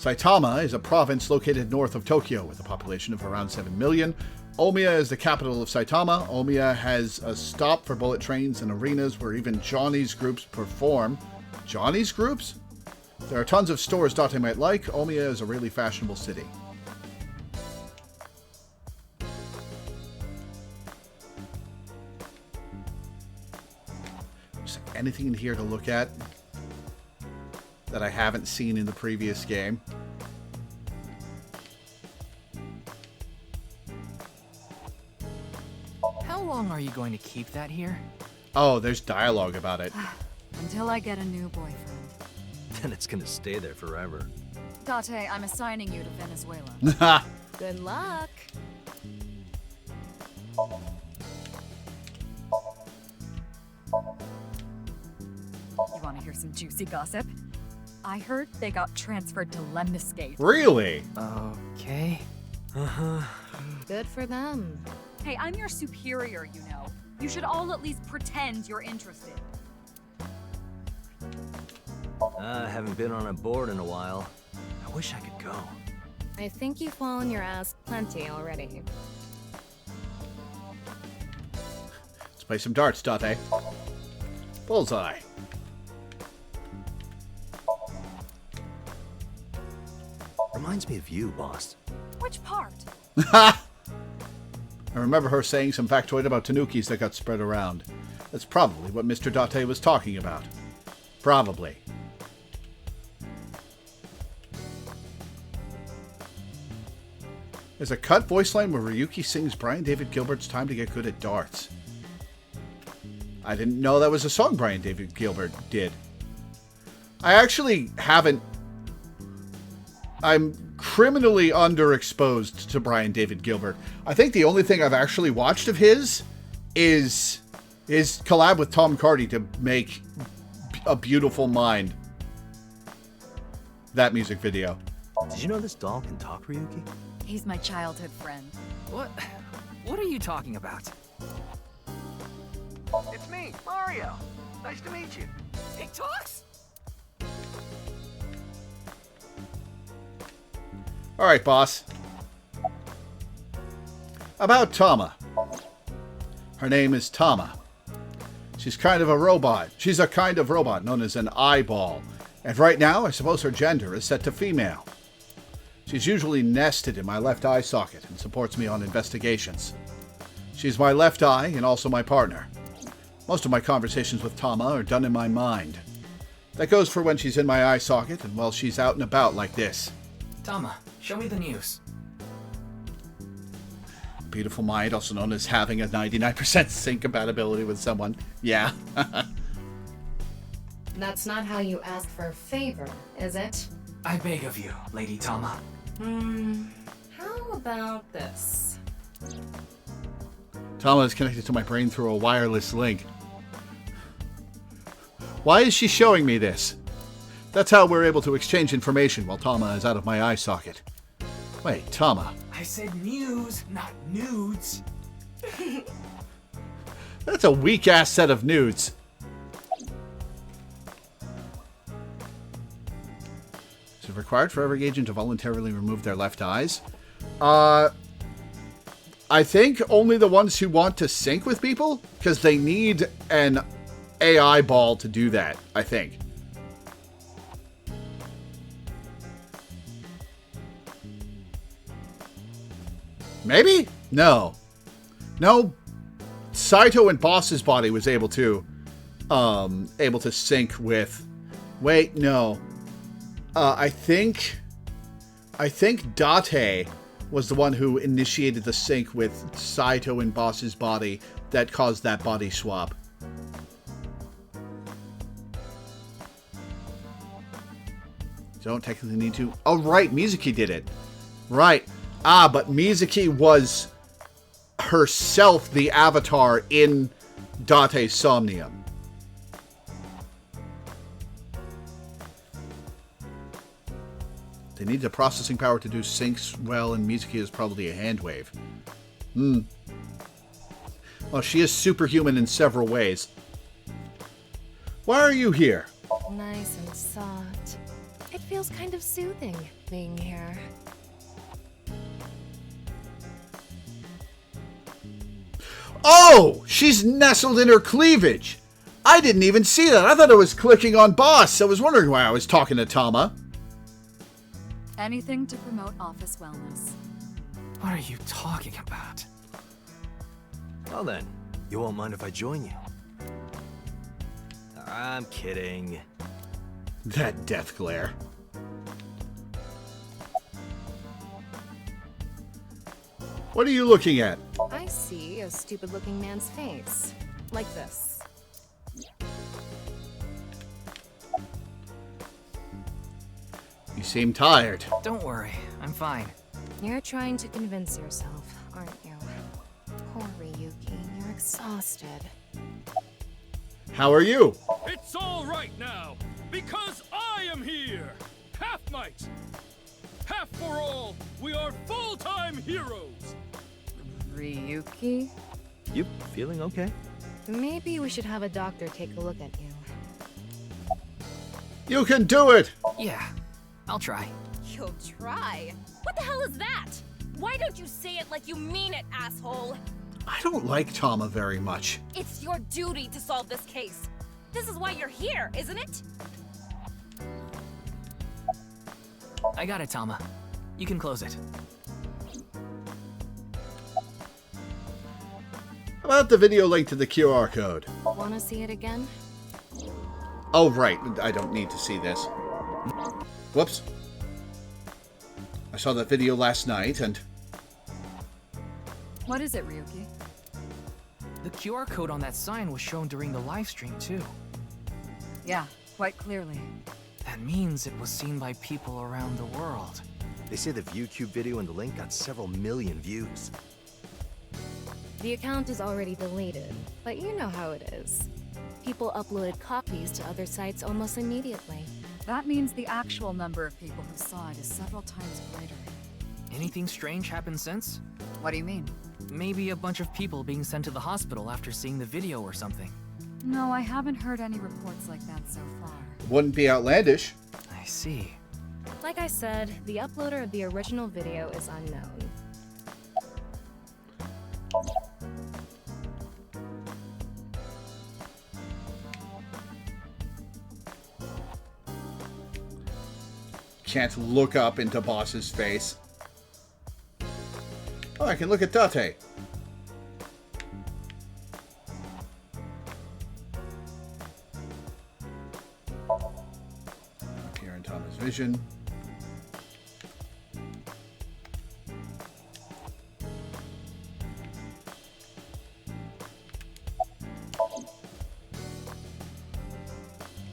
Saitama is a province located north of Tokyo with a population of around 7 million. Omiya is the capital of Saitama. Omiya has a stop for bullet trains and arenas where even Johnny's groups perform. Johnny's groups? There are tons of stores Date might like. Omiya is a really fashionable city. Is there anything in here to look at that I haven't seen in the previous game? How long are you going to keep that here? Oh, there's dialogue about it. Until I get a new boyfriend. Then it's gonna stay there forever. Date, I'm assigning you to Venezuela. Good luck. You want to hear some juicy gossip? I heard they got transferred to Lemniscate. Really? Okay. Good for them. Hey, I'm your superior, you know. You should all at least pretend you're interested. I haven't been on a board in a while. I wish I could go. I think you've fallen your ass plenty already. Let's play some darts, Date. Bullseye. Reminds me of you, boss. Which part? I remember her saying some factoid about tanukis that got spread around. That's probably what Mr. Date was talking about. Probably. There's a cut voice line where Ryuki sings Brian David Gilbert's Time to Get Good at Darts. I didn't know that was a song Brian David Gilbert did. I actually haven't... I'm criminally underexposed to Brian David Gilbert. I think the only thing I've actually watched of his is his collab with Tom Cardy to make A Beautiful Mind. That music video. Did you know this doll can talk, Ryuki? He's my childhood friend. What are you talking about? It's me, Mario. Nice to meet you. He talks? Alright, boss. About Tama. Her name is Tama. She's kind of a robot. She's a kind of robot known as an eyeball. And right now, I suppose her gender is set to female. She's usually nested in my left eye socket and supports me on investigations. She's my left eye and also my partner. Most of my conversations with Tama are done in my mind. That goes for when she's in my eye socket and while she's out and about like this. Tama, show me the news. Beautiful mind, also known as having a 99% sync compatibility with someone. Yeah. That's not how you ask for a favor, is it? I beg of you, Lady Tama. How about this? Tama is connected to my brain through a wireless link. Why is she showing me this? That's how we're able to exchange information while Tama is out of my eye socket. Wait, Tama. I said news, not nudes. That's a weak-ass set of nudes. Is it required for every agent to voluntarily remove their left eyes? I think only the ones who want to sync with people, because they need an AI ball to do that, I think. Maybe? No. No. Saito and Boss's body was able to sync with... Wait, no. I think Date was the one who initiated the sync with Saito and Boss's body that caused that body swap. Don't technically need to... Oh, right, Mizuki did it. Right. Ah, but Mizuki was herself the avatar in Date's Somnium. They need the processing power to do syncs well, and Mizuki is probably a hand wave. Well, she is superhuman in several ways. Why are you here? Nice and soft. It feels kind of soothing. being here. Oh! She's nestled in her cleavage! I didn't even see that. I thought I was clicking on boss. I was wondering why I was talking to Tama. Anything to promote office wellness. What are you talking about? Well then, you won't mind if I join you. I'm kidding. That death glare. What are you looking at? I see a stupid-looking man's face. Like this. You seem tired. Don't worry, I'm fine. You're trying to convince yourself, aren't you? Poor Ryuki, you're exhausted. How are you? It's all right now, because I am here! Half might! Half for all, we are full-time heroes! Ryuki? You feeling okay? Maybe we should have a doctor take a look at you. You can do it! Yeah, I'll try. You'll try? What the hell is that? Why don't you say it like you mean it, asshole? I don't like Tama very much. It's your duty to solve this case. This is why you're here, isn't it? I got it, Tama. You can close it. How about the video link to the QR code? Wanna see it again? Oh, right. I don't need to see this. Whoops. I saw that video last night and... What is it, Ryuki? The QR code on that sign was shown during the live stream, too. Yeah, quite clearly. That means it was seen by people around the world. They say the ViewCube video and the link got several million views. The account is already deleted, but you know how it is. People uploaded copies to other sites almost immediately. That means the actual number of people who saw it is several times greater. Anything strange happened since? What do you mean? Maybe a bunch of people being sent to the hospital after seeing the video or something. No, I haven't heard any reports like that so far. Wouldn't be outlandish. I see. Like I said, the uploader of the original video is unknown. Can't look up into boss's face. Oh, I can look at Date. Appear in Tama's vision.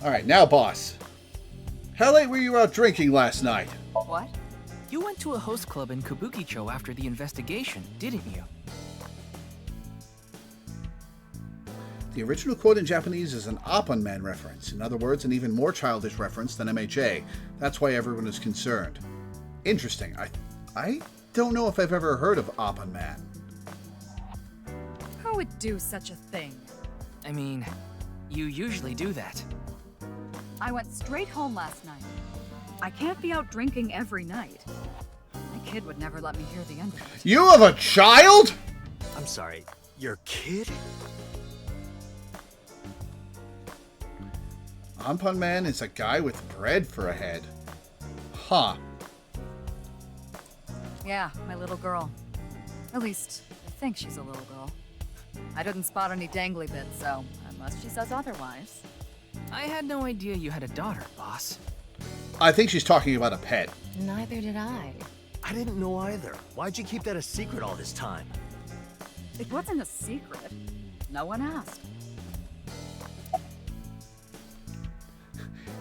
Alright, now boss. How late were you out drinking last night? What? You went to a host club in Kabukicho after the investigation, didn't you? The original quote in Japanese is an Appon Man reference. In other words, an even more childish reference than MHA. That's why everyone is concerned. Interesting. I don't know if I've ever heard of Appon Man. Who would do such a thing? I mean, you usually do that. I went straight home last night. I can't be out drinking every night. My kid would never let me hear the end of it. You have a child? I'm sorry, your kid? Appon Man is a guy with bread for a head. Huh. Yeah, my little girl. At least, I think she's a little girl. I didn't spot any dangly bits, so unless she says otherwise. I had no idea you had a daughter, boss. I think she's talking about a pet. Neither did I. I didn't know either. Why'd you keep that a secret all this time? It wasn't a secret. No one asked.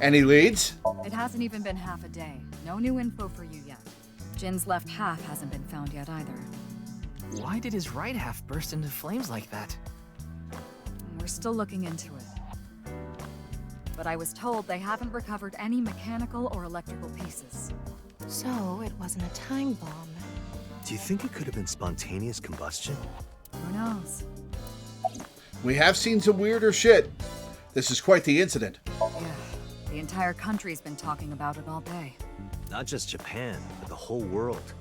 Any leads? It hasn't even been half a day. No new info for you yet. Jin's left half hasn't been found yet either. Why did his right half burst into flames like that? We're still looking into it. But I was told they haven't recovered any mechanical or electrical pieces. So, it wasn't a time bomb. Do you think it could have been spontaneous combustion? Who knows? We have seen some weirder shit. This is quite the incident. Yeah, the entire country's been talking about it all day. Not just Japan, but the whole world.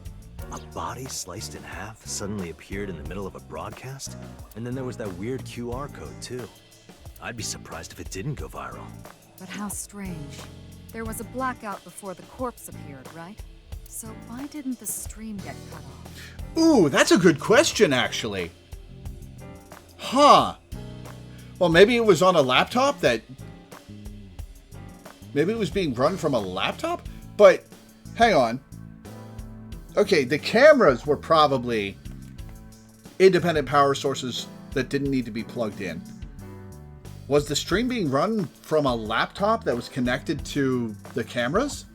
A body sliced in half suddenly appeared in the middle of a broadcast, and then there was that weird QR code too. I'd be surprised if it didn't go viral. But how strange. There was a blackout before the corpse appeared, right? So why didn't the stream get cut off? Ooh, that's a good question, actually. Huh. Well, maybe it was on a laptop that... Maybe it was being run from a laptop? But, hang on. Okay, the cameras were probably independent power sources that didn't need to be plugged in. Was the stream being run from a laptop that was connected to the cameras?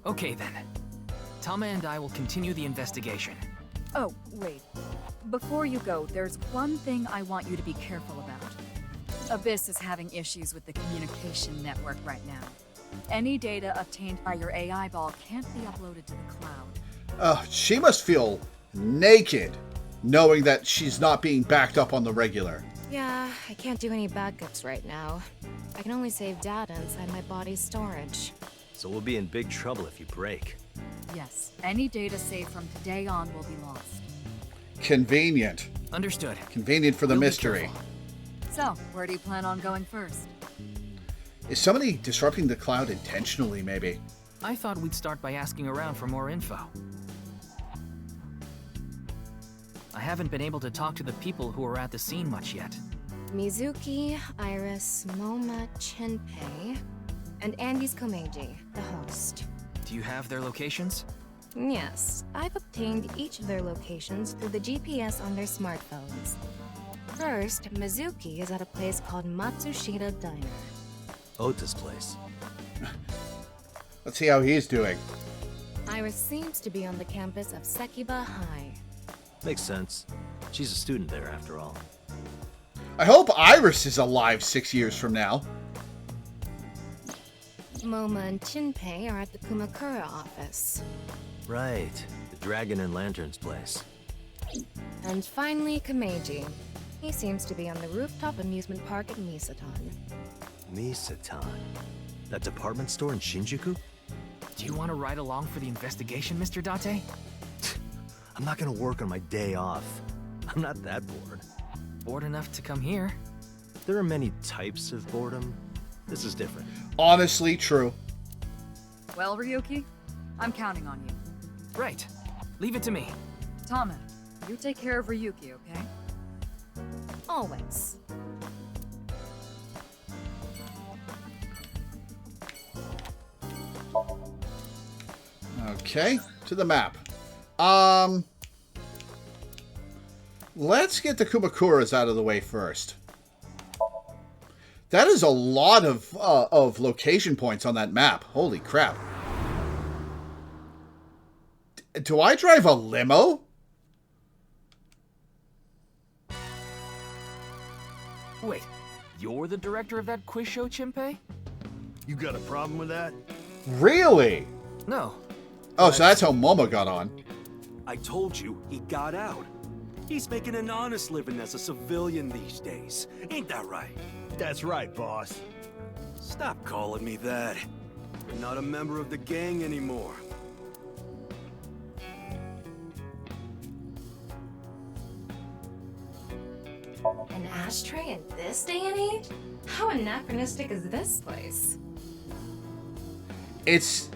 Okay then. Tama and I will continue the investigation. Oh, wait. Before you go, there's one thing I want you to be careful about. Abyss is having issues with the communication network right now. Any data obtained by your AI ball can't be uploaded to the cloud. She must feel naked, knowing that she's not being backed up on the regular. Yeah, I can't do any backups right now. I can only save data inside my body's storage. So we'll be in big trouble if you break. Yes, any data saved from today on will be lost. Convenient. Understood. Convenient for the mystery. So, where do you plan on going first? Is somebody disrupting the cloud intentionally, maybe? I thought we'd start by asking around for more info. I haven't been able to talk to the people who were at the scene much yet. Mizuki, Iris, Moma, Chinpei, and Andy's Komeiji, the host. Do you have their locations? Yes, I've obtained each of their locations through the GPS on their smartphones. First, Mizuki is at a place called Matsushita Diner. Ota's place. Let's see how he's doing. Iris seems to be on the campus of Sekiba High. Makes sense. She's a student there, after all. I hope Iris is alive 6 years from now. Moma and Chinpei are at the Kumakura office. Right. The Dragon and Lanterns place. And finally, Komeiji. He seems to be on the rooftop amusement park at Misatan. Misatan? That department store in Shinjuku? Do you want to ride along for the investigation, Mr. Date? I'm not gonna work on my day off. I'm not that bored. Bored enough to come here. There are many types of boredom. This is different. Honestly, true. Well, Ryuki, I'm counting on you. Right. Leave it to me. Tama, you take care of Ryuki, okay? Always. Okay, to the map. Let's get the Kumakuras out of the way first. That is a lot of location points on that map. Holy crap. Do I drive a limo? Wait, you're the director of that quiz show, Chinpei? You got a problem with that? Really? No. Oh, so that's how Momo got on. I told you, he got out. He's making an honest living as a civilian these days. Ain't that right? That's right, boss. Stop calling me that. You're not a member of the gang anymore. An ashtray in this day and age? How anachronistic is this place? It's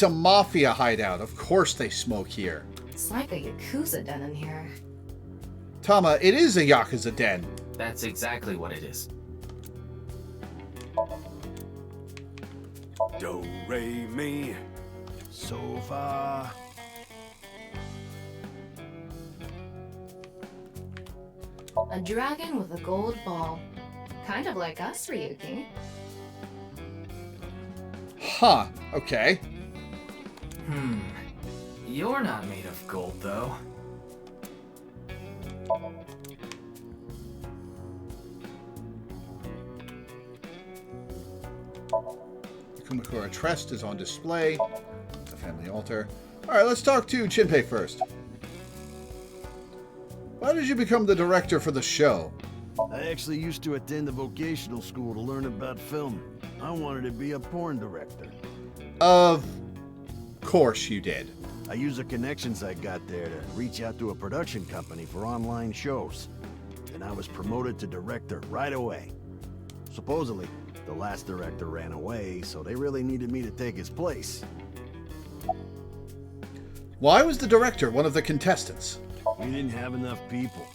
a mafia hideout. Of course they smoke here. It's like a Yakuza den in here. Tama, it is a Yakuza den. That's exactly what it is. Do, re, mi. So far. A dragon with a gold ball. Kind of like us, Ryuki. Huh, okay. You're not made of gold, though. The Kumakura Trest is on display. The family altar. Alright, let's talk to Chinpei first. Why did you become the director for the show? I actually used to attend a vocational school to learn about film. I wanted to be a porn director. Of course you did. I used the connections I got there to reach out to a production company for online shows. And I was promoted to director right away. Supposedly, the last director ran away, so they really needed me to take his place. Why was the director one of the contestants? We didn't have enough people.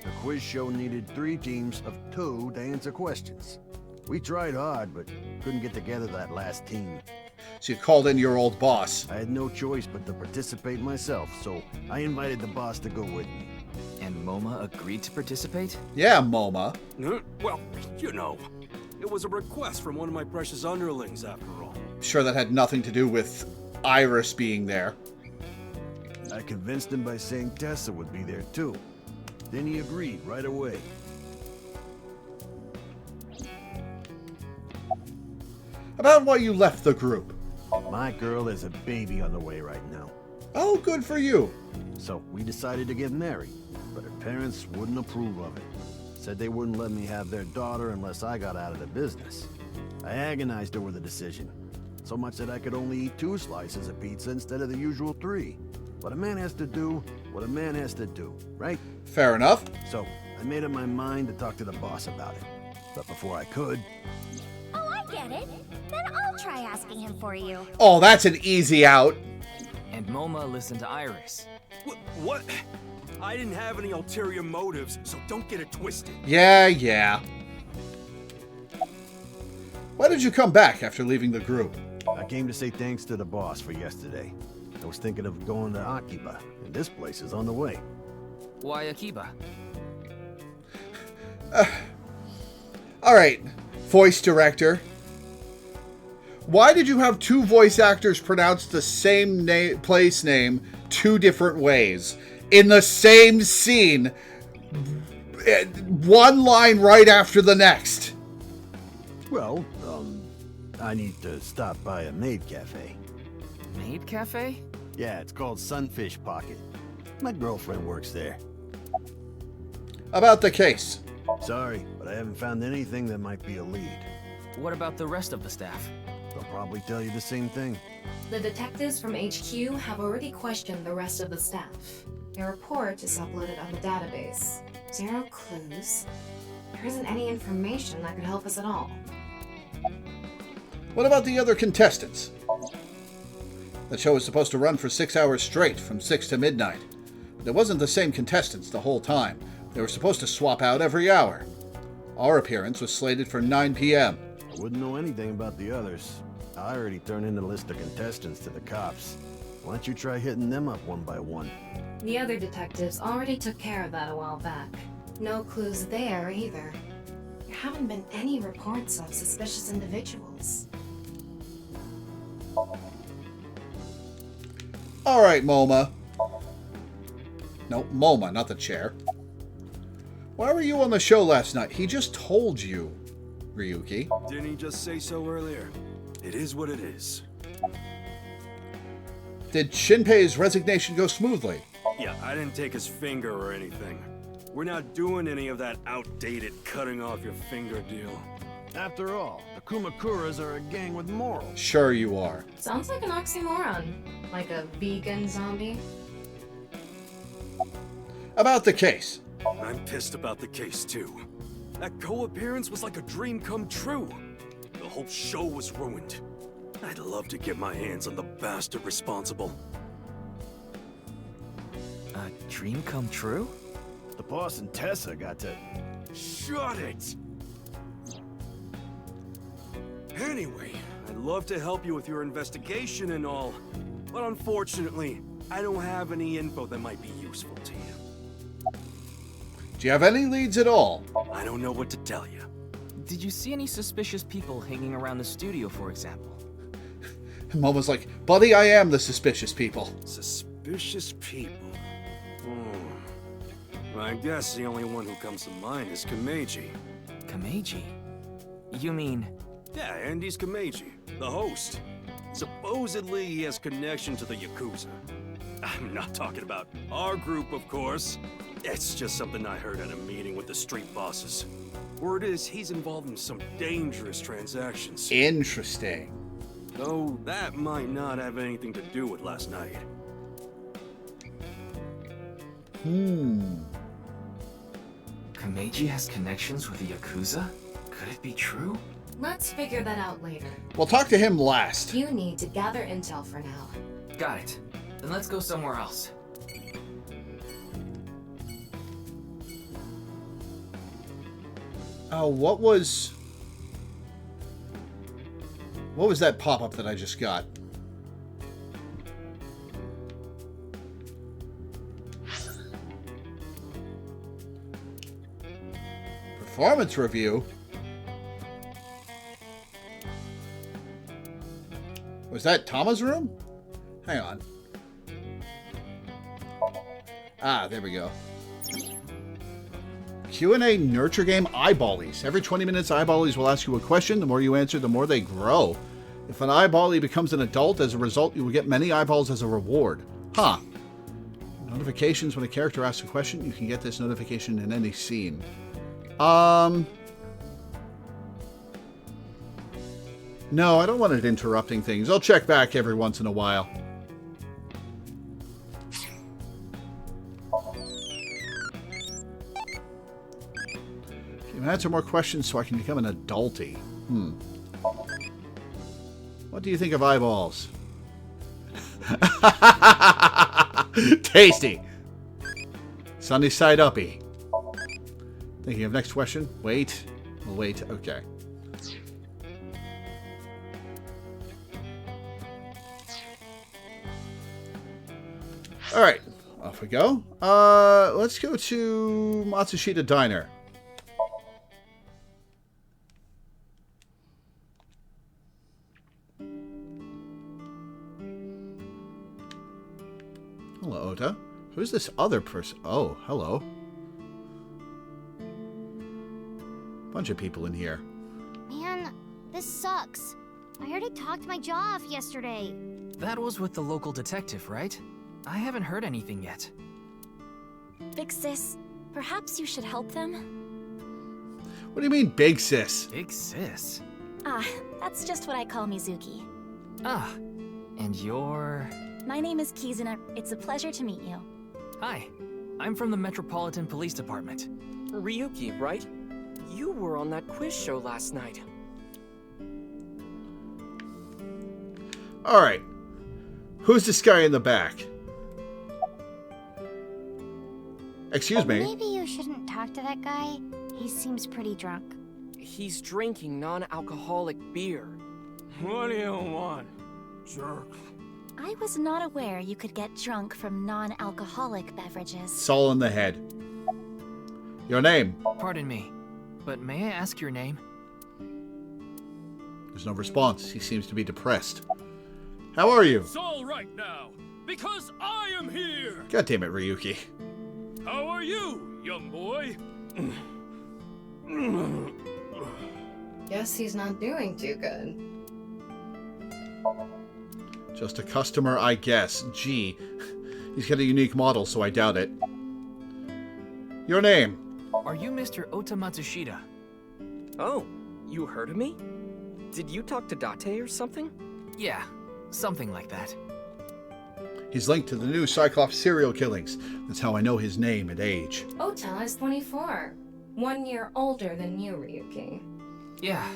The quiz show needed 3 teams of 2 to answer questions. We tried hard, but couldn't get together that last team. So you called in your old boss. I had no choice but to participate myself, so I invited the boss to go with me. And MoMA agreed to participate? Yeah, MoMA. Well, you know, it was a request from one of my precious underlings, after all. Sure that had nothing to do with Iris being there. I convinced him by saying Tessa would be there too. Then he agreed right away. About why you left the group. My girl has a baby on the way right now. Oh, good for you. So we decided to get married, but her parents wouldn't approve of it. Said they wouldn't let me have their daughter unless I got out of the business. I agonized over the decision, so much that I could only eat 2 slices of pizza instead of the usual 3. But a man has to do what a man has to do, right? Fair enough. So I made up my mind to talk to the boss about it. But before I could... Oh, I get it. Then I'll try asking him for you. Oh, that's an easy out. And MoMA listened to Iris. What? I didn't have any ulterior motives, so don't get it twisted. Yeah. Why did you come back after leaving the group? I came to say thanks to the boss for yesterday. I was thinking of going to Akiba, and this place is on the way. Why Akiba? Alright, voice director. Why did you have 2 voice actors pronounce the same place name 2 different ways? In the same scene. One line right after the next. Well, I need to stop by a maid cafe. Maid cafe? Yeah, it's called Sunfish Pocket. My girlfriend works there. About the case. Sorry, but I haven't found anything that might be a lead. What about the rest of the staff? They'll probably tell you the same thing. The detectives from HQ have already questioned the rest of the staff. Their report is uploaded on the database. 0 clues. There isn't any information that could help us at all. What about the other contestants? The show was supposed to run for 6 hours straight, from 6 to midnight. But it wasn't the same contestants the whole time. They were supposed to swap out every hour. Our appearance was slated for 9 p.m. I wouldn't know anything about the others. I already turned in the list of contestants to the cops. Why don't you try hitting them up one by one? The other detectives already took care of that a while back. No clues there either. There haven't been any reports of suspicious individuals. Alright, MoMA. No, MoMA, not the chair. Why were you on the show last night? He just told you, Ryuki. Didn't he just say so earlier? It is what it is. Did Shinpei's resignation go smoothly? Yeah, I didn't take his finger or anything. We're not doing any of that outdated cutting off your finger deal. After all, the Kumakuras are a gang with morals. Sure you are. Sounds like an oxymoron. Like a vegan zombie. About the case. I'm pissed about the case, too. That co-appearance was like a dream come true. The whole show was ruined. I'd love to get my hands on the bastard responsible. A dream come true? The boss and Tessa got to... Shut it! Anyway, I'd love to help you with your investigation and all, but unfortunately, I don't have any info that might be useful to you. Do you have any leads at all? I don't know what to tell you. Did you see any suspicious people hanging around the studio, for example? MoMA's like, buddy, I am the suspicious people. Suspicious people? Well, I guess the only one who comes to mind is Kameiji. Kameiji? You mean... Yeah, Andy's Kameiji, the host. Supposedly he has connection to the Yakuza. I'm not talking about our group, of course. It's just something I heard at a meeting with the street bosses. Word is he's involved in some dangerous transactions. Interesting. Though that might not have anything to do with last night. Kameji has connections with the Yakuza? Could it be true? Let's figure that out later. We'll talk to him last. You need to gather intel for now. Got it. Then let's go somewhere else. What was that pop-up that I just got? Performance review? Was that Tama's room? Hang on. Ah, there we go. Q&A nurture game eyeballies. Every 20 minutes, eyeballies will ask you a question. The more you answer, the more they grow. If an eyeballie becomes an adult, as a result, you will get many eyeballs as a reward. Huh. Notifications when a character asks a question. You can get this notification in any scene. No, I don't want it interrupting things. I'll check back every once in a while. Answer more questions so I can become an adulty. What do you think of eyeballs? Tasty. Sunny side uppy. Thinking of next question? Wait. We'll wait. Okay. Alright. Off we go. Let's go to Matsushita Diner. Hello, Ota. Who's this other person? Oh, hello. Bunch of people in here. Man, this sucks. I already talked my jaw off yesterday. That was with the local detective, right? I haven't heard anything yet. Big sis, perhaps you should help them? What do you mean, big sis? Big sis? Ah, that's just what I call Mizuki. Ah, and you're... My name is Kizuna. It's a pleasure to meet you. Hi, I'm from the Metropolitan Police Department. Ryuki, right? You were on that quiz show last night. Alright. Who's this guy in the back? Excuse me. Maybe you shouldn't talk to that guy. He seems pretty drunk. He's drinking non-alcoholic beer. What do you want, jerk? I was not aware you could get drunk from non-alcoholic beverages. Saul in the head. Your name? Pardon me, but may I ask your name? There's no response. He seems to be depressed. How are you? It's all right now, because I am here! God damn it, Ryuki. How are you, young boy? Guess he's not doing too good. Just a customer, I guess. Gee. He's got a unique model, so I doubt it. Your name? Are you Mr. Ota Matsushita? Oh, you heard of me? Did you talk to Date or something? Yeah, something like that. He's linked to the new Cyclops serial killings. That's how I know his name and age. Ota is 24. 1 year older than you, Ryuki. Yeah,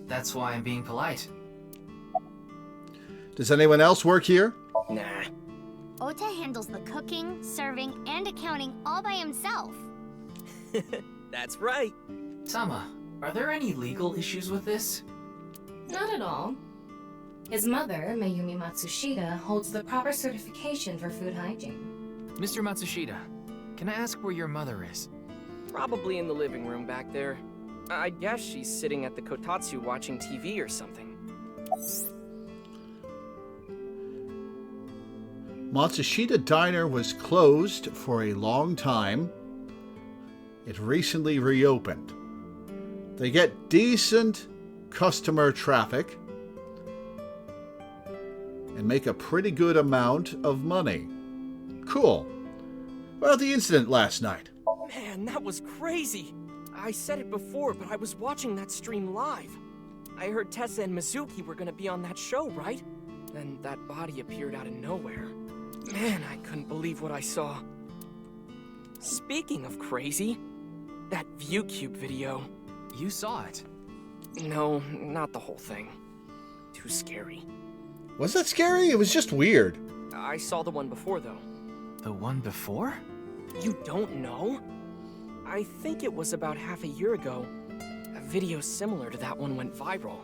that's why I'm being polite. Does anyone else work here? Nah. Ota handles the cooking, serving, and accounting all by himself. That's right. Tama, are there any legal issues with this? Not at all. His mother, Mayumi Matsushita, holds the proper certification for food hygiene. Mr. Matsushita, can I ask where your mother is? Probably in the living room back there. I guess she's sitting at the kotatsu watching TV or something. Matsushita Diner was closed for a long time. It recently reopened. They get decent customer traffic and make a pretty good amount of money. Cool. What about the incident last night? Man, that was crazy! I said it before, but I was watching that stream live. I heard Tessa and Mizuki were gonna be on that show, right? Then that body appeared out of nowhere. Man, I couldn't believe what I saw. Speaking of crazy, that ViewCube video. You saw it? No, not the whole thing. Too scary. Was that scary? It was just weird. I saw the one before, though. The one before? You don't know? I think it was about half a year ago. A video similar to that one went viral.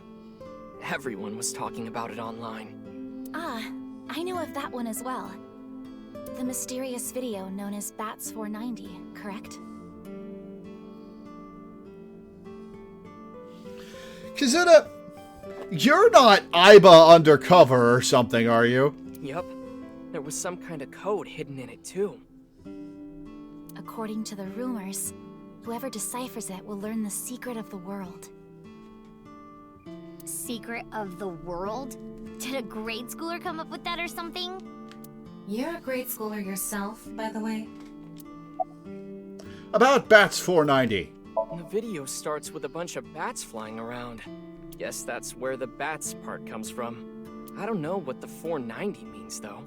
Everyone was talking about it online. Ah, I know of that one as well. The mysterious video known as Bats 490, correct? Kizuna, you're not Aiba undercover or something, are you? Yep. There was some kind of code hidden in it, too. According to the rumors, whoever deciphers it will learn the secret of the world. Secret of the world? Did a grade schooler come up with that or something? You're a grade schooler yourself, by the way. About Bats 490. The video starts with a bunch of bats flying around. Guess that's where the bats part comes from. I don't know what the 490 means, though.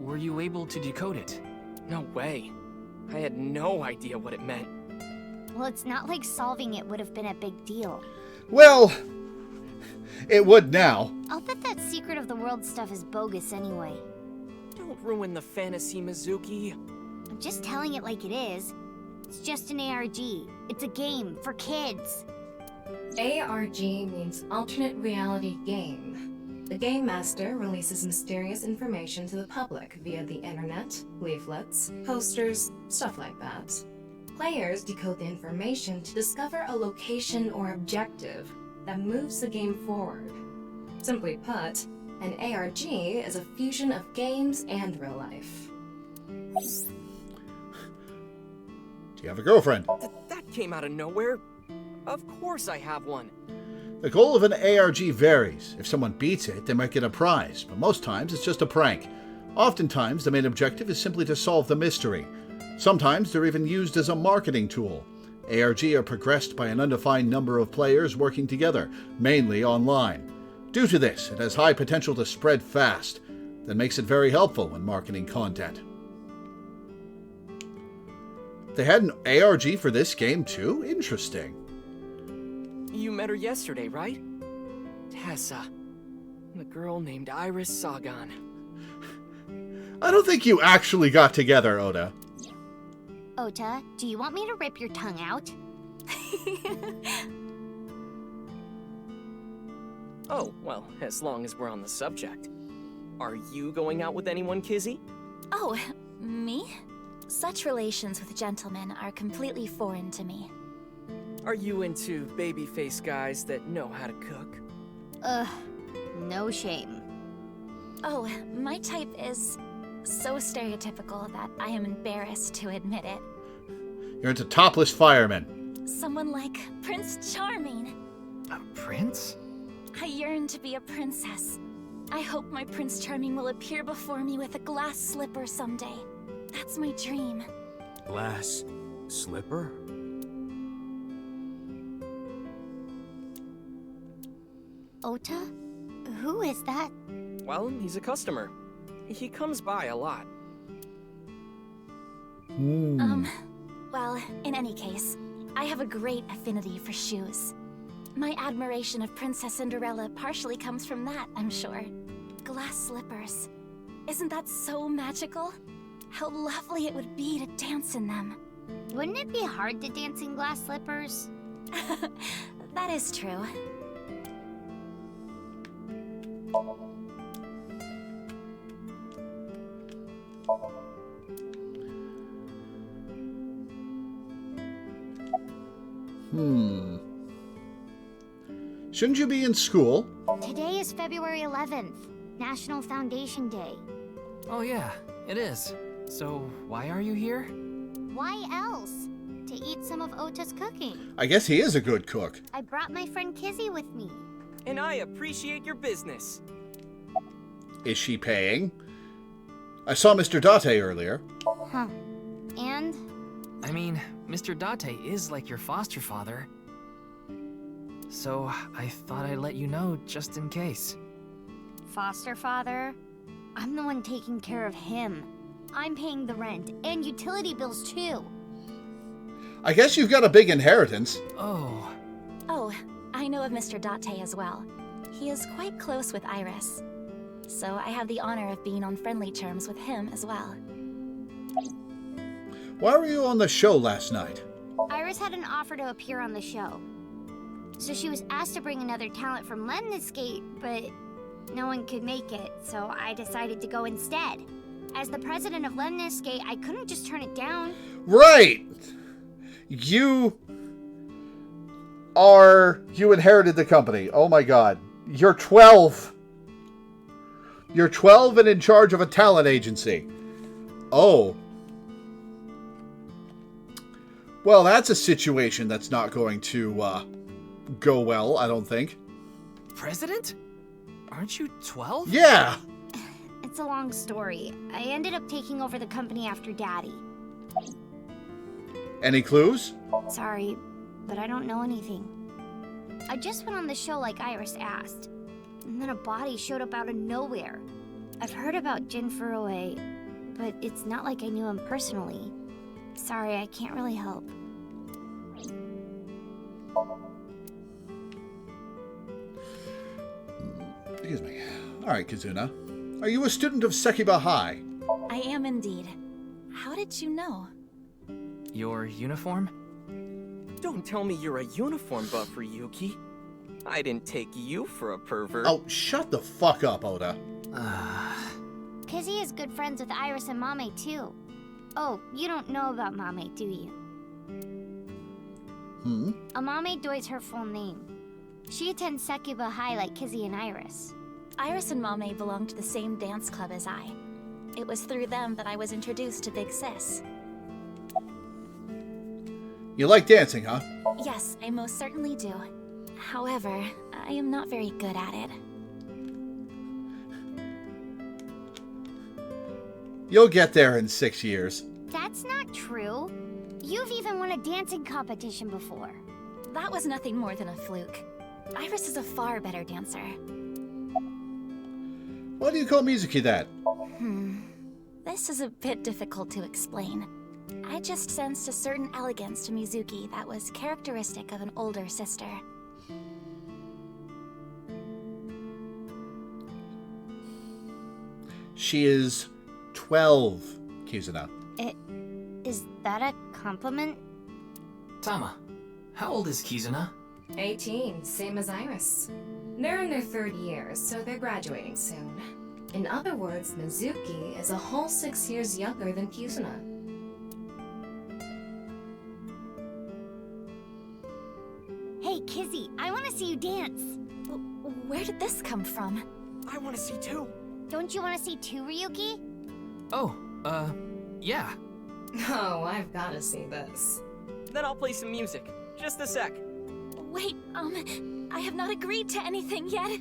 Were you able to decode it? No way. I had no idea what it meant. Well, it's not like solving it would have been a big deal. Well, it would now. I'll bet that secret of the world stuff is bogus anyway. Don't ruin the fantasy, Mizuki. I'm just telling it like it is. It's just an ARG. It's a game for kids. ARG means Alternate Reality Game. The Game Master releases mysterious information to the public via the internet, leaflets, posters, stuff like that. Players decode the information to discover a location or objective that moves the game forward. Simply put, an ARG is a fusion of games and real life. Do you have a girlfriend? That came out of nowhere. Of course I have one. The goal of an ARG varies. If someone beats it, they might get a prize, but most times it's just a prank. Oftentimes, the main objective is simply to solve the mystery. Sometimes they're even used as a marketing tool. ARG are progressed by an undefined number of players working together, mainly online. Due to this, it has high potential to spread fast. That makes it very helpful when marketing content. They had an ARG for this game too? Interesting. You met her yesterday, right? Tessa. The girl named Iris Sagan. I don't think you actually got together, Oda. Ota, do you want me to rip your tongue out? Oh, well, as long as we're on the subject. Are you going out with anyone, Kizzy? Oh, me? Such relations with gentlemen are completely foreign to me. Are you into baby-faced guys that know how to cook? Ugh, no shame. Oh, my type is so stereotypical that I am embarrassed to admit it. You're into topless firemen. Someone like Prince Charming. A prince? I yearn to be a princess. I hope my Prince Charming will appear before me with a glass slipper someday. That's my dream. Glass slipper? Ota? Who is that? Well, he's a customer. He comes by a lot. Well, in any case, I have a great affinity for shoes. My admiration of Princess Cinderella partially comes from that, I'm sure. Glass slippers. Isn't that so magical? How lovely it would be to dance in them. Wouldn't it be hard to dance in glass slippers? That is true. Shouldn't you be in school? Today is February 11th, National Foundation Day. Oh yeah, it is. So, why are you here? Why else? To eat some of Ota's cooking. I guess he is a good cook. I brought my friend Kizzy with me. And I appreciate your business. Is she paying? I saw Mr. Date earlier. Huh. And? I mean, Mr. Date is like your foster father. So I thought I'd let you know just in case. Foster father? I'm the one taking care of him. I'm paying the rent and utility bills too. I guess you've got a big inheritance. Oh. Oh, I know of Mr. Date as well. He is quite close with Iris. So I have the honor of being on friendly terms with him as well. Why were you on the show last night? Iris had an offer to appear on the show. So she was asked to bring another talent from Lemniscate, but no one could make it, so I decided to go instead. As the president of Lemniscate, I couldn't just turn it down. Right! You inherited the company. Oh my god. You're 12. You're 12 and in charge of a talent agency. Oh. Well, that's a situation that's not going to go well, I don't think. President? Aren't you 12? Yeah! It's a long story. I ended up taking over the company after Daddy. Any clues? Sorry, but I don't know anything. I just went on the show like Iris asked, and then a body showed up out of nowhere. I've heard about Jin Furue, but it's not like I knew him personally. Sorry, I can't really help. Excuse me. Alright, Kizuna. Are you a student of Sekiba High? I am indeed. How did you know? Your uniform? Don't tell me you're a uniform buff, Ryuki. I didn't take you for a pervert. Oh, shut the fuck up, Oda. Kizzy is good friends with Iris and Mame too. Oh, you don't know about Mame, do you? Amame Doi's her full name. She attends Sekiba High like Kizzy and Iris. Iris and Mame belong to the same dance club as I. It was through them that I was introduced to Big Sis. You like dancing, huh? Yes, I most certainly do. However, I am not very good at it. You'll get there in 6 years. That's not true. You've even won a dancing competition before. That was nothing more than a fluke. Iris is a far better dancer. Why do you call Mizuki that? This is a bit difficult to explain. I just sensed a certain elegance to Mizuki that was characteristic of an older sister. She is 12, Kizuna. Is that a compliment? Tama, how old is Kizuna? 18, same as Iris. They're in their 3rd year, so they're graduating soon. In other words, Mizuki is a whole 6 years younger than Kizuna. Hey, Kizzy, I want to see you dance. Where did this come from? I want to see too. Don't you want to see too, Ryuki? Oh, yeah. Oh, I've got to see this. Then I'll play some music. Just a sec. Wait, I have not agreed to anything yet.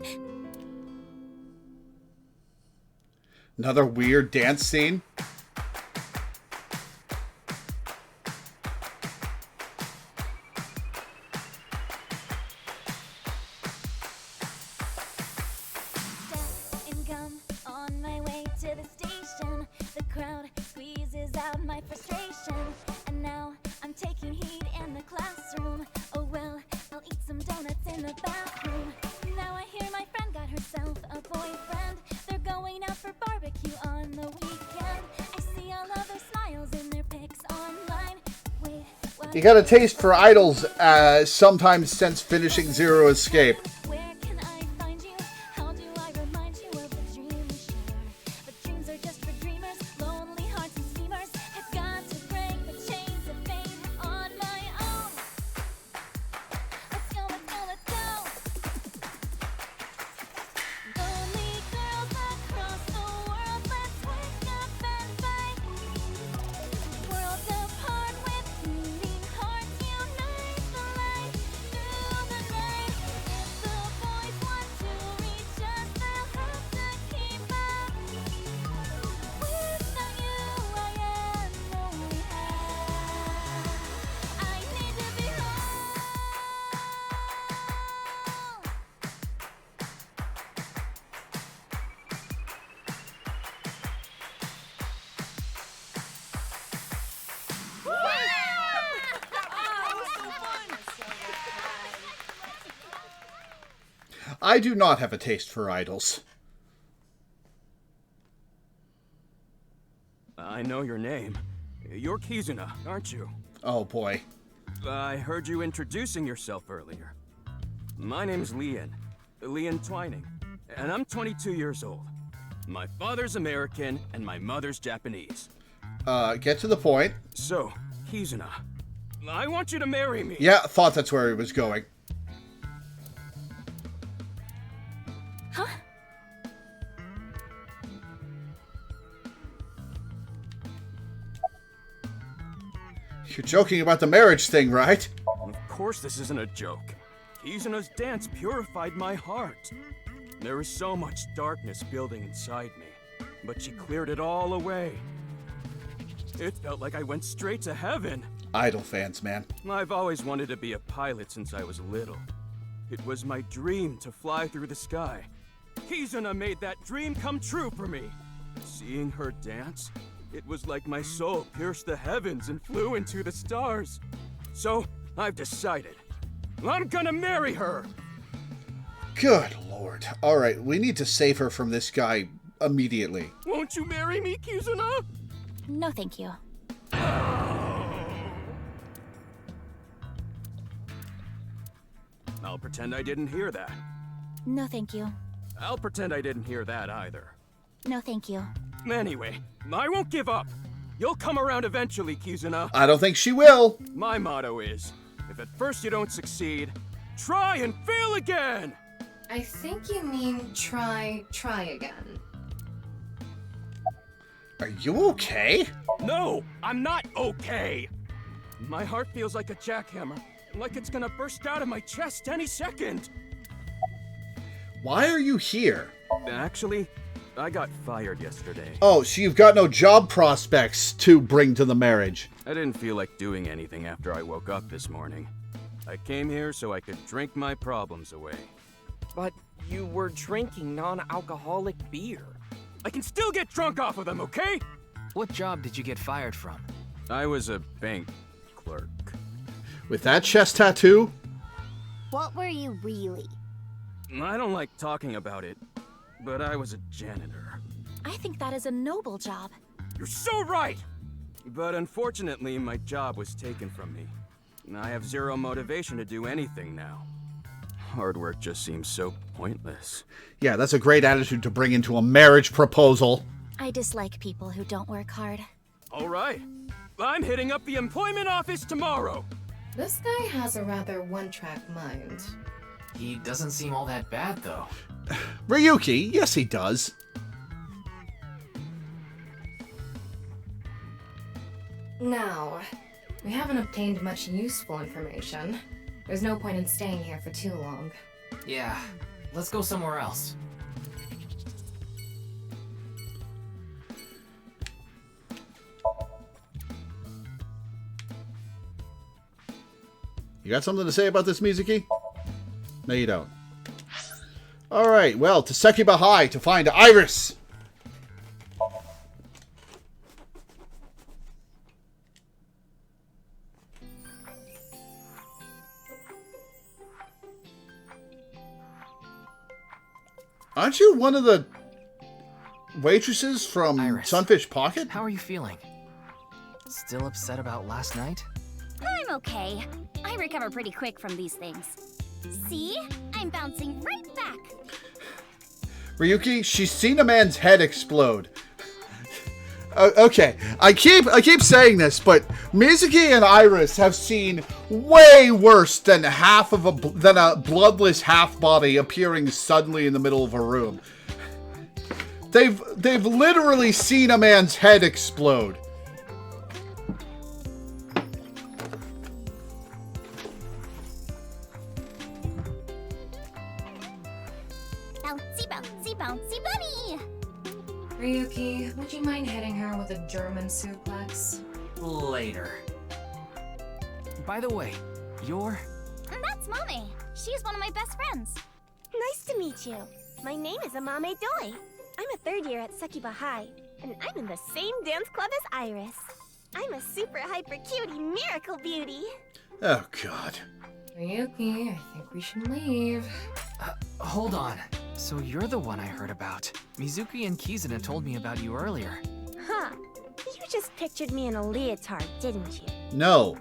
Another weird dance scene? And gum on my way to the station. The crowd squeezes out my frustration. And now I'm taking heat in the classroom. Oh well, I'll eat some donuts in the bathroom. Now I hear my friend got herself a boyfriend. They're going out for barbecue on the weekend. I see all of their smiles in their pics online. Wait, what? You got a taste for idols sometimes since finishing Zero Escape. Where can I find you? How do I remind you of a dream? Sure, but dreams are just for dreamers. Lonely hearts and schemers have got to break the chains of fame on my own. Let's go, let's go, let's go. Lonely girls across the world, let's wake up and fight. Worlds apart with beating hearts unite the light through the night. The I do not have a taste for idols. I know your name. You're Kizuna, aren't you? Oh boy. I heard you introducing yourself earlier. My name's Lian Twining, and I'm 22 years old. My father's American, and my mother's Japanese. Get to the point. So, Kizuna, I want you to marry me. Yeah, thought that's where he was going. Huh? You're joking about the marriage thing, right? Of course this isn't a joke. Kizuna's dance purified my heart. There was so much darkness building inside me, but she cleared it all away. It felt like I went straight to heaven. Idol fans, man. I've always wanted to be a pilot since I was little. It was my dream to fly through the sky. Kizuna made that dream come true for me. Seeing her dance, it was like my soul pierced the heavens and flew into the stars. So, I've decided. I'm gonna marry her! Good lord. Alright, we need to save her from this guy immediately. Won't you marry me, Kizuna? No, thank you. I'll pretend I didn't hear that. No, thank you. I'll pretend I didn't hear that either. No, thank you. Anyway, I won't give up. You'll come around eventually, Kizuna. I don't think she will. My motto is, if at first you don't succeed, try and fail again! I think you mean try again. Are you okay? No, I'm not okay! My heart feels like a jackhammer, like it's gonna burst out of my chest any second. Why are you here? Actually, I got fired yesterday. Oh, so you've got no job prospects to bring to the marriage. I didn't feel like doing anything after I woke up this morning. I came here so I could drink my problems away. But you were drinking non-alcoholic beer. I can still get drunk off of them, okay? What job did you get fired from? I was a bank clerk. With that chest tattoo? What were you really? I don't like talking about it, but I was a janitor. I think that is a noble job. You're so right! But unfortunately, my job was taken from me. I have zero motivation to do anything now. Hard work just seems so pointless. Yeah, that's a great attitude to bring into a marriage proposal. I dislike people who don't work hard. All right. I'm hitting up the employment office tomorrow. This guy has a rather one-track mind. He doesn't seem all that bad, though. Ryuki, yes he does. Now, we haven't obtained much useful information. There's no point in staying here for too long. Yeah, let's go somewhere else. You got something to say about this, Mizuki? No, you don't. Alright, well, to Sekiba High to find Iris! Aren't you one of the waitresses from Iris, Sunfish Pocket? How are you feeling? Still upset about last night? I'm okay. I recover pretty quick from these things. See? I'm bouncing right back. Ryuki, she's seen a man's head explode. Okay, I keep saying this, but Mizuki and Iris have seen way worse than a bloodless half body appearing suddenly in the middle of a room. They've literally seen a man's head explode. Bouncy, bouncy, bouncy bunny! Ryuki, would you mind hitting her with a German suplex? Later. By the way, you're... That's Mame. She's one of my best friends. Nice to meet you. My name is Amame Doi. I'm a third year at Sekiba High, and I'm in the same dance club as Iris. I'm a super hyper cutie miracle beauty. Oh, God. Ryuki, I think we should leave. Hold on. So you're the one I heard about. Mizuki and Kizuna told me about you earlier. Huh. You just pictured me in a leotard, didn't you? No.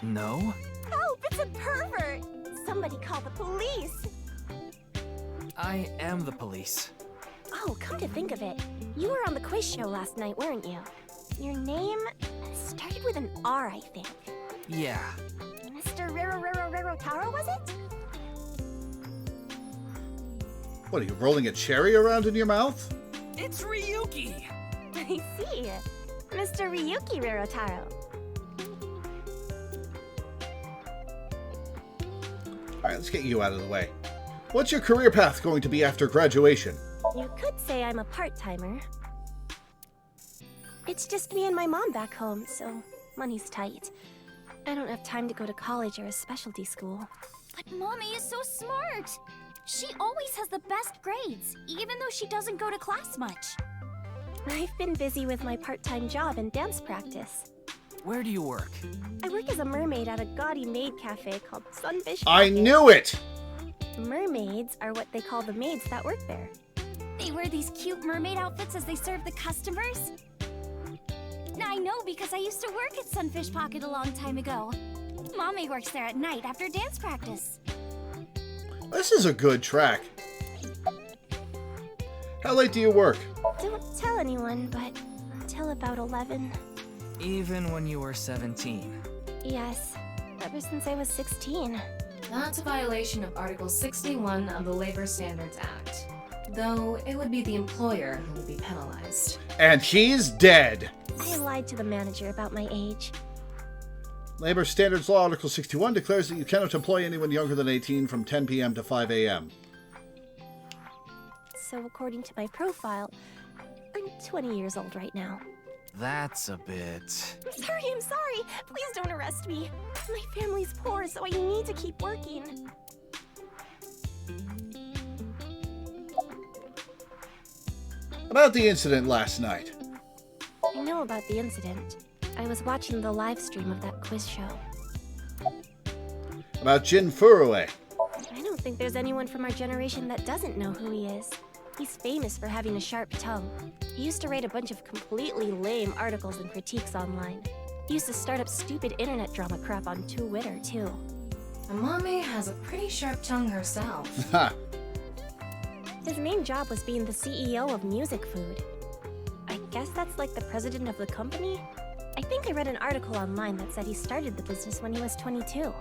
No? Oh, it's a pervert! Somebody call the police! I am the police. Oh, come to think of it, you were on the quiz show last night, weren't you? Your name started with an R, I think. Yeah. Mr. Rarotaro, was it? What, are you rolling a cherry around in your mouth? It's Ryuki! I see. Mr. Ryuki Rarotaro. Alright, let's get you out of the way. What's your career path going to be after graduation? You could say I'm a part-timer. It's just me and my mom back home, so money's tight. I don't have time to go to college or a specialty school. But Mommy is so smart! She always has the best grades, even though she doesn't go to class much. I've been busy with my part-time job and dance practice. Where do you work? I work as a mermaid at a gaudy maid cafe called Sunfish I Cafe. knew it! Mermaids are what they call the maids that work there. They wear these cute mermaid outfits as they serve the customers. I know because I used to work at Sunfish Pocket a long time ago. Mommy works there at night after dance practice. This is a good track. How late do you work? Don't tell anyone, but until about 11. Even when you were 17. Yes, ever since I was 16. That's a violation of Article 61 of the Labor Standards Act. Though it would be the employer who would be penalized. And he's dead. I lied to the manager about my age. Labor Standards Law Article 61 declares that you cannot employ anyone younger than 18 from 10 p.m. to 5 a.m. So according to my profile, I'm 20 years old right now. That's a bit... I'm sorry. Please don't arrest me. My family's poor, so I need to keep working. About the incident last night. I know about the incident. I was watching the live stream of that quiz show. About Jin Furue. I don't think there's anyone from our generation that doesn't know who he is. He's famous for having a sharp tongue. He used to write a bunch of completely lame articles and critiques online. He used to start up stupid internet drama crap on Twitter, too. Amame has a pretty sharp tongue herself. Ha! His main job was being the CEO of Music Food. I guess that's like the president of the company? I think I read an article online that said he started the business when he was 22.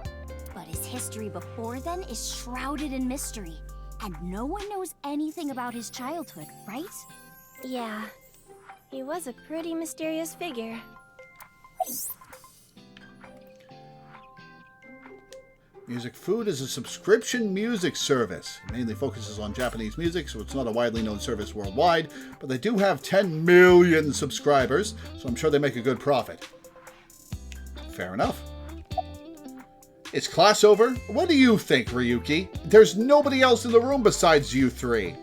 But his history before then is shrouded in mystery. And no one knows anything about his childhood, right? Yeah. He was a pretty mysterious figure. Music Food is a subscription music service. It mainly focuses on Japanese music, so it's not a widely known service worldwide, but they do have 10 million subscribers, so I'm sure they make a good profit. Fair enough. Is class over? What do you think, Ryuki? There's nobody else in the room besides you three.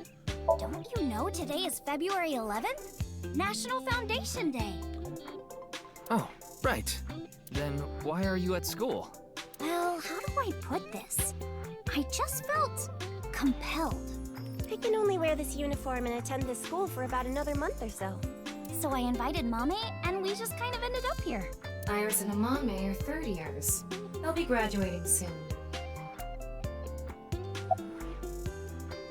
Don't you know today is February 11th? National Foundation Day. Oh, right. Then why are you at school? Well, how do I put this? I just felt compelled. I can only wear this uniform and attend this school for about another month or so. So I invited Mame, and we just kind of ended up here. Iris and Amame are third years. They'll be graduating soon.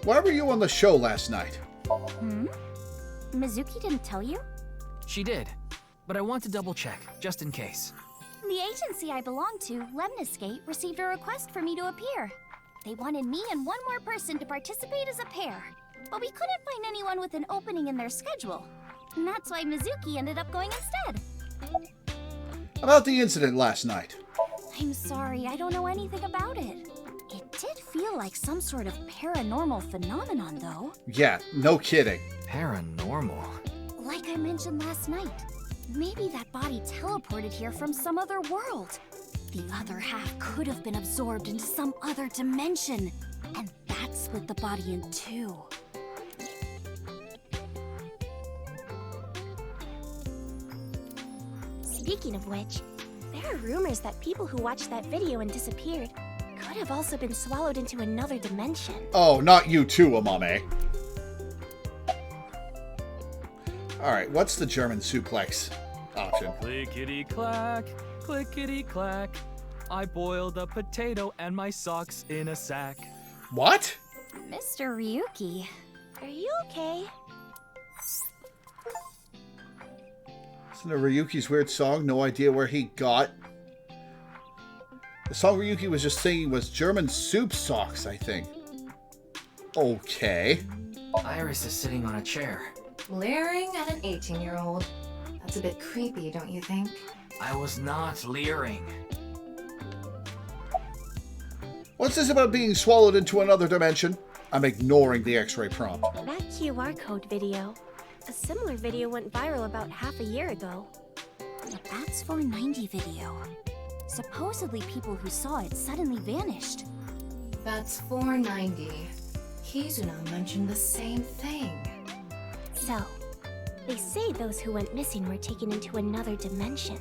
Why were you on the show last night? Mizuki didn't tell you? She did, but I want to double check, just in case. The agency I belong to, Lemniscate, received a request for me to appear. They wanted me and one more person to participate as a pair, but we couldn't find anyone with an opening in their schedule. And that's why Mizuki ended up going instead. About the incident last night. I'm sorry, I don't know anything about it. It did feel like some sort of paranormal phenomenon, though. Yeah, no kidding. Paranormal? Like I mentioned last night, maybe that body teleported here from some other world. The other half could have been absorbed into some other dimension, and that split the body in two. Speaking of which, there are rumors that people who watched that video and disappeared could have also been swallowed into another dimension. Oh, not you too, Amame. Alright, what's the German suplex option? Clickety-clack, clickety-clack. I boiled a potato and my socks in a sack. What? Mr. Ryuki. Are you okay? Isn't it Ryuki's weird song? No idea where he got. The song Ryuki was just singing was German soup socks, I think. Okay. Iris is sitting on a chair. Leering at an 18-year-old. That's a bit creepy, don't you think? I was not leering. What's this about being swallowed into another dimension? I'm ignoring the X-ray prompt. That QR code video. A similar video went viral about half a year ago. The Bats 490 video. Supposedly people who saw it suddenly vanished. That's 490. Kizuna mentioned the same thing. So, they say those who went missing were taken into another dimension.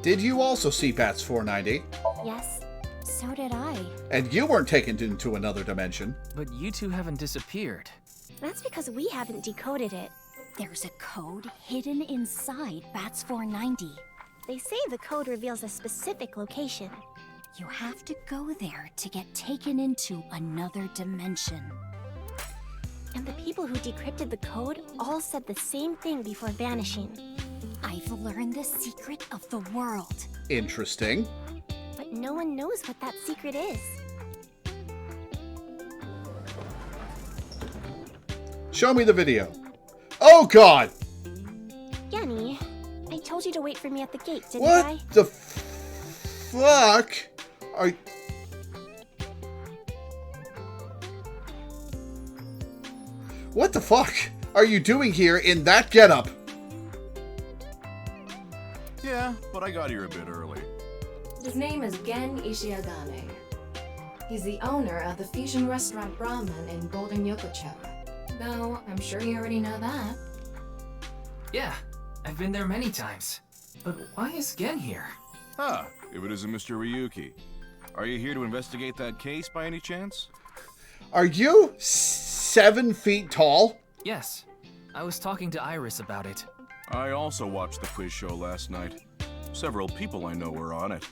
Did you also see Bats 490? Yes. So did I. And you weren't taken into another dimension. But you two haven't disappeared. That's because we haven't decoded it. There's a code hidden inside Bats 490. They say the code reveals a specific location. You have to go there to get taken into another dimension. And the people who decrypted the code all said the same thing before vanishing. I've learned the secret of the world. Interesting. But no one knows what that secret is. Show me the video. Oh, God! Genny, I told you to wait for me at the gate, didn't I? What the fuck? Are... What the fuck are you doing here in that getup? Yeah, but I got here a bit early. His name is Gen Ishiagane. He's the owner of the fusion restaurant Brahman in Golden Yokocho. Though, I'm sure you already know that. Yeah, I've been there many times. But why is Gen here? Ah, if it isn't Mr. Ryuki. Are you here to investigate that case by any chance? Are you 7 feet tall? Yes. I was talking to Iris about it. I also watched the quiz show last night. Several people I know were on it.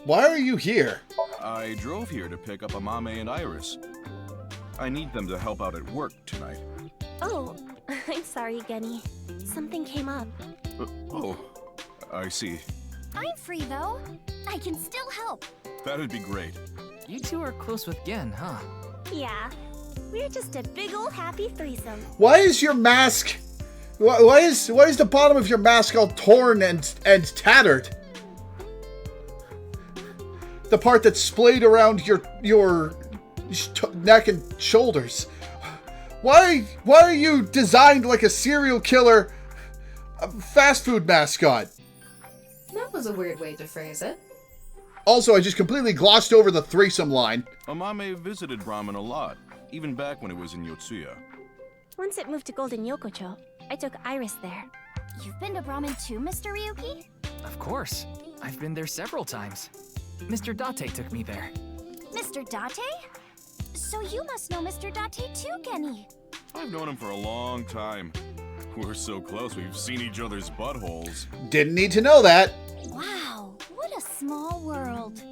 Why are you here? I drove here to pick up Amame and Iris. I need them to help out at work tonight. Oh, I'm sorry, Genny. Something came up. Oh, I see. I'm free though. I can still help. That'd be great. You two are close with Gen, huh? Yeah. We're just a big ol' happy threesome. Why is your mask... Why is the bottom of your mask all torn and tattered? The part that's splayed around your neck and shoulders. Why are you designed like a serial killer fast food mascot? That was a weird way to phrase it. Also, I just completely glossed over the threesome line. Amame visited Brahman a lot, even back when it was in Yotsuya. Once it moved to Golden Yokocho, I took Iris there. You've been to Brahman too, Mr. Ryuki? Of course. I've been there several times. Mr. Date took me there. Mr. Date? So you must know Mr. Date too, Genny. I've known him for a long time. We're so close, we've seen each other's buttholes. Didn't need to know that. Wow, what a small world.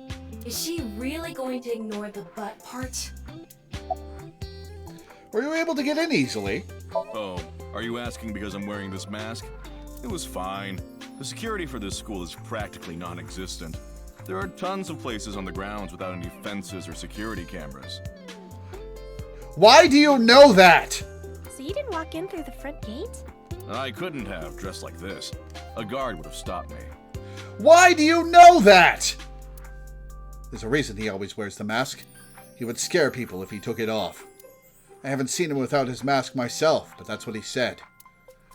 Is she really going to ignore the butt part? Were you able to get in easily? Oh, are you asking because I'm wearing this mask? It was fine. The security for this school is practically non-existent. There are tons of places on the grounds without any fences or security cameras. Why do you know that? So you didn't walk in through the front gate? I couldn't have, dressed like this. A guard would have stopped me. Why do you know that? There's a reason he always wears the mask. He would scare people if he took it off. I haven't seen him without his mask myself, but that's what he said.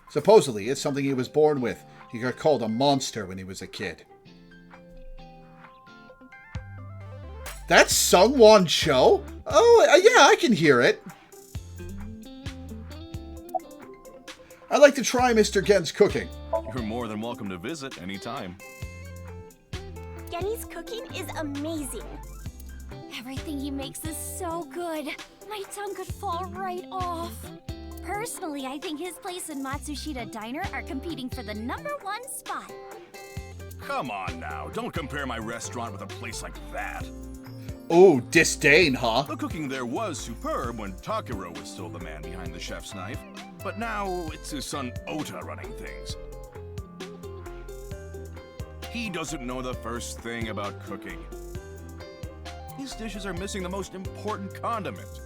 Supposedly, it's something he was born with. He got called a monster when he was a kid. That's Sungwon Cho? Oh, yeah, I can hear it. I'd like to try Mr. Gen's cooking. You're more than welcome to visit anytime. Genny's cooking is amazing. Everything he makes is so good. My tongue could fall right off. Personally, I think his place and Matsushita Diner are competing for the #1 spot. Come on now, don't compare my restaurant with a place like that. Oh, disdain, huh? The cooking there was superb when Takiro was still the man behind the chef's knife, but now it's his son Ota running things. He doesn't know the first thing about cooking. His dishes are missing the most important condiment.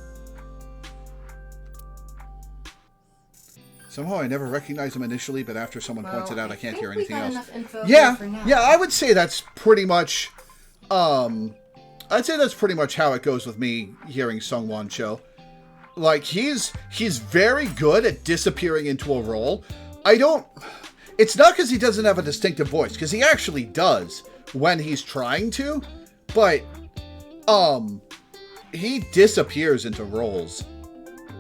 Somehow I never recognized him initially, but after someone points it out, I can't hear anything else. Yeah, yeah, I would say that's pretty much, I'd say that's pretty much how it goes with me hearing Sungwon Cho. Like, he's very good at disappearing into a role. It's not because he doesn't have a distinctive voice, because he actually does when he's trying to, but, he disappears into roles.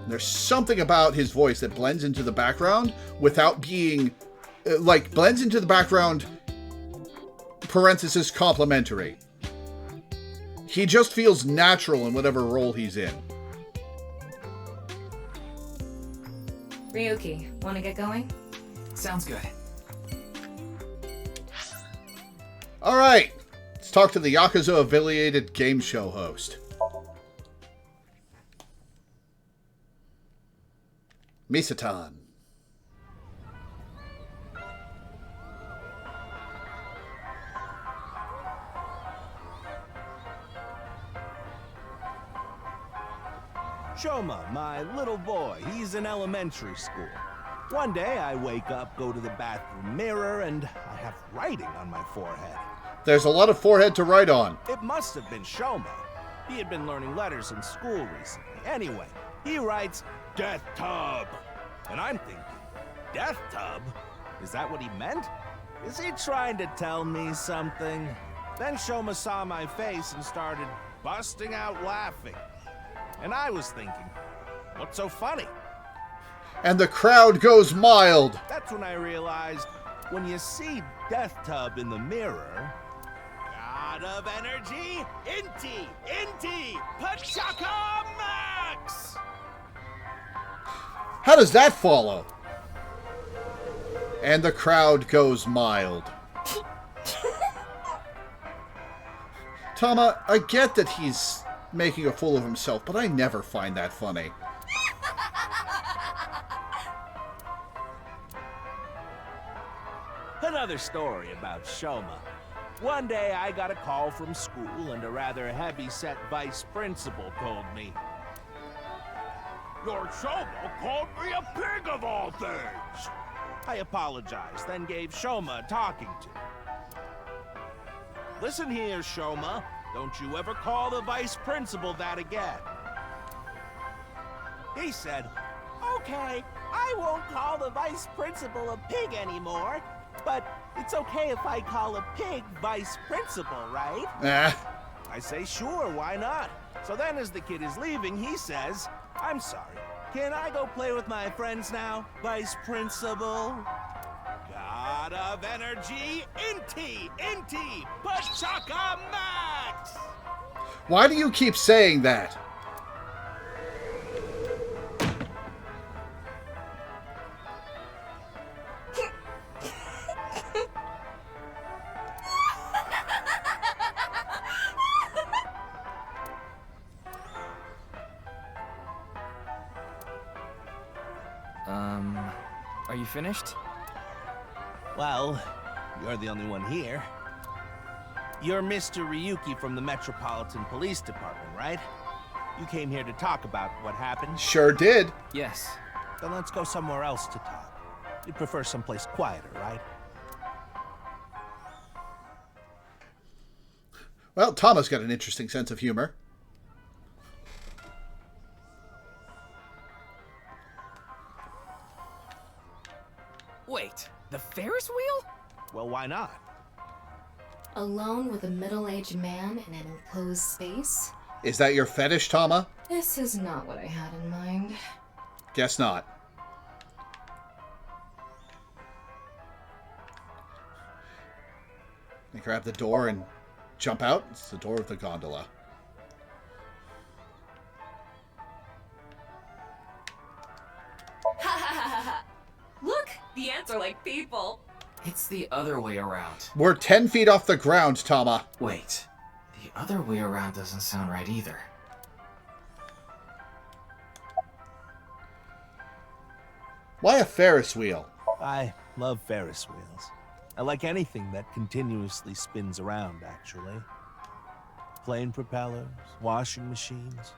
There's something about his voice that blends into the background without being, blends into the background, parenthesis, complimentary. He just feels natural in whatever role he's in. Ryuki, wanna get going? Sounds good. Alright, let's talk to the Yakuza-affiliated game show host. Misatan. Shoma, my little boy, he's in elementary school. One day I wake up, go to the bathroom mirror, and I have writing on my forehead. There's a lot of forehead to write on. It must have been Shoma. He had been learning letters in school recently. Anyway, he writes, Death Tub. And I'm thinking, Death Tub? Is that what he meant? Is he trying to tell me something? Then Shoma saw my face and started busting out laughing. And I was thinking, what's so funny? And the crowd goes mild. That's when I realized, when you see Death Tub in the mirror, God of Energy, Inti, Pachaka Max! How does that follow? And the crowd goes mild. Tama, I get that he's making a fool of himself, but I never find that funny. Another story about Shoma. One day I got a call from school and a rather heavy-set vice principal told me, Your Shoma called me a pig of all things! I apologized, then gave Shoma a talking to. Listen here, Shoma. Don't you ever call the vice principal that again. He said, Okay, I won't call the vice principal a pig anymore, but it's okay if I call a pig vice principal, right? I say, sure, why not? So then as the kid is leaving, he says, I'm sorry, can I go play with my friends now, vice principal? God of Energy, Inti, Pachaka Max! Why do you keep saying that? Are you finished? Well, you're the only one here. You're Mr. Ryuki from the Metropolitan Police Department, right? You came here to talk about what happened? Sure did. Yes. Then let's go somewhere else to talk. You'd prefer someplace quieter, right? Well, Tama's got an interesting sense of humor. Wait, the Ferris wheel? Well, why not? Alone with a middle-aged man in an enclosed space? Is that your fetish, Tama? This is not what I had in mind. Guess not. I grab the door and jump out. It's the door of the gondola. Look, the ants are like people. It's the other way around. We're 10 feet off the ground, Tama. Wait, the other way around doesn't sound right either. Why a Ferris wheel? I love Ferris wheels. I like anything that continuously spins around, actually. Plane propellers, washing machines,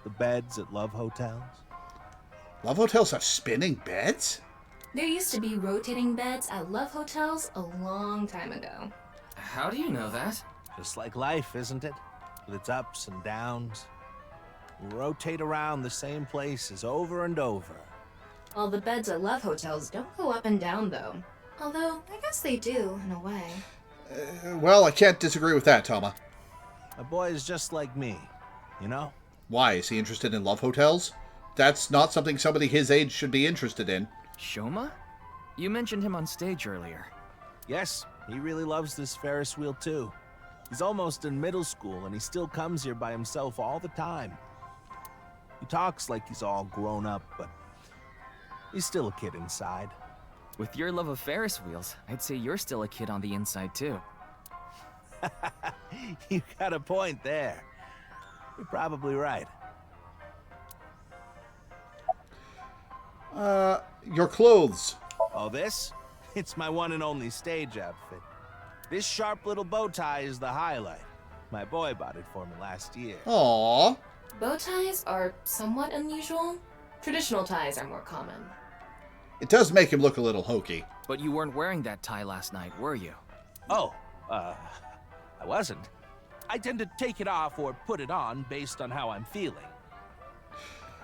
the beds at love hotels. Love hotels have spinning beds? There used to be rotating beds at love hotels a long time ago. How do you know that? Just like life, isn't it? With its ups and downs. We rotate around the same places over and over. Well, the beds at love hotels don't go up and down, though. Although, I guess they do, in a way. Well, I can't disagree with that, Tama. A boy is just like me, you know? Why? Is he interested in love hotels? That's not something somebody his age should be interested in. Shoma? You mentioned him on stage earlier. Yes, he really loves this Ferris wheel too. He's almost in middle school and he still comes here by himself all the time. He talks like he's all grown up, but he's still a kid inside. With your love of Ferris wheels, I'd say you're still a kid on the inside too. You got a point there. You're probably right. Your clothes. Oh, this? It's my one and only stage outfit. This sharp little bow tie is the highlight. My boy bought it for me last year. Aww. Bow ties are somewhat unusual. Traditional ties are more common. It does make him look a little hokey. But you weren't wearing that tie last night, were you? Oh, I wasn't. I tend to take it off or put it on based on how I'm feeling.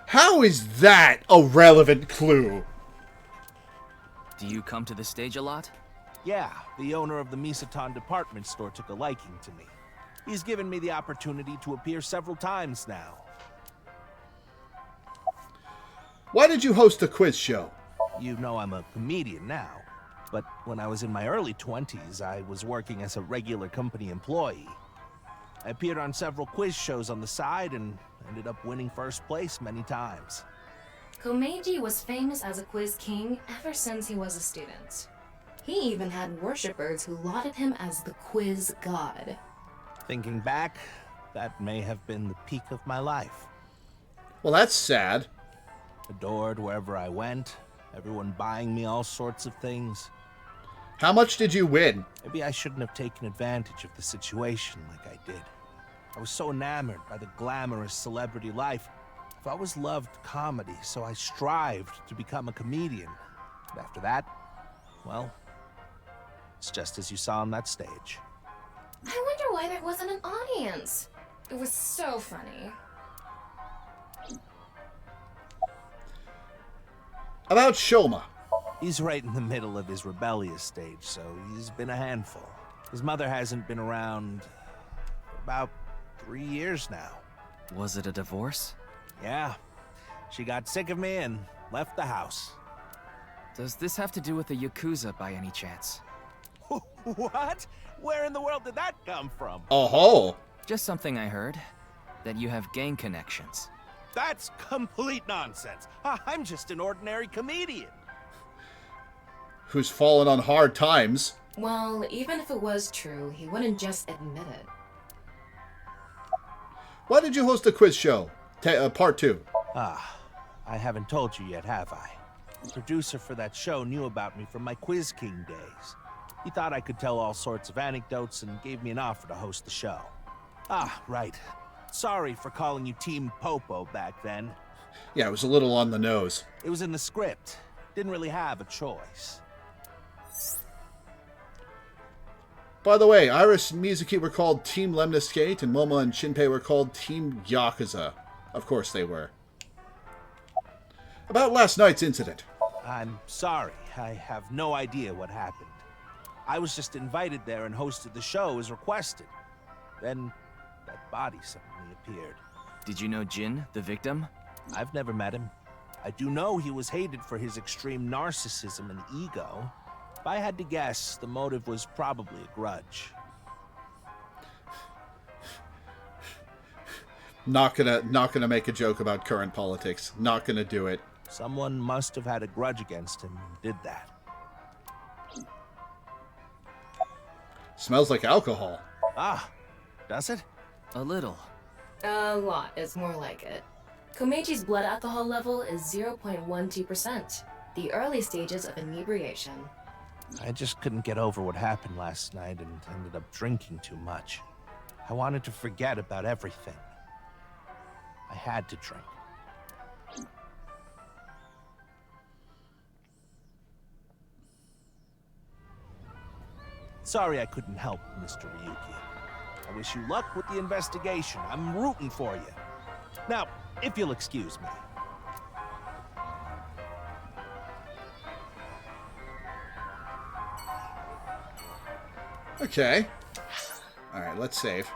How is that a relevant clue? Do you come to the stage a lot? Yeah, the owner of the Misaton department store took a liking to me. He's given me the opportunity to appear several times now. Why did you host a quiz show? You know I'm a comedian now, but when I was in my early 20s, I was working as a regular company employee. I appeared on several quiz shows on the side and ended up winning first place many times. Komeiji was famous as a quiz king ever since he was a student. He even had worshippers who lauded him as the quiz god. Thinking back, that may have been the peak of my life. Well, that's sad. Adored wherever I went, everyone buying me all sorts of things. How much did you win? Maybe I shouldn't have taken advantage of the situation like I did. I was so enamored by the glamorous celebrity life. I've always loved comedy, so I strived to become a comedian. But after that, well, it's just as you saw on that stage. I wonder why there wasn't an audience. It was so funny. About Shoma. He's right in the middle of his rebellious stage, so he's been a handful. His mother hasn't been around for about 3 years now. Was it a divorce? Yeah. She got sick of me and left the house. Does this have to do with the Yakuza by any chance? What? Where in the world did that come from? Oh-ho! Just something I heard. That you have gang connections. That's complete nonsense. I'm just an ordinary comedian. Who's fallen on hard times. Well, even if it was true, he wouldn't just admit it. Why did you host a quiz show? Part 2. I haven't told you yet, have I? The producer for that show knew about me from my Quiz King days. He thought I could tell all sorts of anecdotes and gave me an offer to host the show. Right. Sorry for calling you Team Popo back then. Yeah, it was a little on the nose. It was in the script. Didn't really have a choice. By the way, Iris and Mizuki were called Team Lemniscate, and Momo and Shinpei were called Team Yakuza. Of course they were. About last night's incident. I'm sorry. I have no idea what happened. I was just invited there and hosted the show as requested. Then that body suddenly appeared. Did you know Jin, the victim? I've never met him. I do know he was hated for his extreme narcissism and ego. If I had to guess, the motive was probably a grudge. Not gonna make a joke about current politics. Not gonna do it. Someone must have had a grudge against him and did that. Smells like alcohol. Ah, does it? A little. A lot is more like it. Komechi's blood alcohol level is 0.12%, the early stages of inebriation. I just couldn't get over what happened last night and ended up drinking too much. I wanted to forget about everything. I had to drink. Sorry I couldn't help, Mr. Ryuki. I wish you luck with the investigation. I'm rooting for you. Now, if you'll excuse me. Okay. Alright, let's save.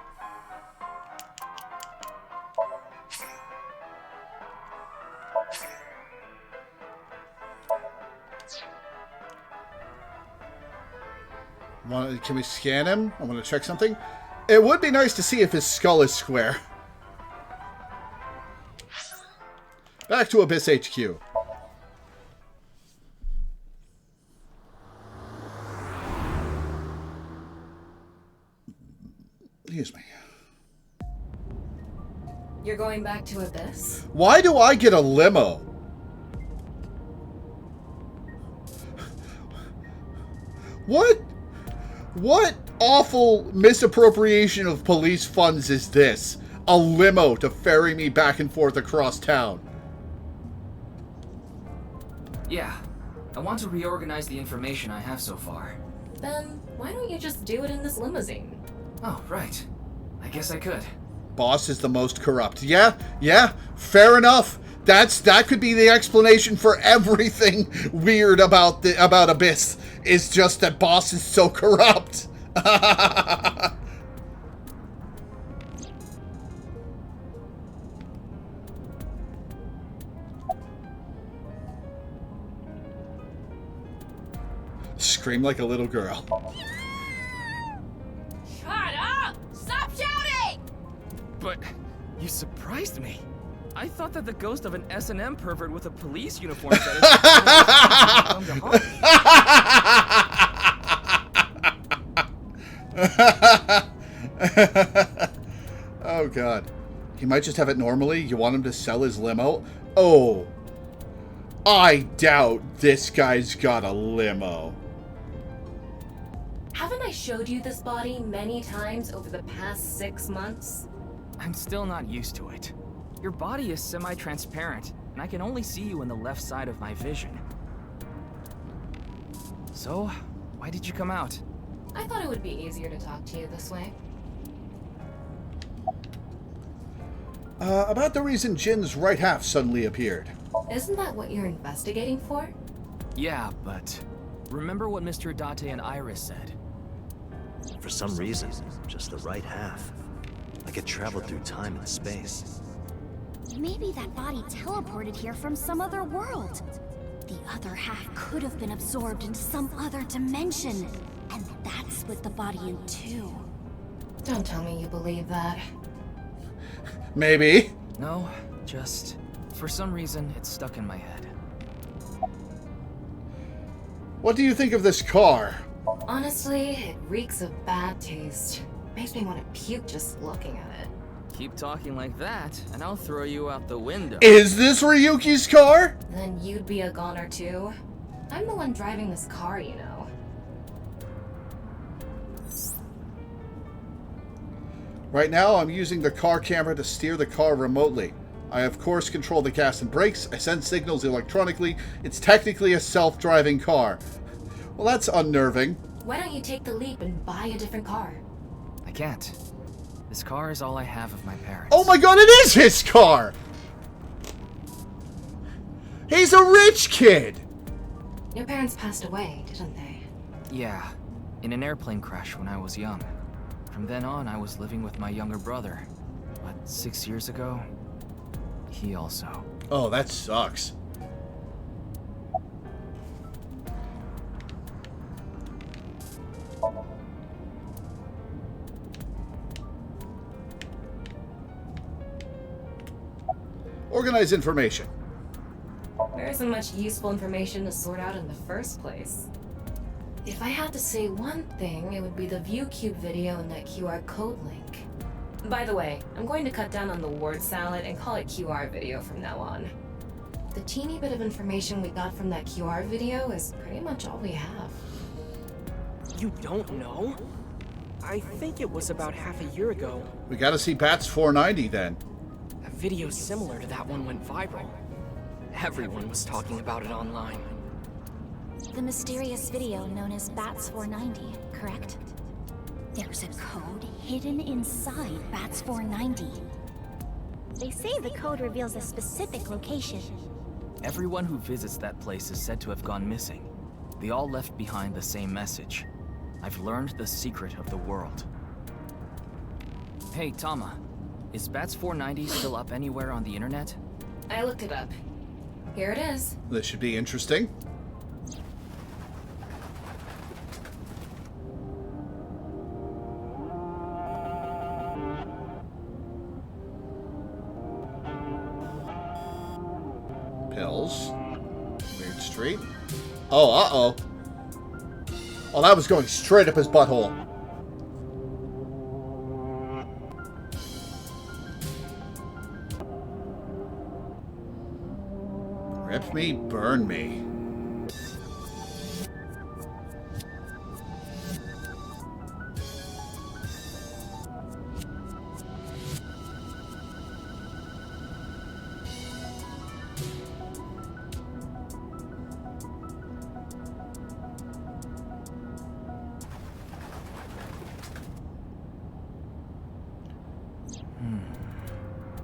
Can we scan him? I want to check something. It would be nice to see if his skull is square. Back to Abyss HQ. Excuse me. You're going back to Abyss? Why do I get a limo? What awful misappropriation of police funds is this? A limo to ferry me back and forth across town. Yeah, I want to reorganize the information I have so far. Then why don't you just do it in this limousine? Oh, right. I guess I could. Boss is the most corrupt. Yeah, fair enough. That could be the explanation for everything weird about Abyss. Is just that Boss is so corrupt. Scream like a little girl. Shut up! Stop shouting! But you surprised me. I thought that the ghost of an S&M pervert with a police uniform said Oh god. He might just have it normally. You want him to sell his limo? Oh. I doubt this guy's got a limo. Haven't I showed you this body many times over the past 6 months? I'm still not used to it. Your body is semi-transparent, and I can only see you in the left side of my vision. So, why did you come out? I thought it would be easier to talk to you this way. About the reason Jin's right half suddenly appeared. Isn't that what you're investigating for? Yeah, but remember what Mr. Date and Iris said? For some reason, just the right half. Like it traveled through time and space. Maybe that body teleported here from some other world. The other half could have been absorbed into some other dimension. And that split the body in two. Don't tell me you believe that. Maybe. No, just for some reason it's stuck in my head. What do you think of this car? Honestly, it reeks of bad taste. Makes me want to puke just looking at it. Keep talking like that, and I'll throw you out the window. Is this Ryuki's car? Then you'd be a goner too. I'm the one driving this car, you know. Right now, I'm using the car camera to steer the car remotely. I, of course, control the gas and brakes. I send signals electronically. It's technically a self-driving car. Well, that's unnerving. Why don't you take the leap and buy a different car? I can't. This car is all I have of my parents. Oh my god, it is his car! He's a rich kid! Your parents passed away, didn't they? Yeah, in an airplane crash when I was young. From then on, I was living with my younger brother. But 6 years ago, he also. Oh, that sucks. Organize information. There isn't much useful information to sort out in the first place. If I had to say one thing, it would be the ViewCube video and that QR code link. By the way, I'm going to cut down on the word salad and call it QR video from now on. The teeny bit of information we got from that QR video is pretty much all we have. You don't know? I think it was about half a year ago. We gotta see Bats 490 then. A video similar to that one went viral. Everyone was talking about it online. The mysterious video known as Bats 490, correct? There's a code hidden inside Bats 490. They say the code reveals a specific location. Everyone who visits that place is said to have gone missing. They all left behind the same message. I've learned the secret of the world. Hey, Tama. Is Bats 490 still up anywhere on the internet? I looked it up. Here it is. This should be interesting. Pills. Weird street. Oh, uh-oh. Oh, that was going straight up his butthole. Rip me, burn me.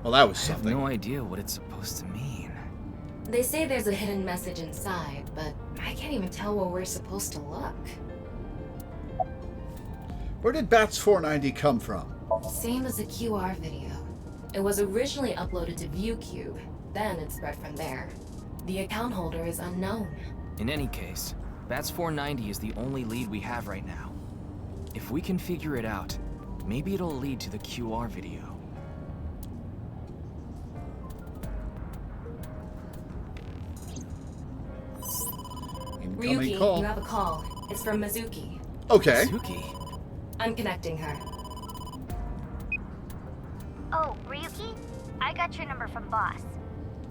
Well, that was something. I have no idea what it's supposed to mean. They say there's a hidden message inside, but I can't even tell where we're supposed to look. Where did Bats 490 come from? Same as the QR video. It was originally uploaded to ViewCube, then it spread from there. The account holder is unknown. In any case, Bats 490 is the only lead we have right now. If we can figure it out, maybe it'll lead to the QR video. Ryuki, you have a call. It's from Mizuki. Okay. Mizuki? I'm connecting her. Oh, Ryuki? I got your number from Boss.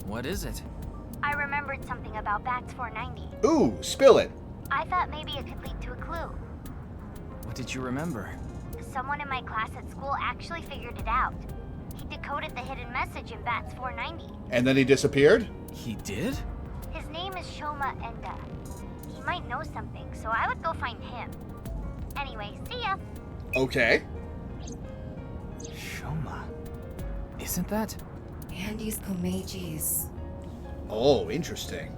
What is it? I remembered something about Bats 490. Ooh, spill it. I thought maybe it could lead to a clue. What did you remember? Someone in my class at school actually figured it out. He decoded the hidden message in Bats 490. And then he disappeared? He did? His name is Shoma Enda. He might know something, so I would go find him. Anyway, see ya. Okay. Shoma. Isn't that? Andy's Komeiji's. Oh, interesting.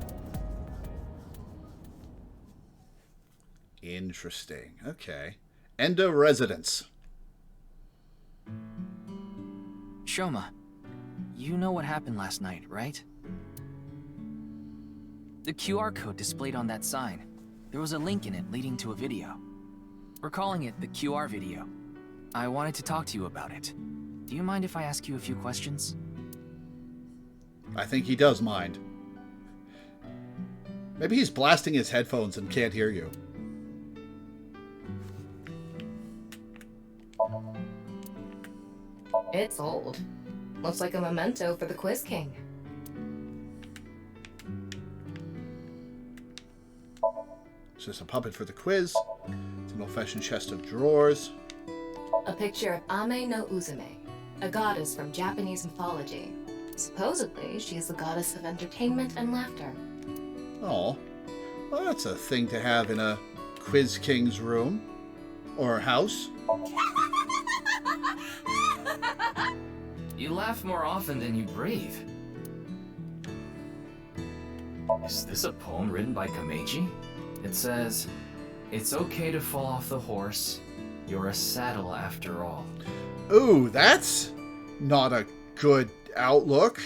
Interesting. Okay. Enda residence. Shoma, you know what happened last night, right? The QR code displayed on that sign. There was a link in it leading to a video. We're calling it the QR video. I wanted to talk to you about it. Do you mind if I ask you a few questions? I think he does mind. Maybe he's blasting his headphones and can't hear you. It's old. Looks like a memento for the Quiz King. It's just a puppet for the quiz. It's an old-fashioned chest of drawers. A picture of Ame no Uzume, a goddess from Japanese mythology. Supposedly, she is the goddess of entertainment and laughter. Oh, well, that's a thing to have in a Quiz King's room. Or house. You laugh more often than you breathe. Is this a poem written by Komeiji? It says, "It's okay to fall off the horse. You're a saddle after all." Ooh, that's not a good outlook.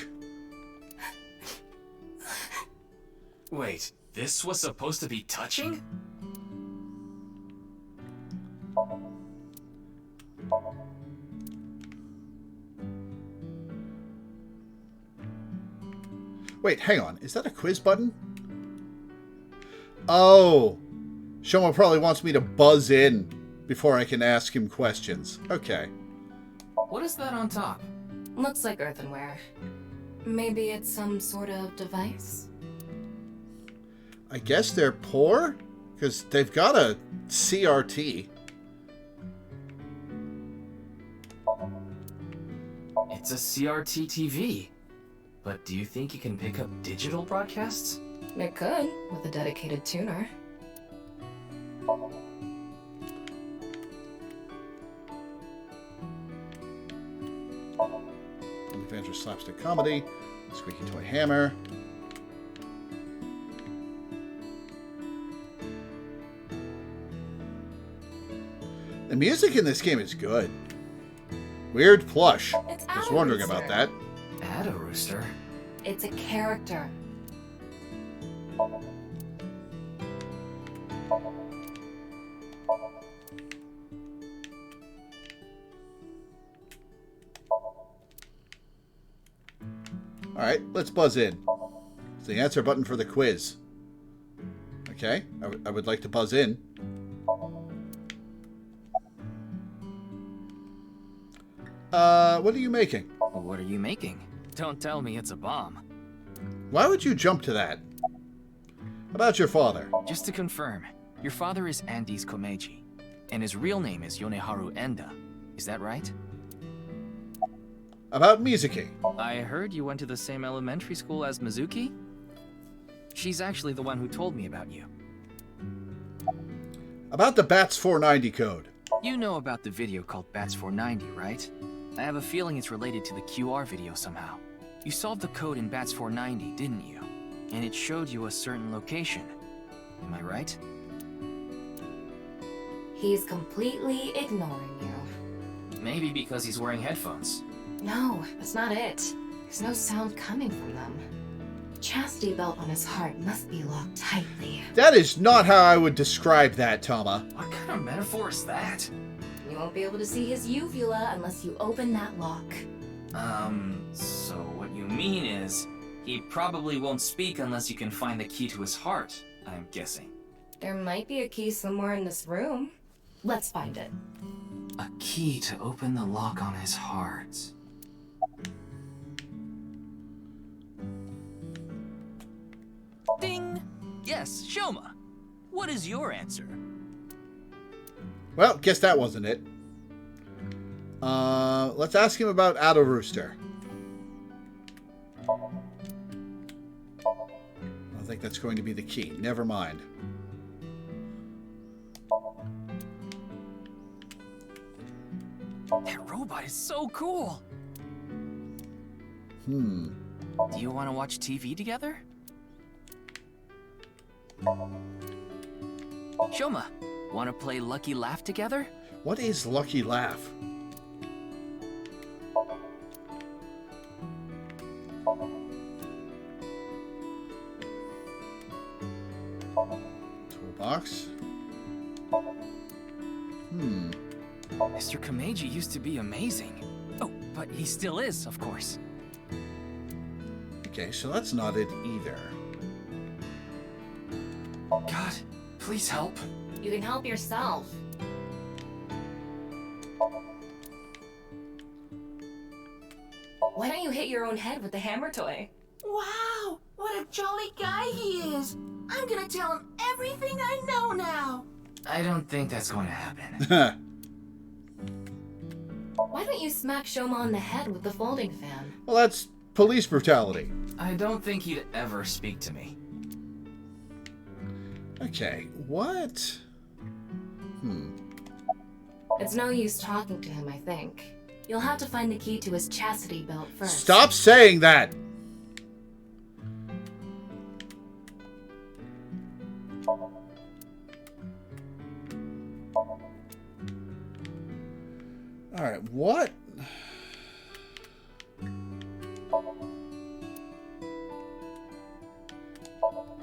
Wait, this was supposed to be touching? Wait, hang on. Is that a quiz button? Oh. Shoma probably wants me to buzz in before I can ask him questions. Okay. What is that on top? Looks like earthenware. Maybe it's some sort of device? I guess they're poor? Because they've got a CRT. It's a CRT TV. But do you think you can pick up digital broadcasts? It could, with a dedicated tuner. Adventure slapstick comedy. Squeaky toy hammer. The music in this game is good. Weird plush. I was wondering about that. Add a rooster. It's a character. Alright, let's buzz in. It's the answer button for the quiz. Okay, I would like to buzz in. What are you making? What are you making? Don't tell me it's a bomb. Why would you jump to that? About your father. Just to confirm, your father is Andes Komeiji, and his real name is Yoneharu Enda. Is that right? About Mizuki. I heard you went to the same elementary school as Mizuki? She's actually the one who told me about you. About the BATS 490 code. You know about the video called BATS 490, right? I have a feeling it's related to the QR video somehow. You solved the code in BATS 490, didn't you? And it showed you a certain location. Am I right? He's completely ignoring you. Maybe because he's wearing headphones. No, that's not it. There's no sound coming from them. Chastity belt on his heart must be locked tightly. That is not how I would describe that, Tama. What kind of metaphor is that? You won't be able to see his uvula unless you open that lock. So what you mean is, he probably won't speak unless you can find the key to his heart, I'm guessing. There might be a key somewhere in this room. Let's find it. A key to open the lock on his heart. Ding! Yes, Shoma. What is your answer? Well, guess that wasn't it. Let's ask him about Addo Rooster. I don't think that's going to be the key. Never mind. That robot is so cool! Hmm. Do you want to watch TV together? Shoma, want to play Lucky Laugh together? What is Lucky Laugh? Toolbox. Mr. Komeiji used to be amazing. Oh, but he still is, of course. Okay, so that's not it either. God, please help. You can help yourself. Why don't you hit your own head with the hammer toy? Wow, what a jolly guy he is. I'm gonna tell him everything I know now. I don't think that's going to happen. Why don't you smack Shoma on the head with the folding fan? Well, that's police brutality. I don't think he'd ever speak to me. Okay, what? It's no use talking to him, I think. You'll have to find the key to his chastity belt first. Stop saying that! Alright, what?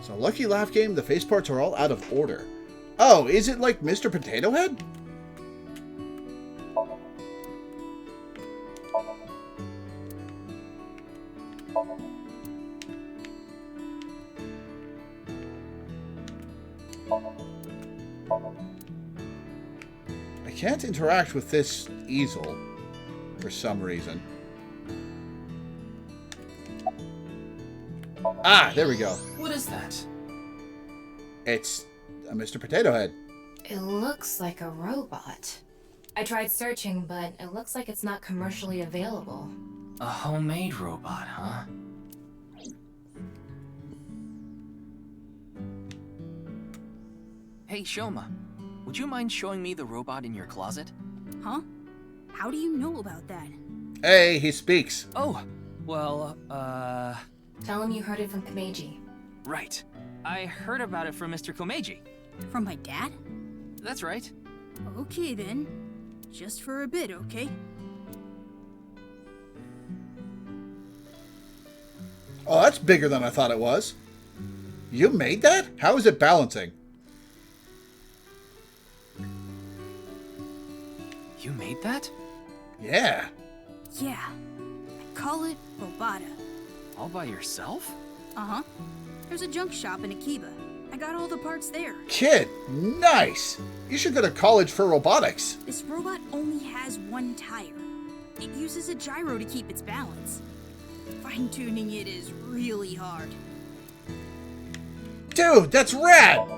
So, Lucky Laugh game, the face parts are all out of order. Oh, is it like Mr. Potato Head? can't interact with this easel for some reason. Ah, there we go. What is that? It's a Mr. Potato Head. It looks like a robot. I tried searching, but it looks like it's not commercially available. A homemade robot, huh? Hey, Shoma. Would you mind showing me the robot in your closet? Huh? How do you know about that? Hey, he speaks. Oh, well, Tell him you heard it from Komeiji. Right. I heard about it from Mr. Komeiji. From my dad? That's right. Okay then. Just for a bit, okay? Oh, that's bigger than I thought it was. You made that? How is it balancing? You made that? Yeah. Yeah. I call it nirvanA. All by yourself? Uh-huh. There's a junk shop in Akiba. I got all the parts there. Kid, nice. You should go to college for robotics. This robot only has one tire. It uses a gyro to keep its balance. Fine-tuning it is really hard. Dude, that's rad!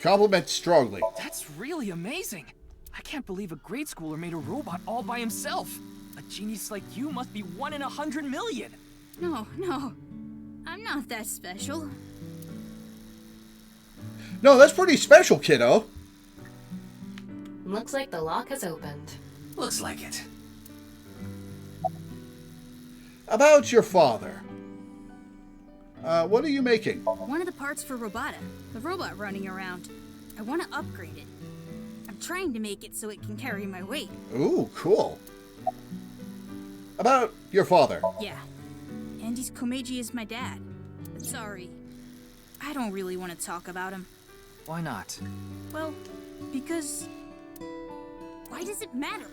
Compliment strongly. That's really amazing. I can't believe a grade schooler made a robot all by himself. A genius like you must be 1 in 100 million. No. I'm not that special. No, that's pretty special, kiddo. Looks like the lock has opened. Looks like it. About your father. What are you making? One of the parts for nirvanA, the robot running around. I want to upgrade it. I'm trying to make it so it can carry my weight. Ooh, cool. About your father. Yeah. Andy's Komeiji is my dad. But sorry. I don't really want to talk about him. Why not? Well, because... Why does it matter?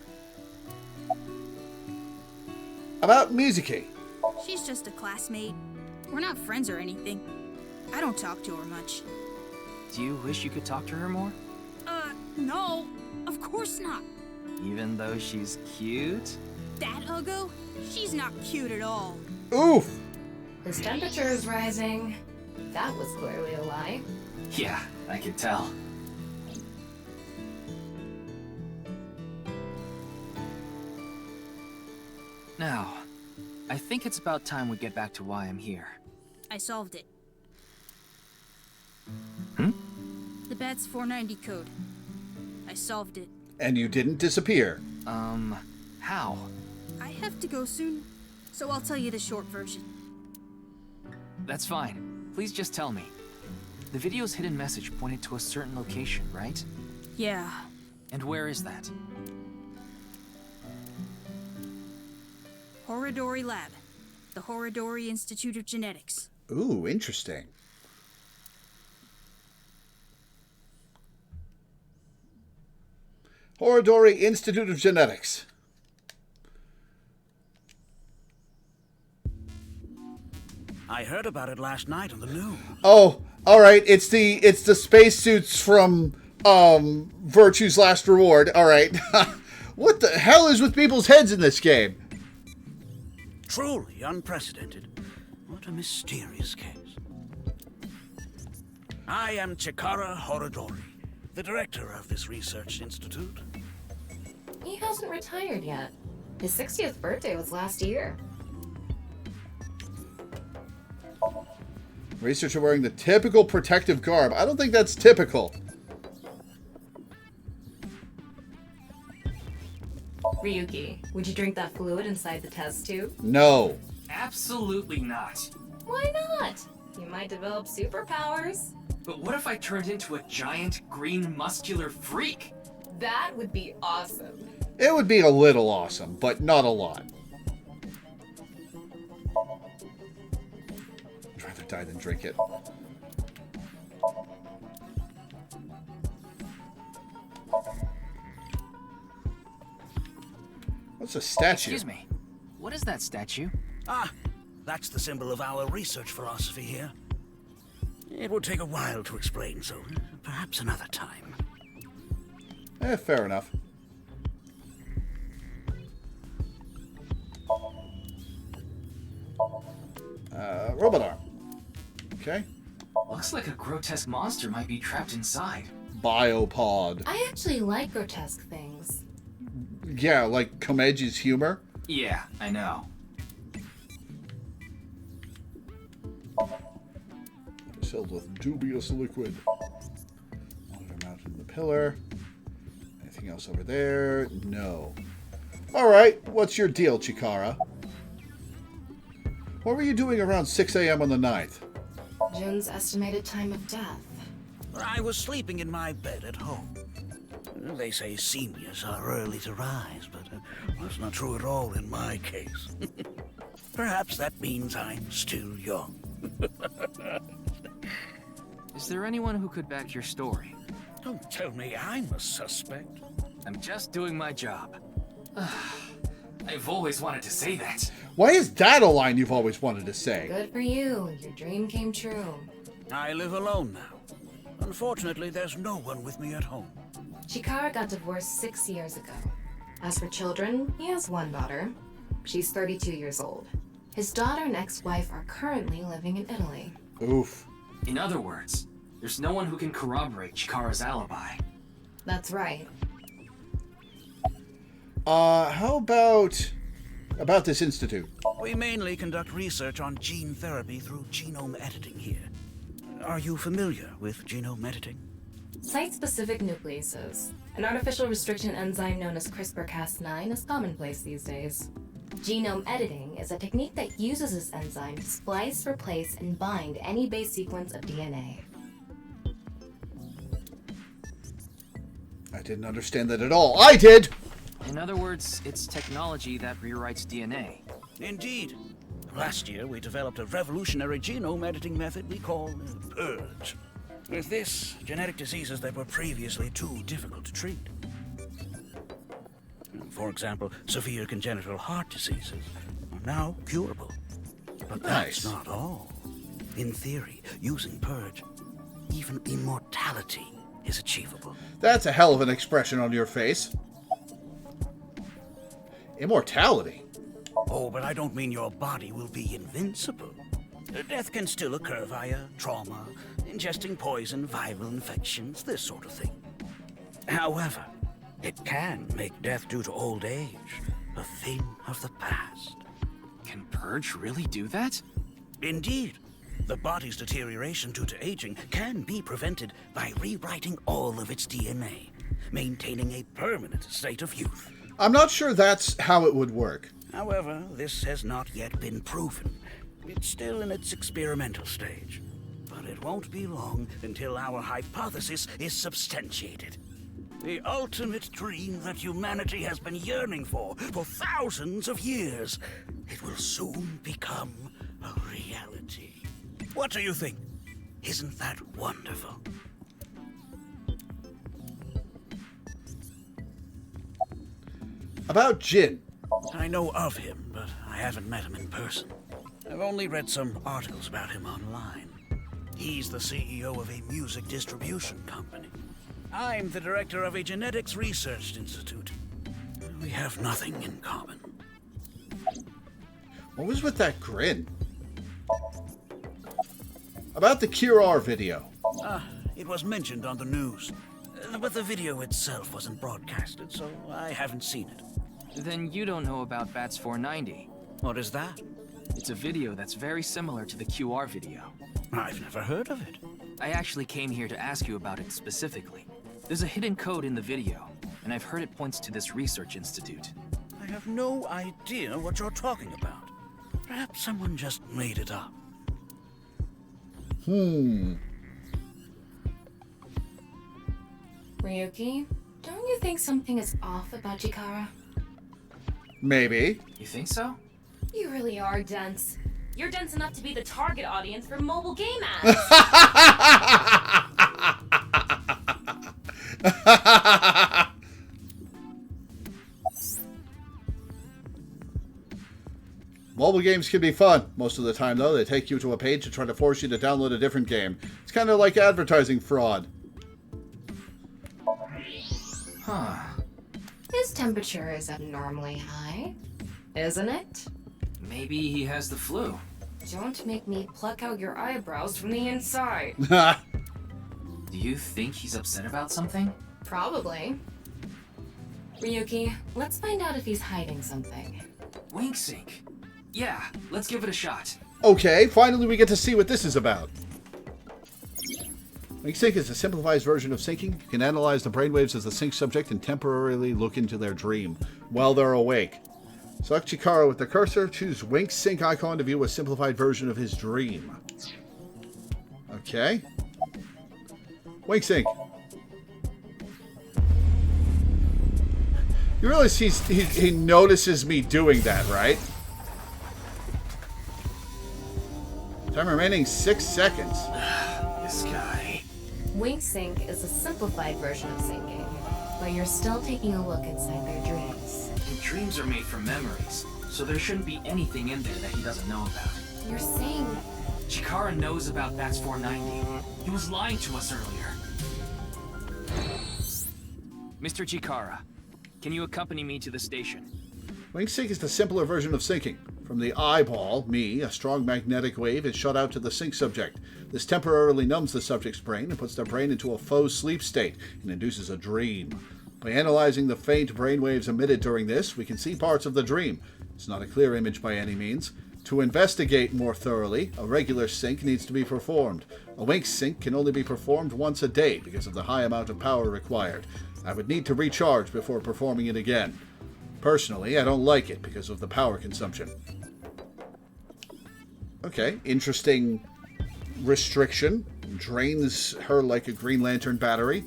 About Mizuki. She's just a classmate. We're not friends or anything. I don't talk to her much. Do you wish you could talk to her more? No. Of course not. Even though she's cute? That Uggo? She's not cute at all. Oof! His temperature is rising. That was clearly a lie. Yeah, I could tell. Now, I think it's about time we get back to why I'm here. I solved it. Hmm? The BATS 490 code. I solved it. And you didn't disappear. How? I have to go soon, so I'll tell you the short version. That's fine. Please just tell me. The video's hidden message pointed to a certain location, right? Yeah. And where is that? Horodori Lab. The Horodori Institute of Genetics. Ooh, interesting. Horodori Institute of Genetics. I heard about it last night on the news. Oh, all right. It's the spacesuits from Virtue's Last Reward. All right. What the hell is with people's heads in this game? Truly unprecedented. What a mysterious case. I am Chikara Horodori, the director of this research institute. He hasn't retired yet. His 60th birthday was last year. Researcher wearing the typical protective garb. I don't think that's typical. Ryuki, would you drink that fluid inside the test tube? No. Absolutely not. Why not? You might develop superpowers. But what if I turned into a giant, green, muscular freak? That would be awesome. It would be a little awesome, but not a lot. I'd rather die than drink it. What's a statue? Excuse me. What is that statue? Ah, that's the symbol of our research philosophy here. It would take a while to explain, so perhaps another time. Fair enough. Robot arm. Okay. Looks like a grotesque monster might be trapped inside. Biopod. I actually like grotesque things. Yeah, like Komeji's humor. Yeah, I know. Filled with dubious liquid. Monitor mounted in the pillar. Anything else over there? No. Alright, what's your deal, Chikara? What were you doing around 6 a.m. on the 9th? Jun's estimated time of death. I was sleeping in my bed at home. They say seniors are early to rise, but that's not true at all in my case. Perhaps that means I'm still young. Is there anyone who could back your story? Don't tell me I'm a suspect. I'm just doing my job. I've always wanted to say that. Why is that a line you've always wanted to say? Good for you. Your dream came true. I live alone now. Unfortunately, there's no one with me at home. Chikara got divorced 6 years ago. As for children, he has one daughter. She's 32 years old. His daughter and ex-wife are currently living in Italy. Oof. In other words, there's no one who can corroborate Chikara's alibi. That's right. How about this institute? We mainly conduct research on gene therapy through genome editing here. Are you familiar with genome editing? Site-specific nucleases, an artificial restriction enzyme known as CRISPR-Cas9, is commonplace these days. Genome editing is a technique that uses this enzyme to splice, replace, and bind any base sequence of DNA. I didn't understand that at all. I did! In other words, it's technology that rewrites DNA. Indeed. Last year, we developed a revolutionary genome editing method we call Purge. With this, genetic diseases that were previously too difficult to treat. For example, severe congenital heart diseases are now curable. But that's not all. In theory, using Purge, even immortality is achievable. That's a hell of an expression on your face. Immortality? Oh, but I don't mean your body will be invincible. Death can still occur via trauma, ingesting poison, viral infections, this sort of thing. However, it can make death due to old age a thing of the past. Can Purge really do that? Indeed. The body's deterioration due to aging can be prevented by rewriting all of its DNA, maintaining a permanent state of youth. I'm not sure that's how it would work. However, this has not yet been proven. It's still in its experimental stage. But it won't be long until our hypothesis is substantiated. The ultimate dream that humanity has been yearning for thousands of years. It will soon become a reality. What do you think? Isn't that wonderful? About Jin. I know of him, but I haven't met him in person. I've only read some articles about him online. He's the CEO of a music distribution company. I'm the director of a genetics research institute. We have nothing in common. What was with that grin? About the Cure video. It was mentioned on the news. But the video itself wasn't broadcasted, so I haven't seen it. Then you don't know about Bats 490. What is that? It's a video that's very similar to the QR video. I've never heard of it. I actually came here to ask you about it specifically. There's a hidden code in the video, and I've heard it points to this research institute. I have no idea what you're talking about. Perhaps someone just made it up. Ryuki, don't you think something is off about Chikara? Maybe. You think so? You really are dense. You're dense enough to be the target audience for mobile game ads. games can be fun. Most of the time, though, they take you to a page to try to force you to download a different game. It's kind of like advertising fraud. Huh. His temperature is abnormally high, isn't it? Maybe he has the flu. Don't make me pluck out your eyebrows from the inside. Do you think he's upset about something? Probably. Ryuki, let's find out if he's hiding something. Wink sync. Yeah, let's give it a shot. Okay, finally we get to see what this is about. Wink sync is a simplified version of syncing. You can analyze the brainwaves as the sync subject and temporarily look into their dream while they're awake. Select Chikara with the cursor. Choose Wink sync icon to view a simplified version of his dream. Okay. Wink sync. You realize he notices me doing that, right? Time remaining 6 seconds. This guy. Wink sync is a simplified version of syncing, but you're still taking a look inside their dreams. And dreams are made from memories, so there shouldn't be anything in there that he doesn't know about. You're saying... Chikara knows about Bats 490. He was lying to us earlier. Mr. Chikara, can you accompany me to the station? Wink sync is the simpler version of syncing. From the eyeball, me, a strong magnetic wave is shot out to the sync subject. This temporarily numbs the subject's brain and puts their brain into a faux sleep state and induces a dream. By analyzing the faint brainwaves emitted during this, we can see parts of the dream. It's not a clear image by any means. To investigate more thoroughly, a regular sync needs to be performed. A wink sync can only be performed once a day because of the high amount of power required. I would need to recharge before performing it again. Personally, I don't like it because of the power consumption. Okay, interesting restriction. Drains her like a Green Lantern battery.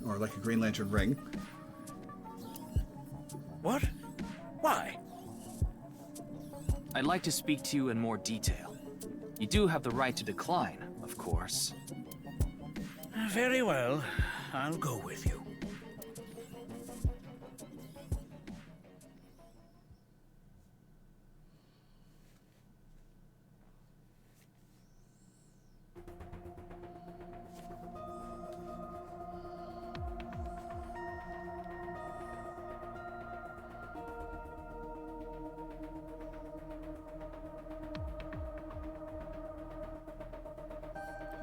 Or like a Green Lantern ring. What? Why? I'd like to speak to you in more detail. You do have the right to decline, of course. Very well. I'll go with you.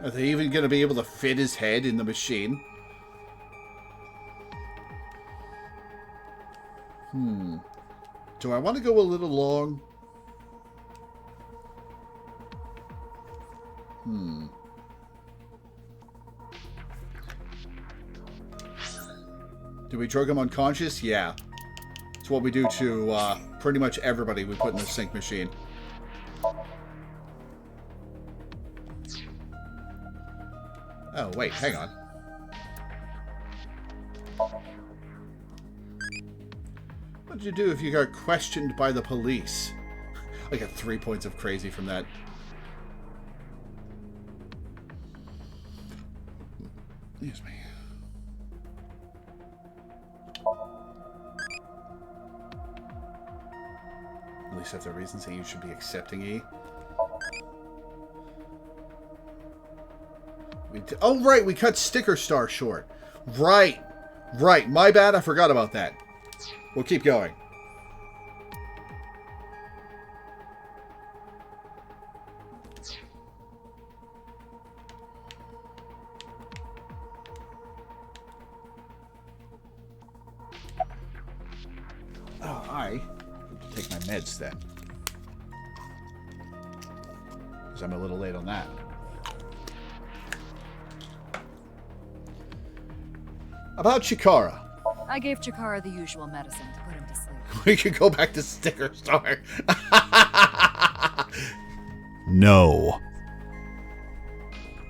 Are they even going to be able to fit his head in the machine? Do I want to go a little long? Do we drug him unconscious? Yeah. It's what we do to pretty much everybody we put in the sync machine. Oh, wait, hang on. What did you do if you got questioned by the police? I got 3 points of crazy from that. Excuse me. At least if the reason saying you should be accepting E. Oh, right, we cut Sticker Star short. Right. Right, my bad, I forgot about that. We'll keep going. Oh, I need to take my meds then. Because I'm a little late on that. About Chikara. I gave Chikara the usual medicine to put him to sleep. We could go back to Sticker Star. No.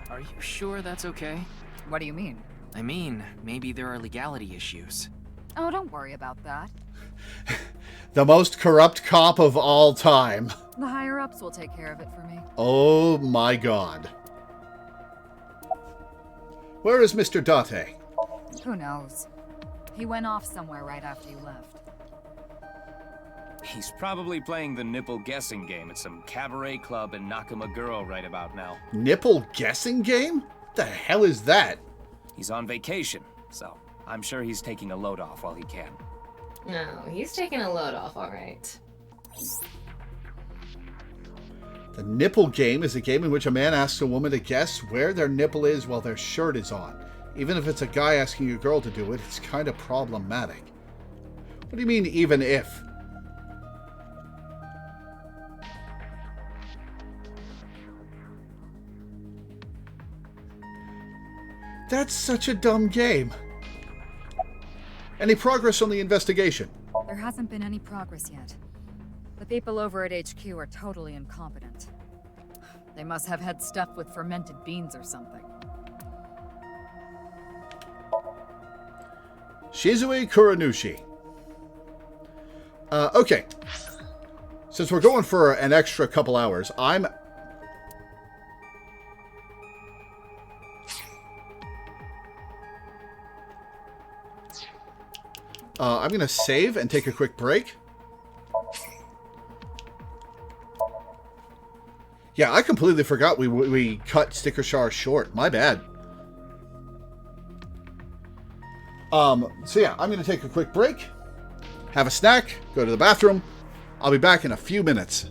Are you sure that's okay? What do you mean? I mean, maybe there are legality issues. Oh, don't worry about that. The most corrupt cop of all time. The higher-ups will take care of it for me. Oh my god. Where is Mr. Date? Who knows? He went off somewhere right after you left. He's probably playing the nipple guessing game at some cabaret club in Nakamaguro right about now. Nipple guessing game? What the hell is that? He's on vacation, so I'm sure he's taking a load off while he can. No, he's taking a load off, alright. The nipple game is a game in which a man asks a woman to guess where their nipple is while their shirt is on. Even if it's a guy asking a girl to do it, it's kind of problematic. What do you mean, even if? That's such a dumb game. Any progress on the investigation? There hasn't been any progress yet. The people over at HQ are totally incompetent. They must have had stuff with fermented beans or something. Shizue Kuranushi. Okay. Since we're going for an extra couple hours, I'm going to save and take a quick break. Yeah, I completely forgot we cut Sticker Shar short. My bad. So yeah, I'm going to take a quick break, have a snack, go to the bathroom. I'll be back in a few minutes.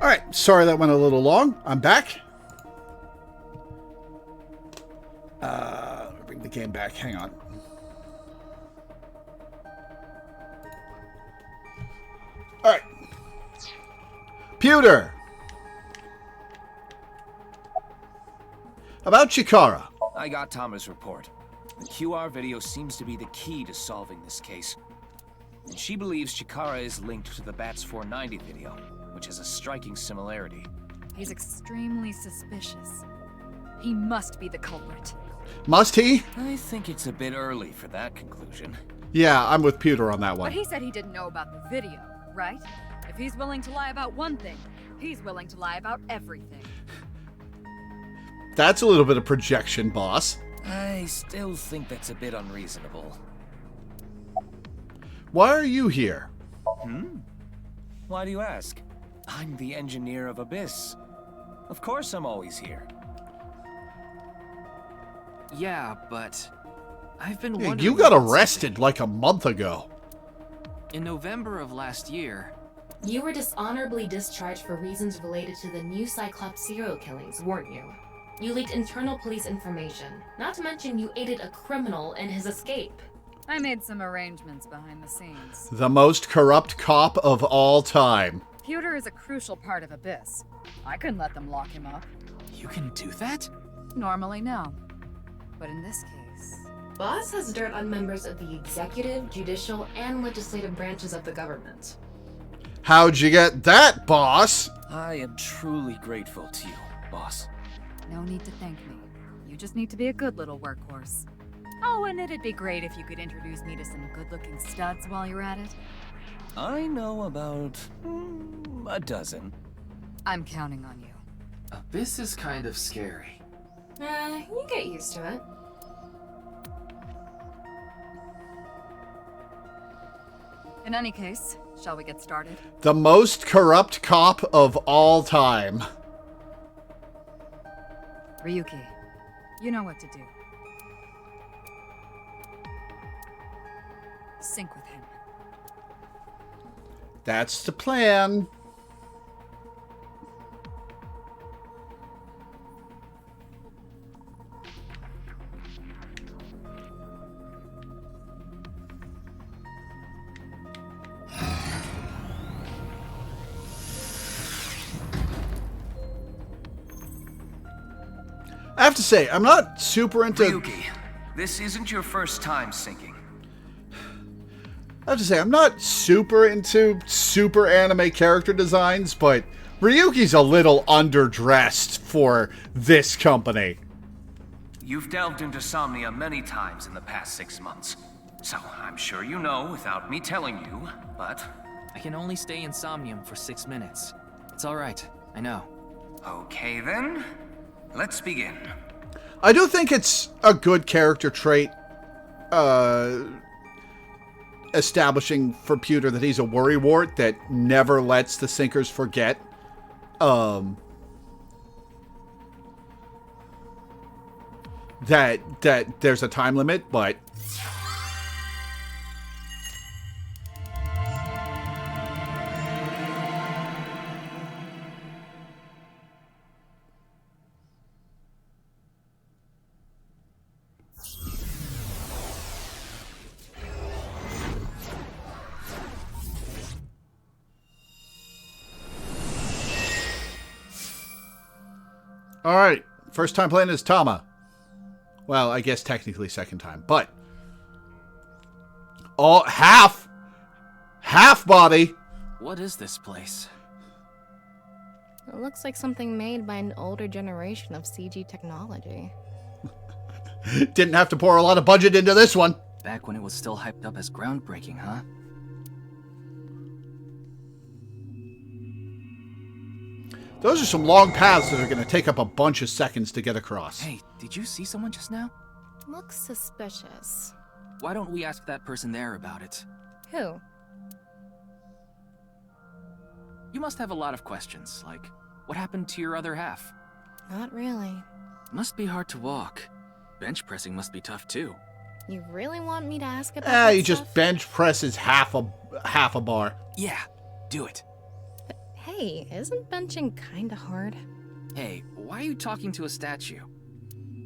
Alright, sorry that went a little long. I'm back. Bring the game back. Hang on. Alright. Pewter! About Chikara. I got Tama's report. The QR video seems to be the key to solving this case. And she believes Chikara is linked to the Bats 490 video, which has a striking similarity. He's extremely suspicious. He must be the culprit. Must he? I think it's a bit early for that conclusion. Yeah, I'm with Pewter on that one. But he said he didn't know about the video, right? If he's willing to lie about one thing, he's willing to lie about everything. That's a little bit of projection, boss. I still think that's a bit unreasonable. Why are you here? Why do you ask? I'm the engineer of Abyss. Of course I'm always here. Yeah, but I've been Yeah, wondering. you got about arrested like a month ago. something. In November of last year. You were dishonorably discharged for reasons related to the new Cyclops serial killings, weren't you? You leaked internal police information, not to mention you aided a criminal in his escape. I made some arrangements behind the scenes. The most corrupt cop of all time. Pewter is a crucial part of Abyss. I couldn't let them lock him up. You can do that? Normally, no. But in this case... Boss has dirt on members of the executive, judicial, and legislative branches of the government. How'd you get that, boss? I am truly grateful to you, boss. No need to thank me. You just need to be a good little workhorse. Oh, and it'd be great if you could introduce me to some good-looking studs while you're at it. I know about a dozen. I'm counting on you. Abyss is kind of scary. You get used to it. In any case, shall we get started? The most corrupt cop of all time. Ryuki, you know what to do. Sync with him. That's the plan. I have to say, I'm not super into... Ryuki, this isn't your first time syncing. I have to say, I'm not super into super anime character designs, but Ryuki's a little underdressed for this company. You've delved into Somnia many times in the past 6 months, so I'm sure you know without me telling you, but... I can only stay in Somnium for 6 minutes. It's alright, I know. Okay then, let's begin. I do think it's a good character trait, establishing for Pewter that he's a worrywart that never lets the Sinkers forget. That there's a time limit, but... Alright, first time playing as Tama. Well, I guess technically second time, but... all half body. What is this place? It looks like something made by an older generation of CG technology. Didn't have to pour a lot of budget into this one. Back when it was still hyped up as groundbreaking, huh? Those are some long paths that are going to take up a bunch of seconds to get across. Hey, did you see someone just now? Looks suspicious. Why don't we ask that person there about it? Who? You must have a lot of questions, like, what happened to your other half? Not really. Must be hard to walk. Bench pressing must be tough too. You really want me to ask about that You stuff? just bench presses half a bar. Yeah, do it. Hey, isn't benching kinda hard? Hey, why are you talking to a statue?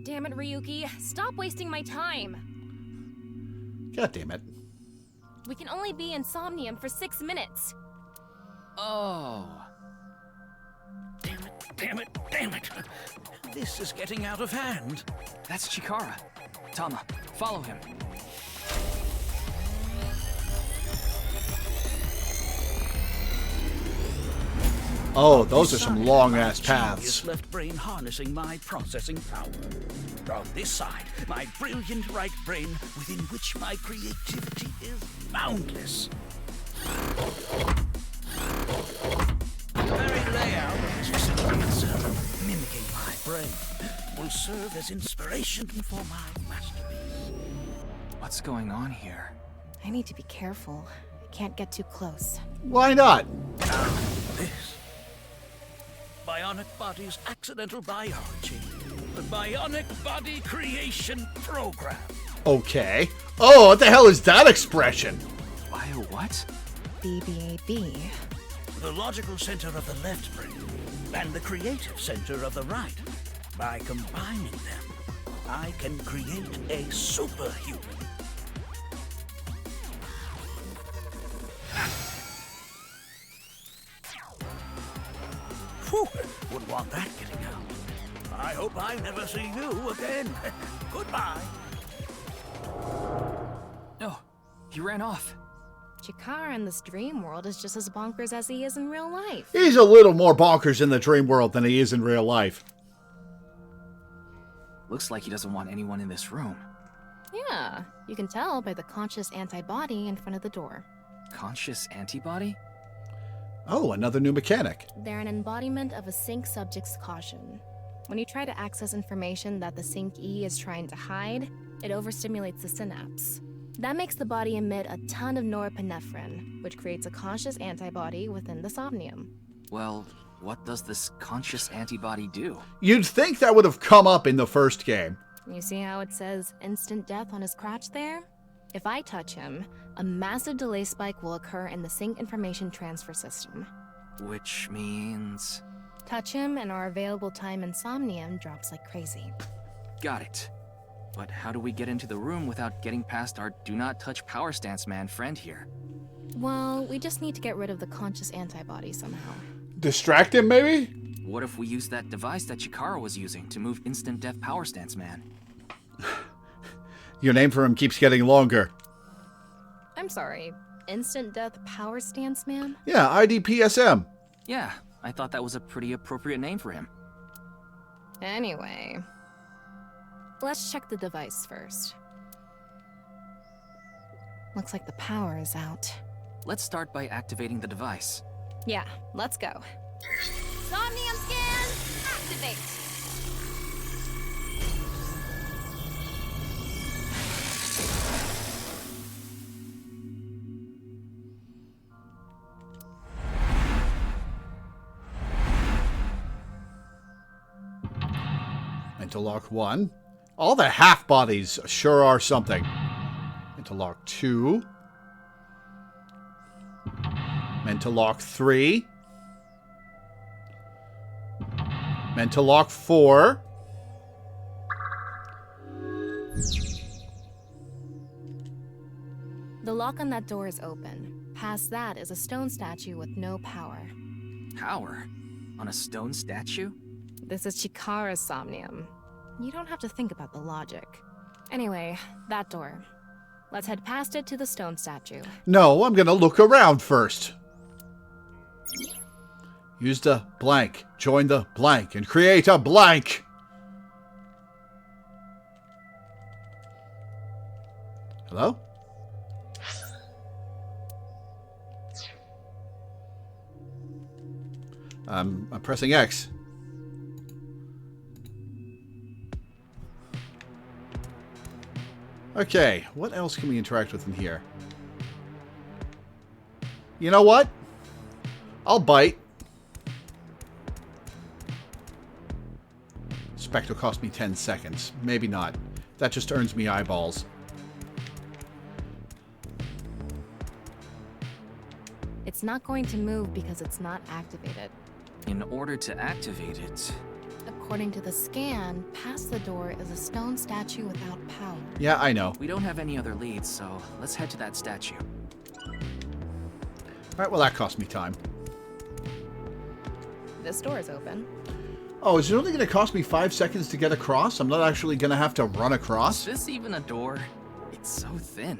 Damn it, Ryuki. Stop wasting my time. God damn it. We can only be in Somnium for 6 minutes. Oh. Damn it. This is getting out of hand. That's Chikara. Tama, follow him. Oh, those are some long-ass paths. Left brain harnessing my processing power. On this side, my brilliant right brain, within which my creativity is boundless. The very layout of this facility itself, mimicking my brain, will serve as inspiration for my masterpiece. What's going on here? I need to be careful. I can't get too close. Why not? This Bionic Body's accidental biology. The Bionic Body Creation Program. Okay. Oh, what the hell is that expression? Bio what? BBAB. The logical center of the left brain and the creative center of the right. By combining them, I can create a superhuman. Whew, wouldn't want that getting out. I hope I never see you again. Goodbye. No, he ran off. Chikara in this dream world is just as bonkers as he is in real life. He's a little more bonkers in the dream world than he is in real life. Looks like he doesn't want anyone in this room. Yeah, you can tell by the conscious antibody in front of the door. Conscious antibody? Oh, another new mechanic. They're an embodiment of a sync subject's caution. When you try to access information that the sync E is trying to hide, it overstimulates the synapse. That makes the body emit a ton of norepinephrine, which creates a conscious antibody within the somnium. Well, what does this conscious antibody do? You'd think that would have come up in the first game. You see how it says instant death on his crotch there? If I touch him, a massive delay spike will occur in the sync information transfer system. Which means... Touch him and our available time in Somnium drops like crazy. Got it. But how do we get into the room without getting past our do not touch power stance man friend here? Well, we just need to get rid of the conscious antibody somehow. Distract him, maybe? What if we use that device that Chikara was using to move instant death power stance man? Your name for him keeps getting longer. I'm sorry, instant death power stance man? Yeah, IDPSM. Yeah, I thought that was a pretty appropriate name for him. Anyway, let's check the device first. Looks like the power is out. Let's start by activating the device. Yeah, let's go. Somnium scan, activate. Interlock 1. All the half-bodies sure are something. Interlock 2. Mentalock 3. Mentalock 4. The lock on that door is open. Past that is a stone statue with no power. Power? On a stone statue? This is Chikara's Somnium. You don't have to think about the logic. Anyway, that door. Let's head past it to the stone statue. No, I'm gonna look around first. Use the blank. Join the blank and create a blank. Hello? I'm pressing X. Okay, what else can we interact with in here? You know what? I'll bite. Spectre cost me 10 seconds. Maybe not. That just earns me eyeballs. It's not going to move because it's not activated. In order to activate it... According to the scan, past the door is a stone statue without power. Yeah, I know. We don't have any other leads, so let's head to that statue. Alright, well that cost me time. This door is open. Oh, is it only going to cost me 5 seconds to get across? I'm not actually going to have to run across? Is this even a door? It's so thin.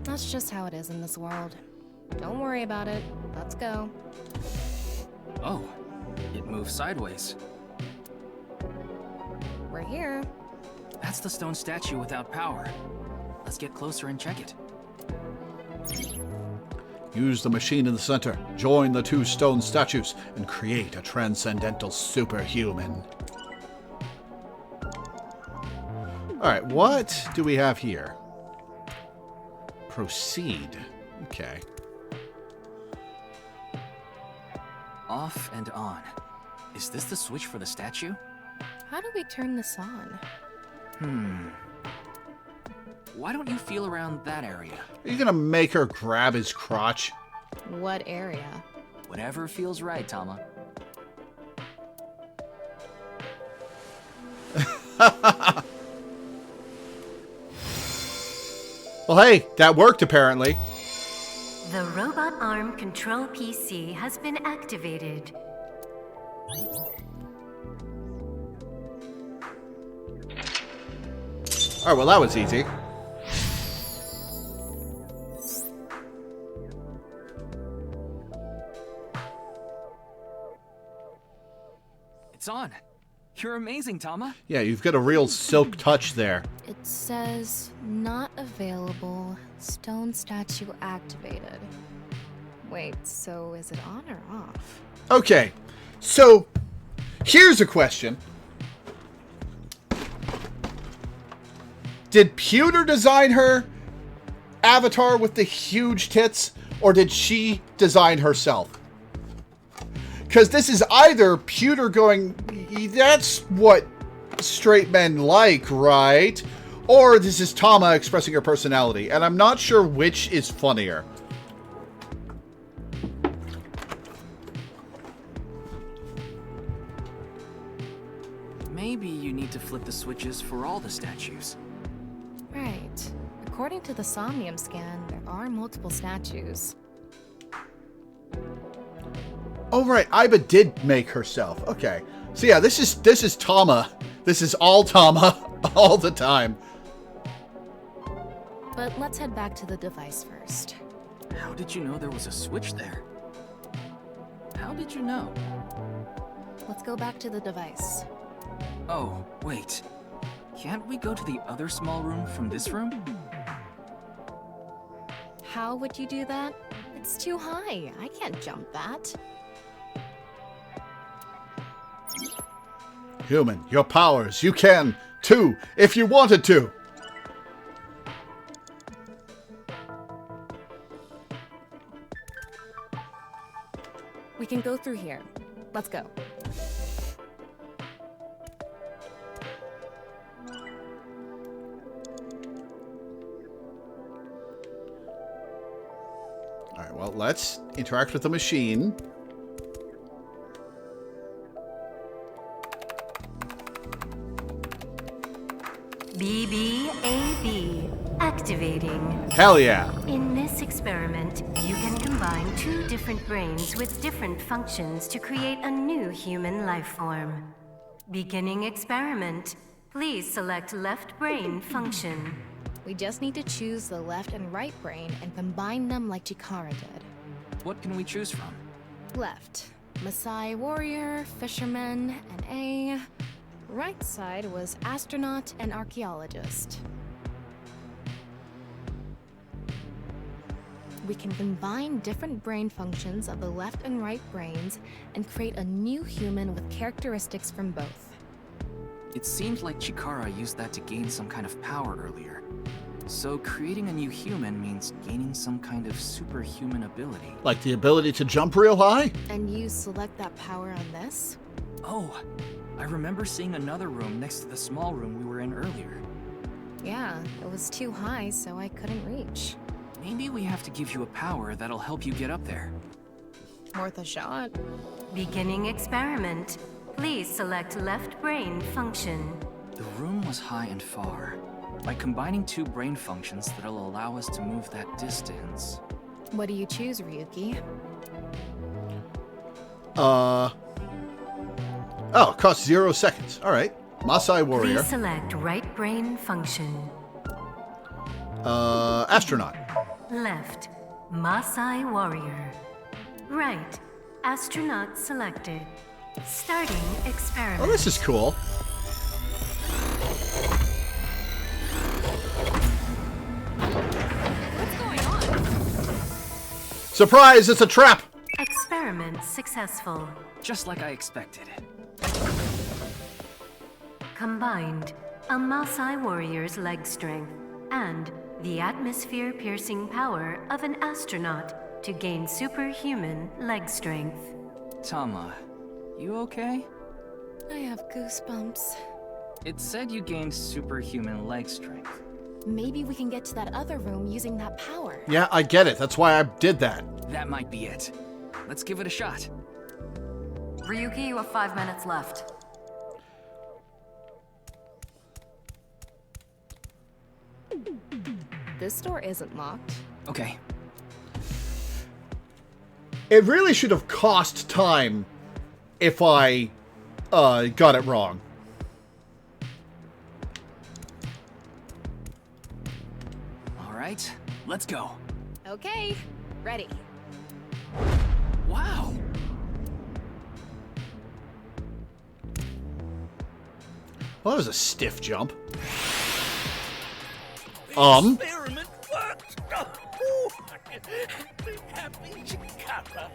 That's just how it is in this world. Don't worry about it. Let's go. Oh, it moves sideways. We're here. That's the stone statue without power. Let's get closer and check it. Use the machine in the center, join the 2 stone statues, and create a transcendental superhuman. Alright, what do we have here? Proceed. Okay. Off and on. Is this the switch for the statue? How do we turn this on? Why don't you feel around that area? Are you gonna make her grab his crotch? What area? Whatever feels right, Tama. Well, hey, that worked apparently. The robot arm control PC has been activated. Alright, well that was easy. It's on. You're amazing, Tama. Yeah, you've got a real silk touch there. It says, not available, stone statue activated. Wait, so is it on or off? Okay, so here's a question. Did Pewter design her avatar with the huge tits, or did she design herself? Because this is either Pewter going, that's what straight men like, right? Or this is Tama expressing her personality, and I'm not sure which is funnier. Maybe you need to flip the switches for all the statues. Right. According to the Somnium scan, there are multiple statues. Oh right, Iba did make herself. Okay. So yeah, this is Tama. This is all Tama all the time. But let's head back to the device first. How did you know there was a switch there? How did you know? Let's go back to the device. Oh, wait. Can't we go to the other small room from this room? How would you do that? It's too high. I can't jump that. Human, your powers, you can, too, if you wanted to. We can go through here. Let's go. Alright, well, let's interact with the machine. BBAB activating. Hell yeah. In this experiment, you can combine 2 different brains with different functions to create a new human life form. Beginning experiment. Please select left brain function. We just need to choose the left and right brain and combine them like Chikara did. What can we choose from? Left, Maasai warrior, fisherman, and A. Right side was astronaut and archaeologist. We can combine different brain functions of the left and right brains and create a new human with characteristics from both. It seemed like Chikara used that to gain some kind of power earlier. So creating a new human means gaining some kind of superhuman ability. Like the ability to jump real high? And you select that power on this? Oh, I remember seeing another room next to the small room we were in earlier. Yeah, it was too high, so I couldn't reach. Maybe we have to give you a power that'll help you get up there. Worth a shot. Beginning experiment. Please select left brain function. The room was high and far. By combining two brain functions that'll allow us to move that distance. What do you choose, Ryuki? Oh, it costs 0 seconds. All right. Maasai Warrior. Please select right brain function. Astronaut. Left, Maasai Warrior. Right, astronaut selected. Starting experiment. Oh, this is cool. What's going on? Surprise, it's a trap! Experiment successful. Just like I expected. Combined, a Maasai warrior's leg strength and the atmosphere-piercing power of an astronaut to gain superhuman leg strength. Tama, you okay? I have goosebumps. It said you gained superhuman leg strength. Maybe we can get to that other room using that power. Yeah, I get it. That's why I did that. That might be it. Let's give it a shot. Ryuki, you have 5 minutes left. This door isn't locked. Okay. It really should have cost time if I got it wrong. All right, let's go. Okay, ready. Wow. Well, that was a stiff jump. Experiment worked. Oh, be happy, Chikara.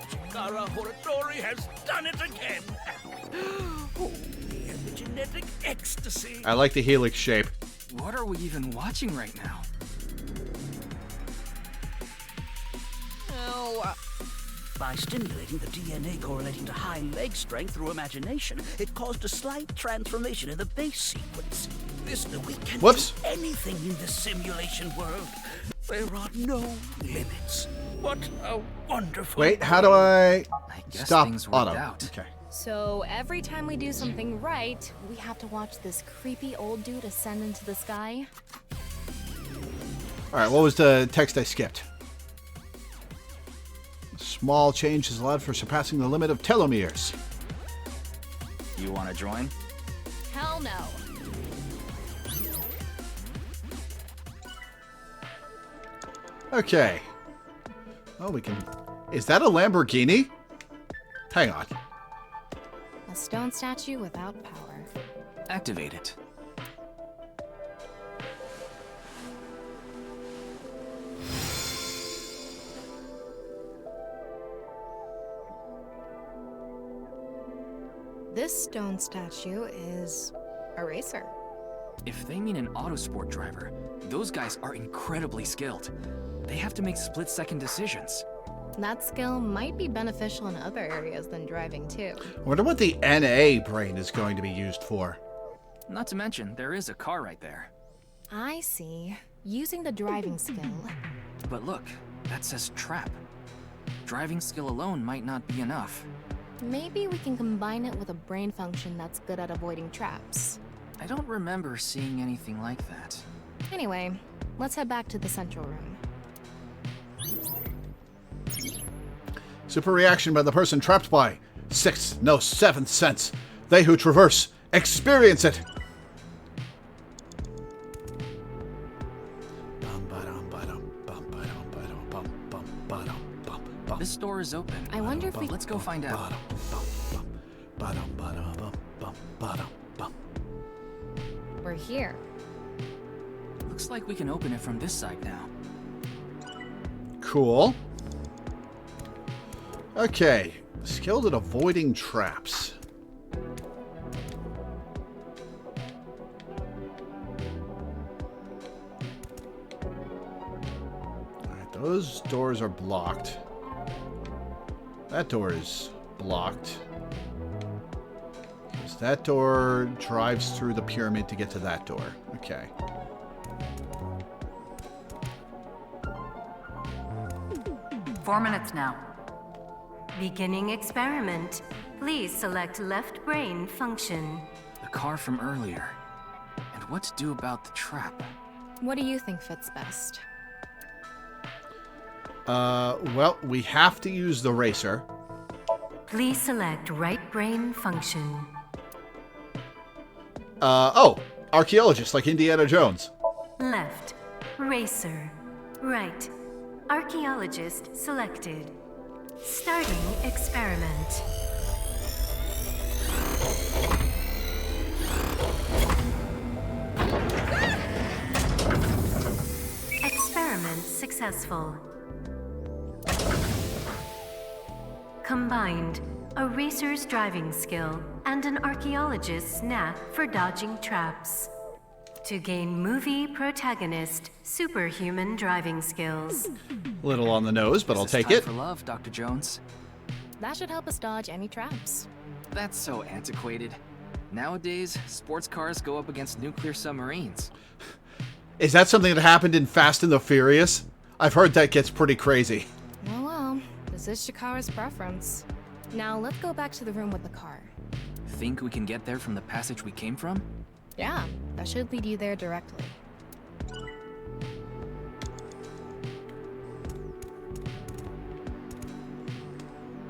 Chikara Horadori has done it again. Oh, the epigenetic ecstasy. I like the helix shape. What are we even watching right now? Oh. By stimulating the DNA correlating to high leg strength through imagination, it caused a slight transformation in the base sequence. Listener, we can do anything in this simulation world. There are no limits. What a wonderful... Wait, how do I guess stop things worked auto? out. Okay. So every time we do something right, we have to watch this creepy old dude ascend into the sky? All right, what was the text I skipped? Small change is allowed for surpassing the limit of telomeres. You want to join? Hell no. Okay. Oh, we can... Is that a Lamborghini? Hang on. A stone statue without power. Activate it. This stone statue is a racer. If they mean an autosport driver, those guys are incredibly skilled. They have to make split-second decisions. That skill might be beneficial in other areas than driving, too. I wonder what the NA brain is going to be used for. Not to mention, there is a car right there. I see. Using the driving skill. But look, that says trap. Driving skill alone might not be enough. Maybe we can combine it with a brain function that's good at avoiding traps. I don't remember seeing anything like that. Anyway, let's head back to the central room. Super reaction by the person trapped by sixth, no, seventh sense. They who traverse experience it. This door is open. I wonder if we... Let's go find out. We're here. Looks like we can open it from this side now. Cool. Okay. Skilled at avoiding traps. Alright, those doors are blocked. That door is blocked. Because that door drives through the pyramid to get to that door. Okay. Four minutes now. Beginning experiment. Please select left brain function. The car from earlier. And what to do about the trap? What do you think fits best? Well, we have to use the racer. Please select right brain function. Oh, archaeologist like Indiana Jones. Left. Racer. Right. Archaeologist selected. Starting experiment. Experiment successful. Combined, a racer's driving skill and an archaeologist's knack for dodging traps. To gain movie protagonist superhuman driving skills. Little on the nose, but I'll take Time it. for love, Dr. Jones. That should help us dodge any traps. That's so antiquated. Nowadays, sports cars go up against nuclear submarines. Is that something that happened in Fast and the Furious? I've heard that gets pretty crazy. Well, this is Shikara's preference. Now let's go back to the room with the car. Think we can get there from the passage we came from? Yeah, that should lead you there directly.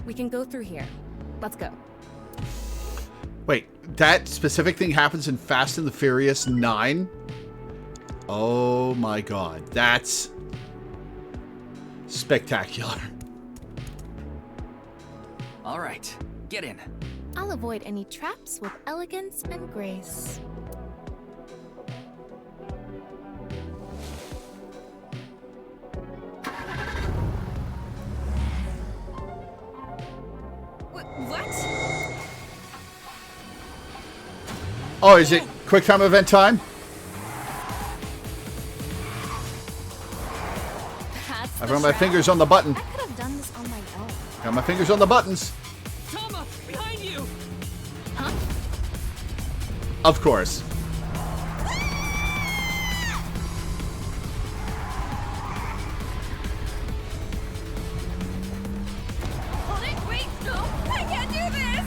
We can go through here. Let's go. Wait, that specific thing happens in Fast and the Furious 9? Oh my god, that's spectacular. All right, get in. I'll avoid any traps with elegance and grace. What? Oh, is it quick time event time? I've got my fingers on the button. I could have done this on my own. Got my fingers on the buttons. Tama, behind you! Huh? Of course. Hold it! Wait! No! I can't do this!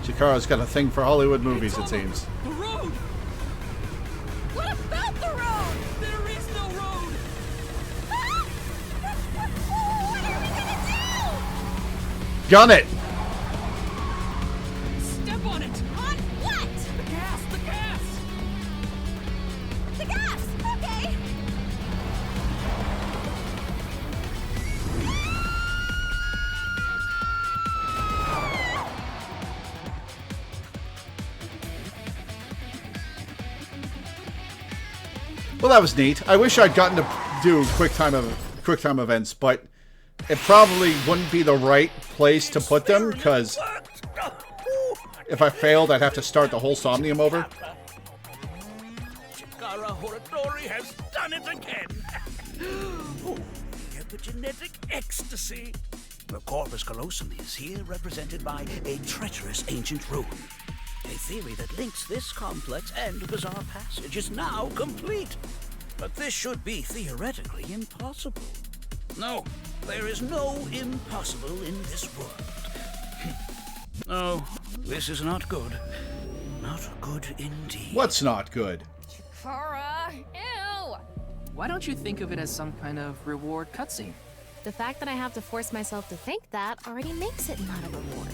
Chikara's got a thing for Hollywood movies, it seems. The road! What about the road? There is no road! What are we gonna do? Gun it! Step on it! On what? The gas! The gas! The gas! Okay! Well, that was neat. I wish I'd gotten to do quick time events, but it probably wouldn't be the right place to put them, because if I failed, I'd have to start the whole Somnium over. Chikara Horatori has done it again. Oh, epigenetic ecstasy. The corpus callosum is here represented by a treacherous ancient rune. A theory that links this complex and bizarre passage is now complete. But this should be theoretically impossible. No, there is no impossible in this world. Oh, this is not good. Not good indeed. What's not good? Kara! Ew! Why don't you think of it as some kind of reward cutscene? The fact that I have to force myself to think that already makes it not a reward.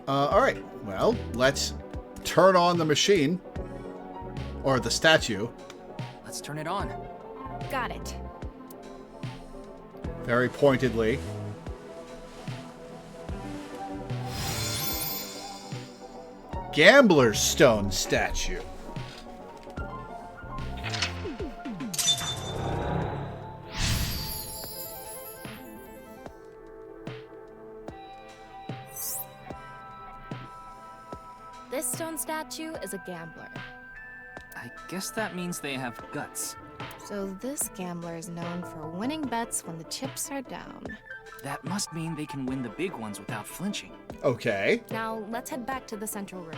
Alright, well, let's turn on the machine. Or the statue. Let's turn it on. Got it. Very pointedly. Gambler's Stone statue. This stone statue is a gambler. I guess that means they have guts. So this gambler is known for winning bets when the chips are down. That must mean they can win the big ones without flinching. Okay. Now, let's head back to the central room.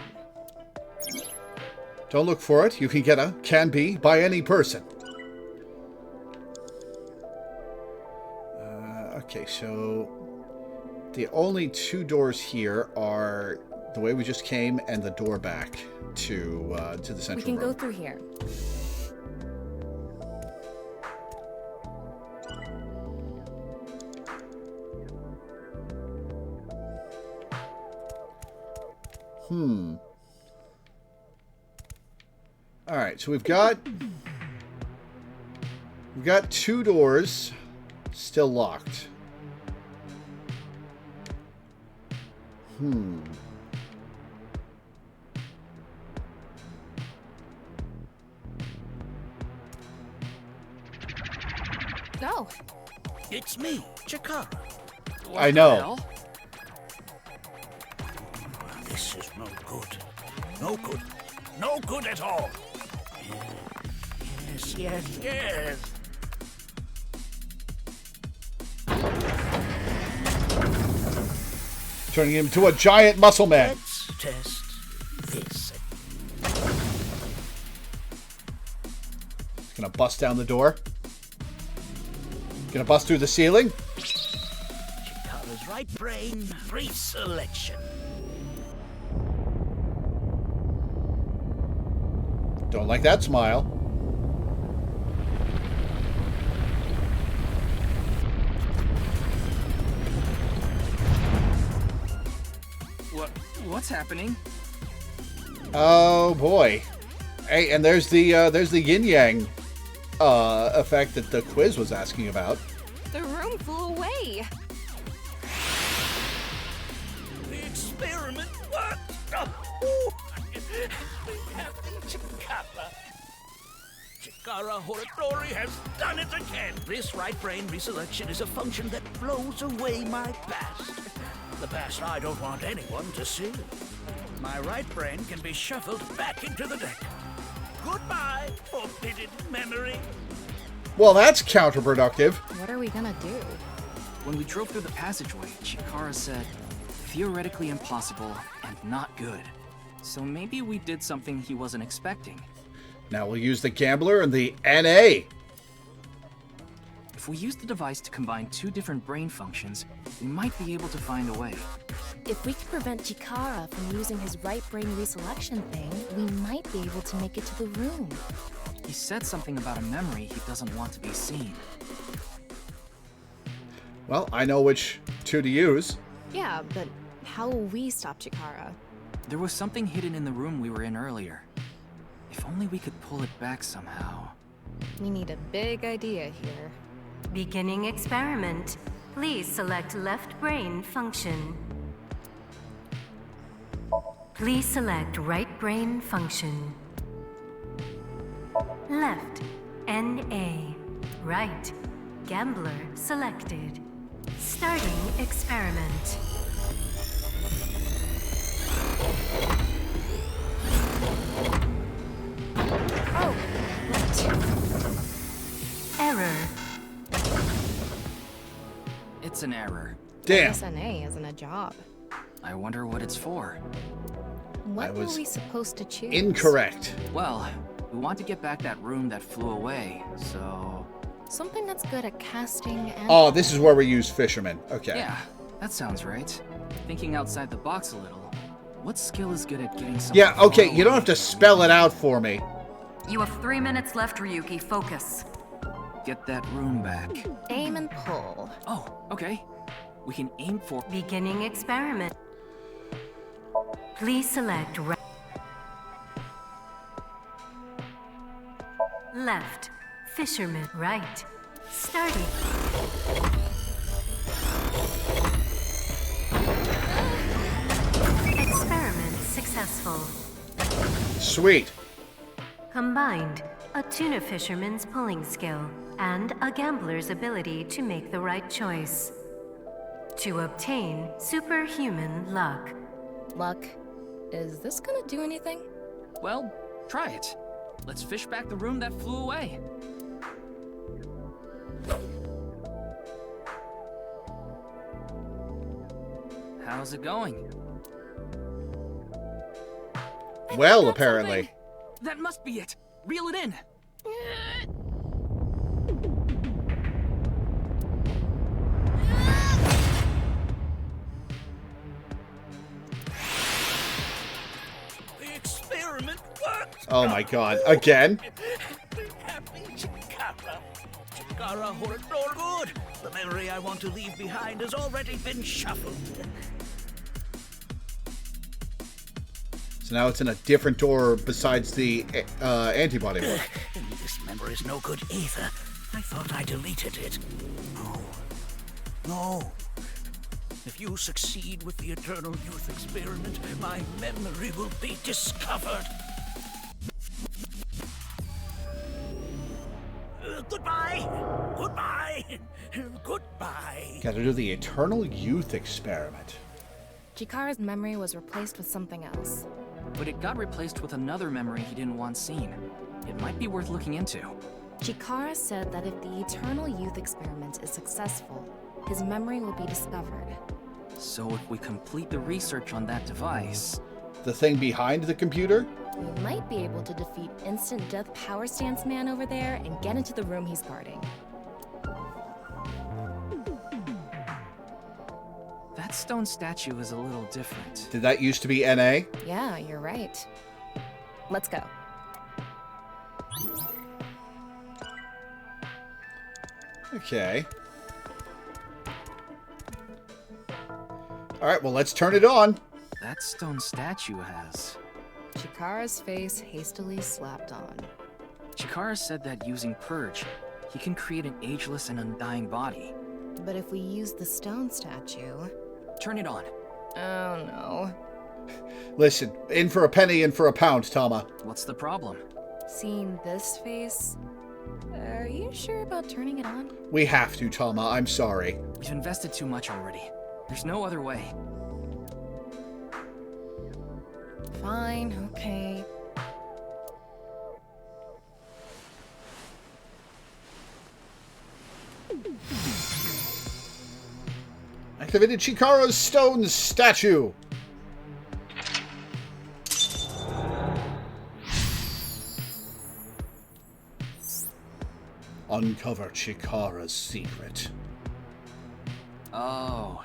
Don't look for it. You can get a can be by any person. Okay, so the only two doors here are the way we just came and the door back to the central room. We can go through here. All right, so we've got two doors still locked. No. It's me, Chikara. I know. This is no good. No good. No good at all. Yes, yes, yes. Turning him into a giant muscle man. Let's test this. Gonna bust down the door. Gonna bust through the ceiling. Chikara's right brain reselection. Don't like that smile. What's happening? Oh boy. Hey, and there's the yin yang effect that the quiz was asking about. The room flew away. The experiment worked. Oh, Captain Chikara. Chikara Horatori has done it again. This right brain reselection is a function that blows away my past. The past I don't want anyone to see. My right brain can be shuffled back into the deck. Goodbye, forbidden memory. Well, that's counterproductive. What are we gonna do? When we drove through the passageway, Chikara said, theoretically impossible and not good. So maybe we did something he wasn't expecting. Now we'll use the gambler and the NA. If we use the device to combine two different brain functions, we might be able to find a way. If we could prevent Chikara from using his right brain reselection thing, we might be able to make it to the room. He said something about a memory he doesn't want to be seen. Well, I know which two to use. Yeah, but how will we stop Chikara? There was something hidden in the room we were in earlier. If only we could pull it back somehow. We need a big idea here. Beginning experiment. Please select left brain function. Please select right brain function. Left, NA. Right, gambler selected. Starting experiment. Oh, right. Error. It's an error. Damn. SNA isn't a job. I wonder what it's for. What were we supposed to choose? Incorrect. Well, we want to get back that room that flew away, so... Something that's good at casting and... Oh, this is where we use fishermen. Okay. Yeah, that sounds right. Thinking outside the box a little, what skill is good at getting something... Yeah, okay, you don't have to spell it out for me. You have 3 minutes left, Ryuki. Focus. Get that room back. Aim and pull. Oh, okay. We can aim for... Beginning experiment. Please select right. Left. Fisherman. Right. Starting. Experiment successful. Sweet. Combined, a tuna fisherman's pulling skill and a gambler's ability to make the right choice. To obtain superhuman luck. Luck? Is this gonna do anything? Well, try it. Let's fish back the room that flew away. How's it going? Well, apparently. That must be it. Reel it in. The experiment worked! Oh my god. Again? Happy Chikara. Chikara Horador good. The memory I want to leave behind has already been shuffled. So now it's in a different door besides the antibody one. This memory's no good either. I thought I deleted it. No. No. If you succeed with the Eternal Youth experiment, my memory will be discovered. Goodbye! Goodbye! Goodbye! Gotta do the Eternal Youth experiment. Chikara's memory was replaced with something else. But it got replaced with another memory he didn't want seen. It might be worth looking into. Chikara said that if the Eternal Youth experiment is successful, his memory will be discovered. So if we complete the research on that device... The thing behind the computer? We might be able to defeat Instant Death Power Stance Man over there and get into the room he's guarding. That stone statue is a little different. Did that used to be NA? Yeah, you're right. Let's go. Okay. Alright, well, let's turn it on. That stone statue has... Chikara's face hastily slapped on. Chikara said that using Purge, he can create an ageless and undying body. But if we use the stone statue... Turn it on. Oh, no. Listen, in for a penny, in for a pound, Tama. What's the problem? Seeing this face... Are you sure about turning it on? We have to, Tama. I'm sorry. We've invested too much already. There's no other way. Fine, okay. Activated Chikara's stone statue. Uncover Chikara's secret. Oh,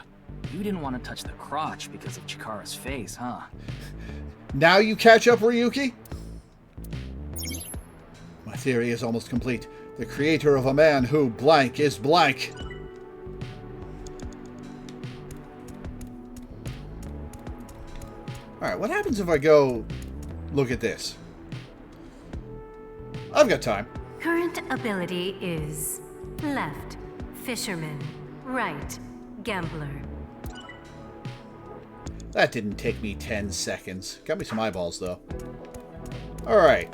you didn't want to touch the crotch because of Chikara's face, huh? Now you catch up, Ryuki? My theory is almost complete. The creator of a man who blank is blank. Alright, what happens if I go look at this? I've got time. Current ability is left, fisherman, right, gambler. That didn't take me 10 seconds. Got me some eyeballs, though. Alright.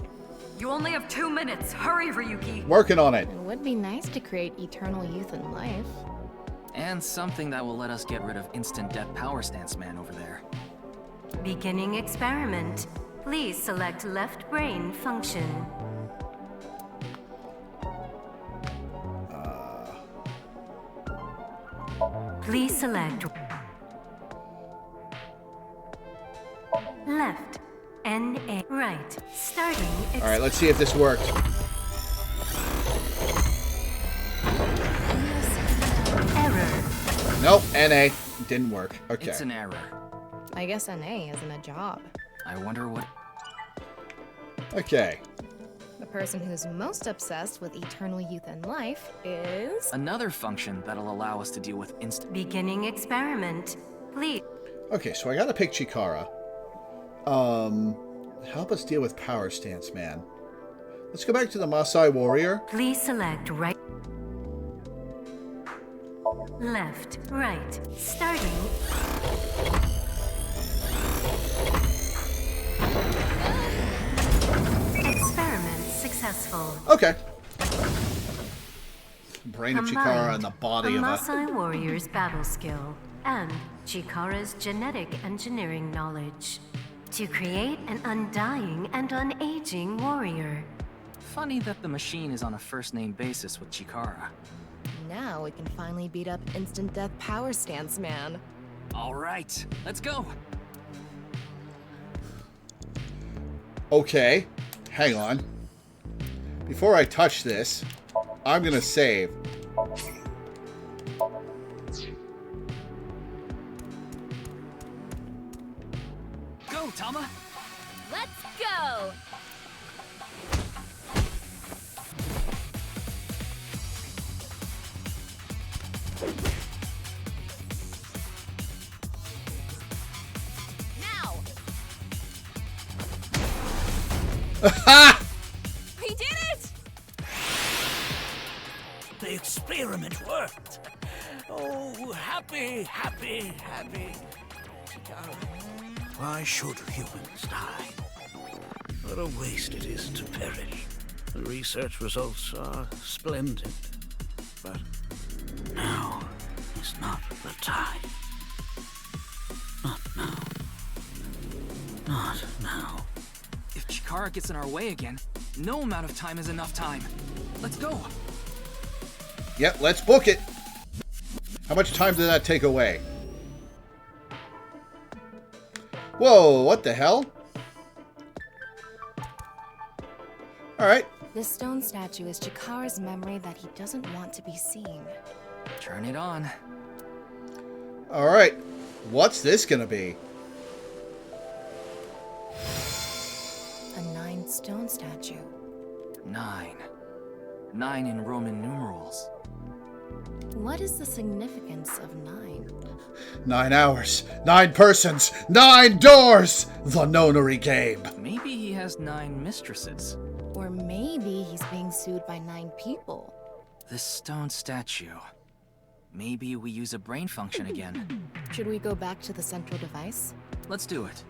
You only have 2 minutes. Hurry, Ryuki. Working on it. It would be nice to create eternal youth in life. And something that will let us get rid of Instant Death Power Stance Man over there. Beginning experiment. Please select left brain function. Please select left, NA, right. Starting. Alright, let's see if this worked. Error. Nope, NA. Didn't work. Okay. It's an error. I guess NA isn't a job. I wonder what... Okay. The person who's most obsessed with eternal youth and life is... Another function that'll allow us to deal with instant... Beginning experiment. Please. Okay, so I gotta pick Chikara. Help us deal with Power Stance Man. Let's go back to the Maasai Warrior. Please select right. Left, right. Starting. Experiment successful. Okay. Brain of Chikara and the body of a... Maasai Warrior's battle skill and Chikara's genetic engineering knowledge to create an undying and unaging warrior. Funny that the machine is on a first-name basis with Chikara. Now we can finally beat up Instant Death Power Stance Man. All right, let's go. Okay, hang on. Before I touch this, I'm gonna save. Go, Tama. Let's go! Now! We did it! The experiment worked. Oh, happy, happy, happy. Why should humans die? What a waste it is to perish. The research results are splendid. But now is not the time. Not now. Not now. If Chikara gets in our way again, no amount of time is enough time. Let's go. Yep, let's book it. How much time did that take away? Whoa, what the hell? Alright. This stone statue is Chikara's memory that he doesn't want to be seen. Turn it on. Alright. What's this gonna be? A 9 stone statue. 9. 9 in Roman numerals. What is the significance of 9? 9 hours, 9 persons, 9 doors! The nonary game. Maybe he has 9 mistresses. Or maybe he's being sued by 9 people. This stone statue. Maybe we use a brain function again. Should we go back to the central device? Let's do it.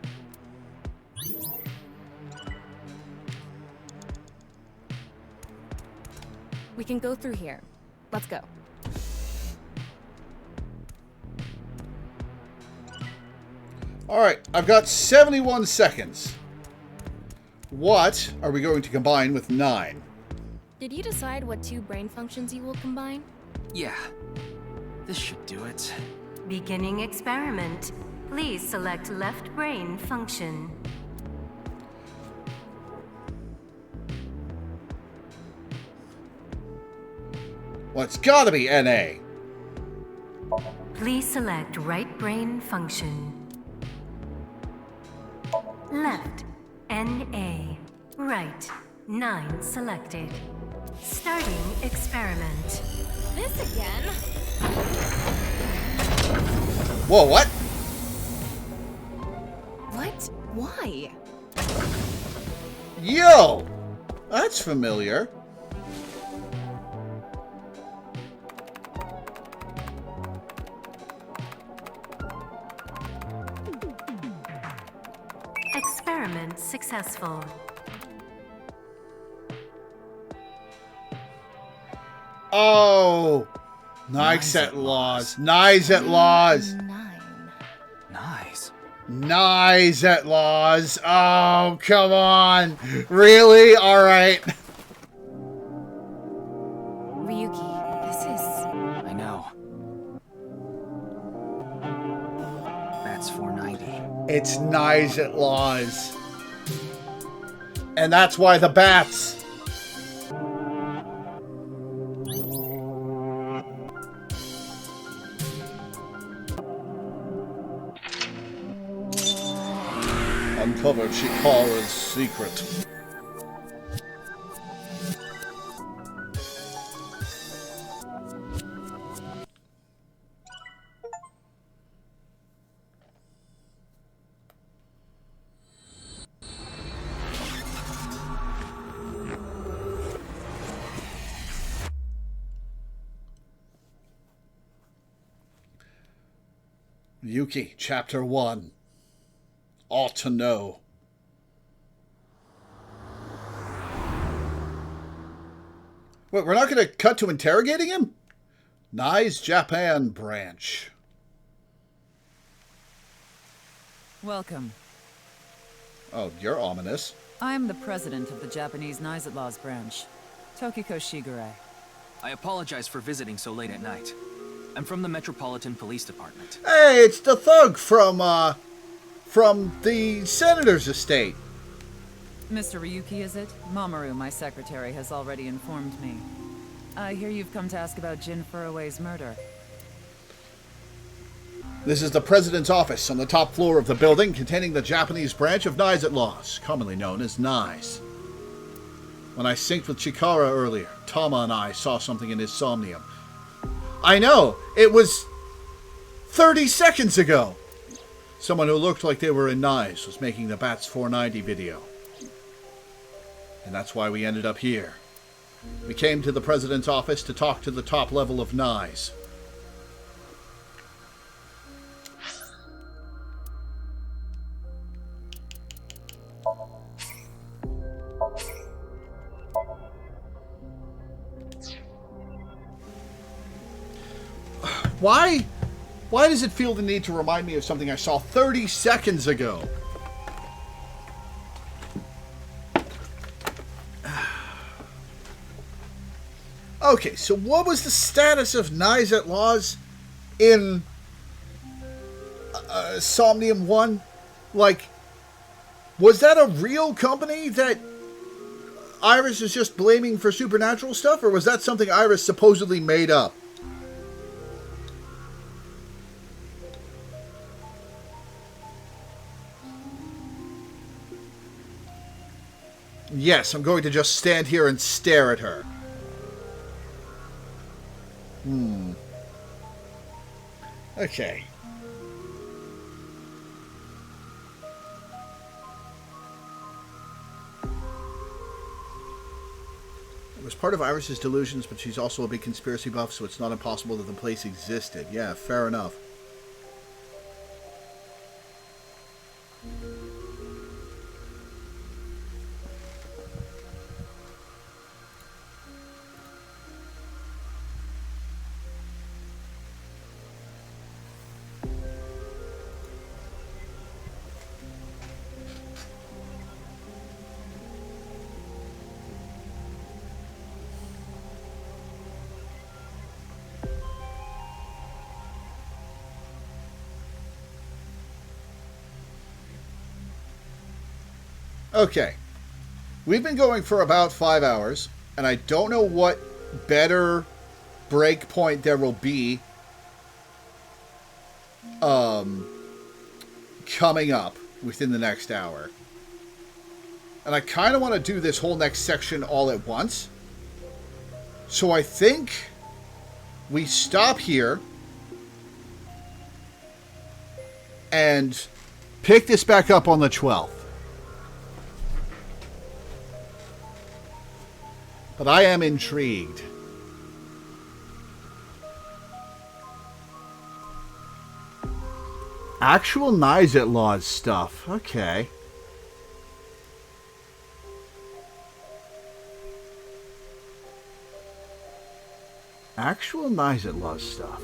We can go through here. Let's go. Alright, I've got 71 seconds. What are we going to combine with 9? Did you decide what 2 brain functions you will combine? Yeah. This should do it. Beginning experiment. Please select left brain function. Well, it's gotta be NA. Please select right brain function. Left, NA. Right, 9 selected. Starting experiment. This again? Whoa, what? What? Why? Yo! That's familiar. Experiment successful. Oh! Nice at laws. Nice at laws. 9. Nice. Nice at laws. Oh, come on. Really? Alright. Ryuki, this is... I know. That's 490. It's nice at laws. And that's why the bats. Uncover Chikara's secret. Yuki, Chapter 1. Ought to know. Wait, we're not going to cut to interrogating him? Nice Japan branch. Welcome. Oh, you're ominous. I'm the president of the Japanese Nizet Laws branch, Tokiko Shigure. I apologize for visiting so late at night. I'm from the Metropolitan Police Department. Hey, it's the thug from the senator's estate. Mr. Ryuki, is it? Mamoru, my secretary, has already informed me. I hear you've come to ask about Jin Furue's murder. This is the president's office on the top floor of the building containing the Japanese branch of nirvanA laws, commonly known as NIS. When I synced with Chikara earlier, Tama and I saw something in his Somnium. I know! It was 30 seconds ago! Someone who looked like they were in NIS was making the Bats 490 video. And that's why we ended up here. We came to the president's office to talk to the top level of NIS. Why does it feel the need to remind me of something I saw 30 seconds ago? Okay, so what was the status of nirvanA laws in Somnium 1? Like, was that a real company that Iris is just blaming for supernatural stuff, or was that something Iris supposedly made up? Yes, I'm going to just stand here and stare at her. Okay. It was part of Iris's delusions, but she's also a big conspiracy buff, so it's not impossible that the place existed. Yeah, fair enough. Okay, we've been going for about 5 hours, and I don't know what better break point there will be coming up within the next hour. And I kind of want to do this whole next section all at once. So I think we stop here and pick this back up on the 12th. But I am intrigued. Actual nirvanA laws stuff. Okay. Actual nirvanA laws stuff.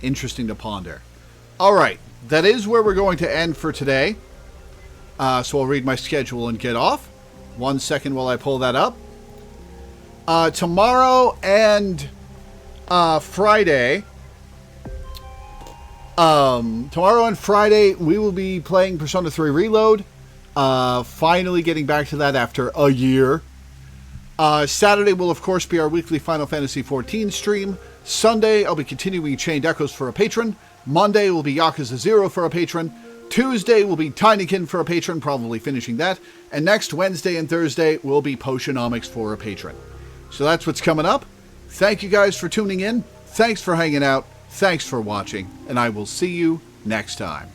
Interesting to ponder. All right. That is where we're going to end for today. So I'll read my schedule and get off. 1 second while I pull that up. Tomorrow and Friday. Tomorrow and Friday we will be playing Persona 3 Reload. Finally getting back to that after a year. Saturday will of course be our weekly Final Fantasy XIV stream. Sunday I'll be continuing Chained Echoes for a patron. Monday will be Yakuza 0 for a patron. Tuesday will be Tinykin for a patron, probably finishing that. And next Wednesday and Thursday will be Potionomics for a patron. So that's what's coming up. Thank you guys for tuning in. Thanks for hanging out. Thanks for watching. And I will see you next time.